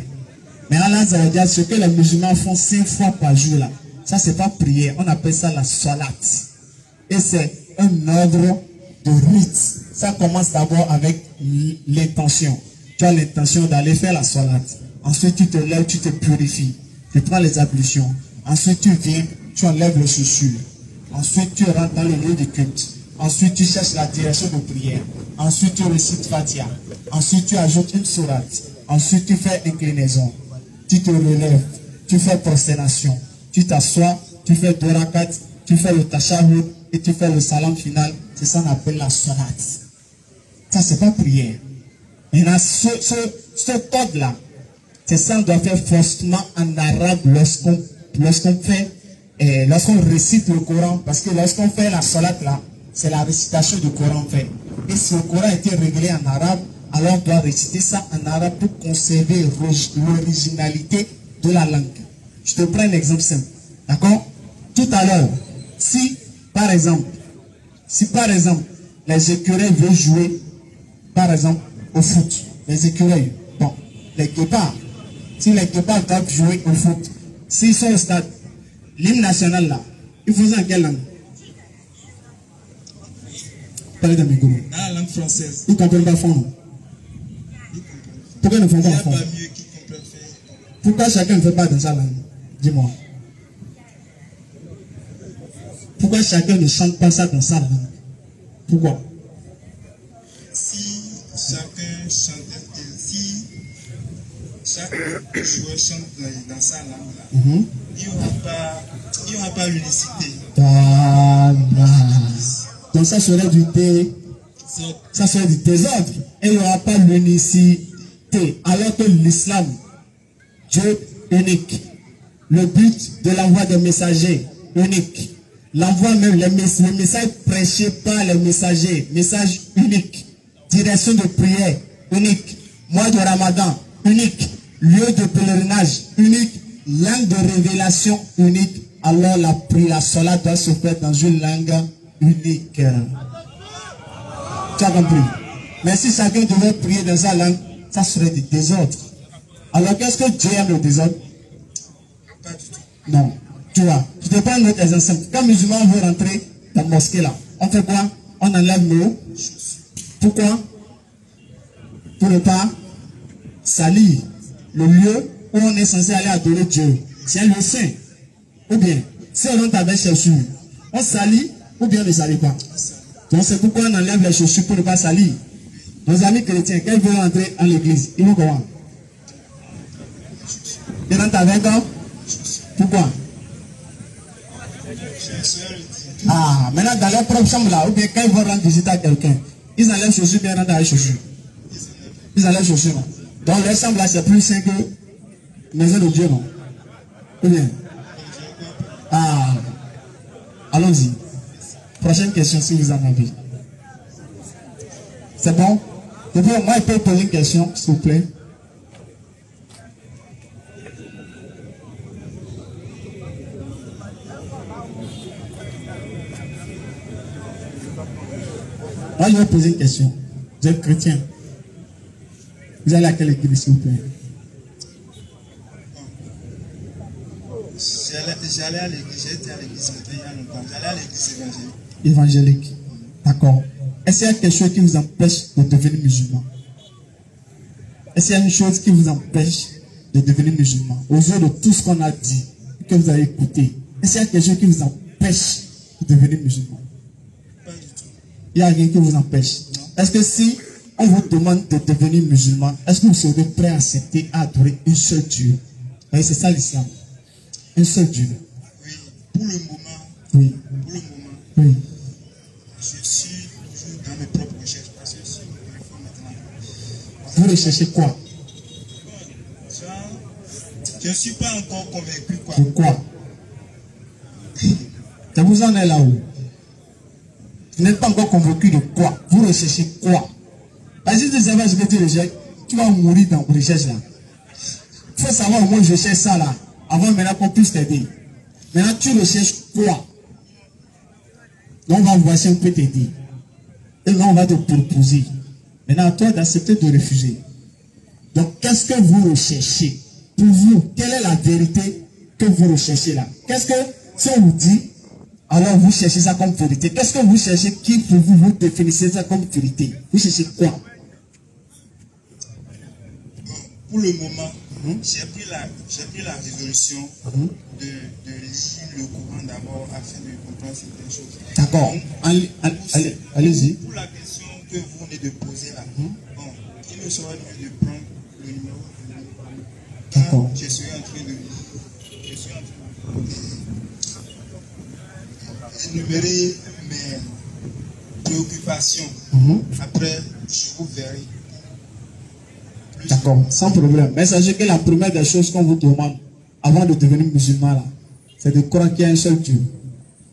Mais Allah, ce que les musulmans font 5 fois par jour là, ça c'est pas prière. On appelle ça la salat. Et c'est un ordre de rite. Ça commence d'abord avec l'intention. Tu as l'intention d'aller faire la salat. Ensuite tu te lèves, tu te purifies. Tu prends les ablutions. Ensuite tu viens, tu enlèves le chaussure. Ensuite tu rentres dans le lieu de culte. Ensuite tu cherches la direction de prière. Ensuite tu récites Fatiha. Ensuite tu ajoutes une sourate. Ensuite tu fais inclinaison. Tu te relèves. Tu fais prosternation. Tu t'assois. Tu fais 2 rakats. Tu fais le tashahhud. Et tu fais le salam final. C'est ça qu'on appelle la sourate. Ça c'est pas prière. Maintenant ce code là, c'est ça qu'on doit faire forcément en arabe lorsqu'on récite le Coran. Parce que lorsqu'on fait la salat là, c'est la récitation du Coran fait. Et si le Coran a été réglé en arabe, alors on doit réciter ça en arabe pour conserver l'originalité de la langue. Je te prends un exemple simple. D'accord? Tout à l'heure, si par exemple, les écureuils veulent jouer, par exemple, au foot, les écureuils, bon, les guépards, si les guépards doivent jouer au foot, s'ils sont au stade, l'hymne national là, il faut ça en quelle langue? Parlez de mes gourous. Dans la langue française. Ils ne comprennent pas fond. Pourquoi ils ne font pas en fond? Il n'y a pas mieux qui comprenne faire. Pourquoi chacun ne fait pas dans sa langue? Dis-moi. Pourquoi chacun ne chante pas ça dans sa langue? Pourquoi? Si chacun chantait, si chaque joueur chante dans sa langue là, il n'y aura pas l'unicité. Donc ça serait du thé. ça serait du désordre. Et il n'y aura pas l'unicité. Alors que l'islam, Dieu unique. Le but de l'envoi des messagers, unique. L'envoi même, les messages prêchés par les messagers, message unique. Direction de prière, unique. Mois de Ramadan, unique. Lieu de pèlerinage, unique. Langue de révélation, unique. Alors la prière, la sola doit se faire dans une langue unique. Tu as compris? Mais si chacun devait prier dans sa langue, ça serait du désordre. Alors qu'est-ce que Dieu aime le désordre? Non. Tu vois, je te prends notre exemple. Quand un musulman veut rentrer dans la mosquée là, on fait quoi? On enlève nos. Pourquoi? Pour ne pas salir le lieu où on est censé aller adorer Dieu. C'est un lieu saint. Ou bien, si on rentre avec chaussures, on salit ou bien on ne salit pas. Donc c'est pourquoi on enlève les chaussures pour ne pas salir. Nos amis chrétiens, quand ils veulent rentrer en l'église, ils vont comment? Ils rentrent avec eux. Pourquoi? Ah, maintenant dans leur propre chambre là, ou bien quand ils vont rendre visite à quelqu'un, ils enlèvent chaussures, bien rentrent avec chaussures. Ils enlèvent chaussures, non? Donc leur chambre là, c'est plus sain que maison de Dieu, non? Ou bien? Ah, allons-y. Prochaine question si vous en avez. C'est bon? Moi, je peux poser une question, s'il vous plaît. Moi, je vais poser une question. Vous êtes chrétien. Vous allez à quelle église, s'il vous plaît? J'allais à l'église, j'étais à l'église il y a longtemps. J'allais à l'église évangélique. Évangélique. D'accord. Est-ce qu'il y a quelque chose qui vous empêche de devenir musulman? Est-ce qu'il y a une chose qui vous empêche de devenir musulman? Aux yeux de tout ce qu'on a dit, que vous avez écouté, est-ce qu'il y a quelque chose qui vous empêche de devenir musulman? Pas du tout. Il n'y a rien qui vous empêche. Est-ce que si on vous demande de devenir musulman, est-ce que vous serez prêt à accepter, à adorer un seul Dieu? Oui, c'est ça l'islam. Un seul Dieu. Oui, pour le moment. Oui. Pour le moment. Oui. Je suis toujours dans mes propres recherches parce que je suis une maintenant. Vous recherchez quoi? Je ne suis pas encore convaincu quoi. Pourquoi? Et vous en êtes là-haut. Vous n'êtes pas encore convaincu de quoi? Vous recherchez quoi? Parce que si tu sais pas ce que tu recherches, tu vas mourir dans vos recherches là. Il faut savoir au moins je cherche ça là. Avant maintenant qu'on puisse t'aider. Maintenant tu recherches quoi? Donc on va voir si on peut t'aider. Et là on va te proposer. Maintenant à toi d'accepter de refuser. Donc qu'est-ce que vous recherchez? Pour vous, quelle est la vérité que vous recherchez là? Qu'est-ce que, si on vous dit, alors vous cherchez ça comme vérité. Qu'est-ce que vous cherchez qui pour vous, vous définissez ça comme vérité? Vous cherchez quoi? Pour le moment, j'ai pris la résolution de lire le Coran d'abord afin de comprendre certaines choses. D'accord. Allez-y. Pour la question que vous venez de poser là, bon, il me serait mieux de prendre le numéro. D'accord. Je suis en train de énumérer mes préoccupations. Après, je vous verrai. D'accord, sans problème. Mais sachez que la première des choses qu'on vous demande avant de devenir musulman là, c'est de croire qu'il y a un seul Dieu.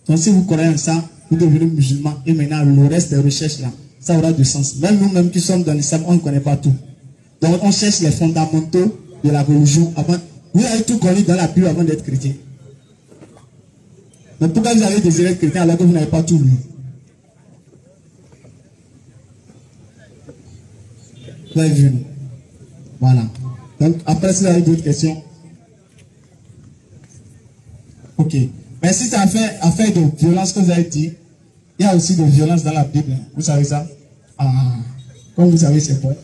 Donc si vous croyez en ça, vous devenez musulman et maintenant le reste des recherches là, ça aura du sens. Même nous-mêmes qui sommes dans l'islam, on ne connaît pas tout. Donc on cherche les fondamentaux de la religion avant. Vous avez tout connu dans la Bible avant d'être chrétien. Mais pourquoi vous avez désiré être chrétien alors que vous n'avez pas tout lu? Vous avez vu, non? Voilà. Donc, après, si vous avez d'autres questions. Ok. Mais si c'est affaire de violence que vous avez dit, il y a aussi de violence dans la Bible. Vous savez ça? Ah, comme vous savez, c'est bon.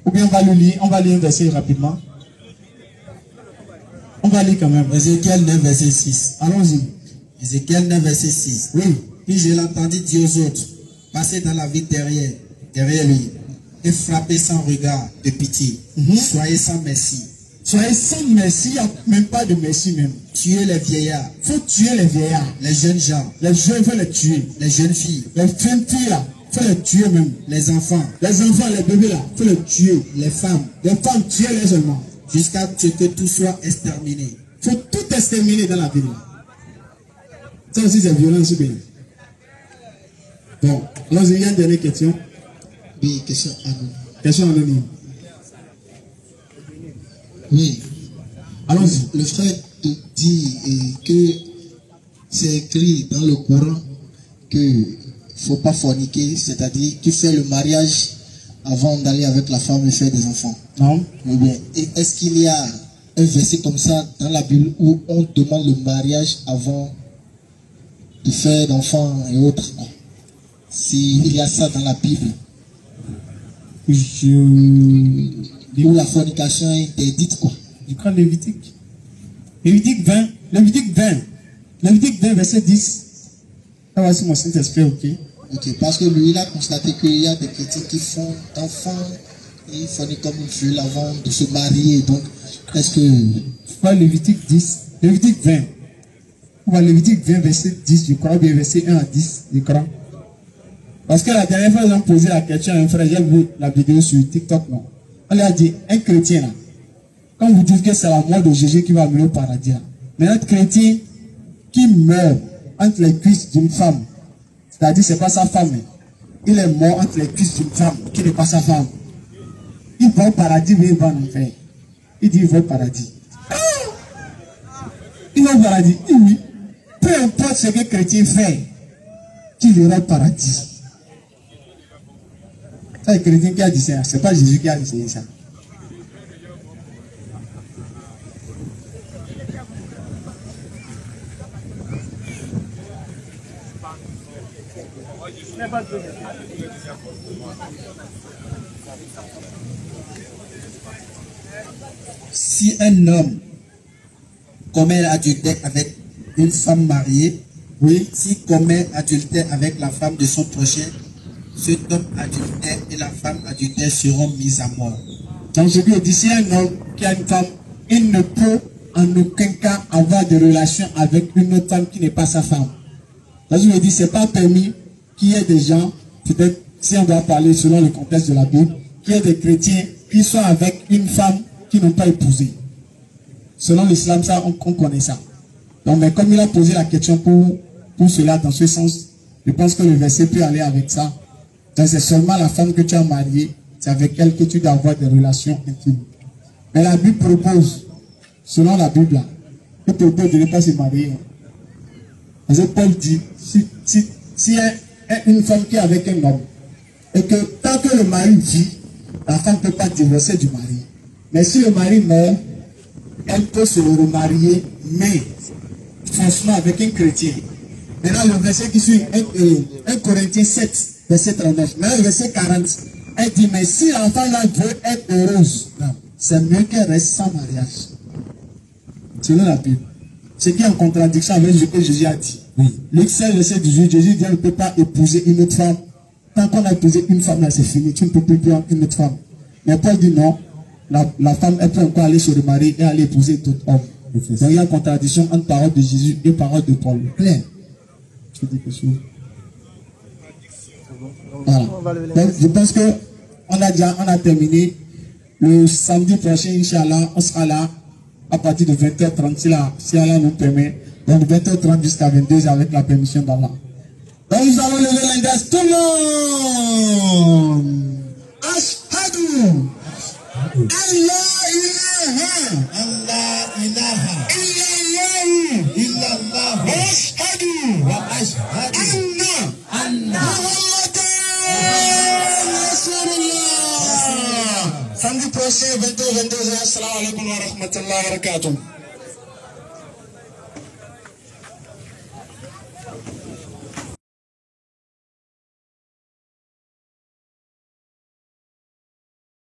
Ou bien on va lire un verset rapidement. On va lire quand même. Ézéchiel 9, verset 6. Allons-y. Ézéchiel 9, verset 6. Oui. Puis je l'entendis dire aux autres, passez dans la ville derrière lui, et frappez sans regard de pitié. Soyez sans merci. Soyez sans merci, il n'y a même pas de merci même. Tuez les vieillards. Il faut tuer les vieillards. Les jeunes gens. Les jeunes, il faut les tuer. Les jeunes filles. Les jeunes filles là, il faut les tuer même. Les enfants, Les bébés là, faut les tuer. les femmes, Tuez-les seulement. jusqu'à ce que tout soit exterminé. Faut tout exterminer dans la ville. Ça aussi c'est violent ce pays. Bon, alors il y a une dernière question. Oui, question anonyme. Question anonyme. Oui. Allons-y. Le frère te dit que c'est écrit dans le Coran que faut pas forniquer, c'est-à-dire tu fais le mariage avant d'aller avec la femme et faire des enfants. Non. Ou bien, est-ce qu'il y a un verset comme ça dans la Bible où on demande le mariage avant de faire d'enfants et autres? S'il y a ça dans la Bible, où la fornication est interdite, quoi. Je crois Lévitique. Lévitique 20, verset 10. Ça va sur mon Saint-Esprit, ok. Ok, parce que lui, il a constaté qu'il y a des chrétiens qui font d'enfants et ils forniquent comme une fille avant de se marier. Donc, est-ce que... Pas Lévitique 10, Lévitique 20. On va Lévitique 20, verset 10, je crois, bien verset 1 à 10, je crois. Parce que la dernière fois, ils ont posé la question à un frère, j'ai vu la vidéo sur TikTok, non. On lui a dit, un chrétien là, quand vous dites que c'est la mort de Jésus qui va amener au paradis là, mais un chrétien qui meurt entre les cuisses d'une femme, c'est-à-dire c'est pas sa femme, il est mort entre les cuisses d'une femme qui n'est pas sa femme. Il va au paradis, mais il va en enfer. Il dit il va au paradis. Il va au paradis, oui. Peu importe ce que le chrétien fait, qu'il ira au paradis. C'est le chrétien qui a dit ça, c'est pas Jésus qui a dit ça. Si un homme commet adultère avec une femme mariée, Oui. s'il commet adultère avec la femme de son prochain, cet homme adultère et la femme adultère seront mis à mort. Donc je lui dis, si un homme qui a une femme, il ne peut en aucun cas avoir de relation avec une autre femme qui n'est pas sa femme. Donc je lui dis, c'est pas permis qu'il y ait des gens, peut-être si on doit parler selon le contexte de la Bible, qu'il y ait des chrétiens qui soient avec une femme qui n'ont pas épousé. Selon l'islam, ça, on connaît ça. Donc, mais comme il a posé la question pour cela, dans ce sens, je pense que le verset peut aller avec ça. Donc, c'est seulement la femme que tu as mariée, c'est avec elle que tu dois avoir des relations intimes. Mais la Bible propose, selon la Bible, il propose de ne pas se marier. Parce que Paul dit, si y a une femme qui est avec un homme, et que tant que le mari vit, la femme ne peut pas divorcer du mari. Mais si le mari meurt, elle peut se remarier, mais franchement avec un chrétien. Maintenant, le verset qui suit, 1 Corinthiens 7, verset 39. Maintenant, le verset 40, elle dit, mais si l'enfant là veut être heureuse, c'est mieux qu'elle reste sans mariage. Selon la Bible. Ce qui est en contradiction avec ce que Jésus a dit. Oui. Luc 16, verset 18, Jésus dit, on ne peut pas épouser une autre femme. Tant qu'on a épousé une femme, là, c'est fini. Tu ne peux plus prendre une autre femme. Mais Paul dit non. La femme, elle peut encore aller se remarier et aller épouser d'autres hommes. Donc il y a une contradiction entre parole de Jésus et parole de Paul. Claire. Tu dis quelque chose? Voilà. Donc je pense que on a terminé. Le samedi prochain, Inch'Allah, on sera là à partir de 20h30 si Allah nous permet. Donc 20h30 jusqu'à 22h avec la permission d'Allah. Donc nous allons lever l'index. Tout le monde. Ashhadu. Allah ilaha illallah wa ashhadu anna Muhammadan Rasulullah. Samedi prochain 22h. Assalamu alaikum wa rahmatullahi wa barakatuh.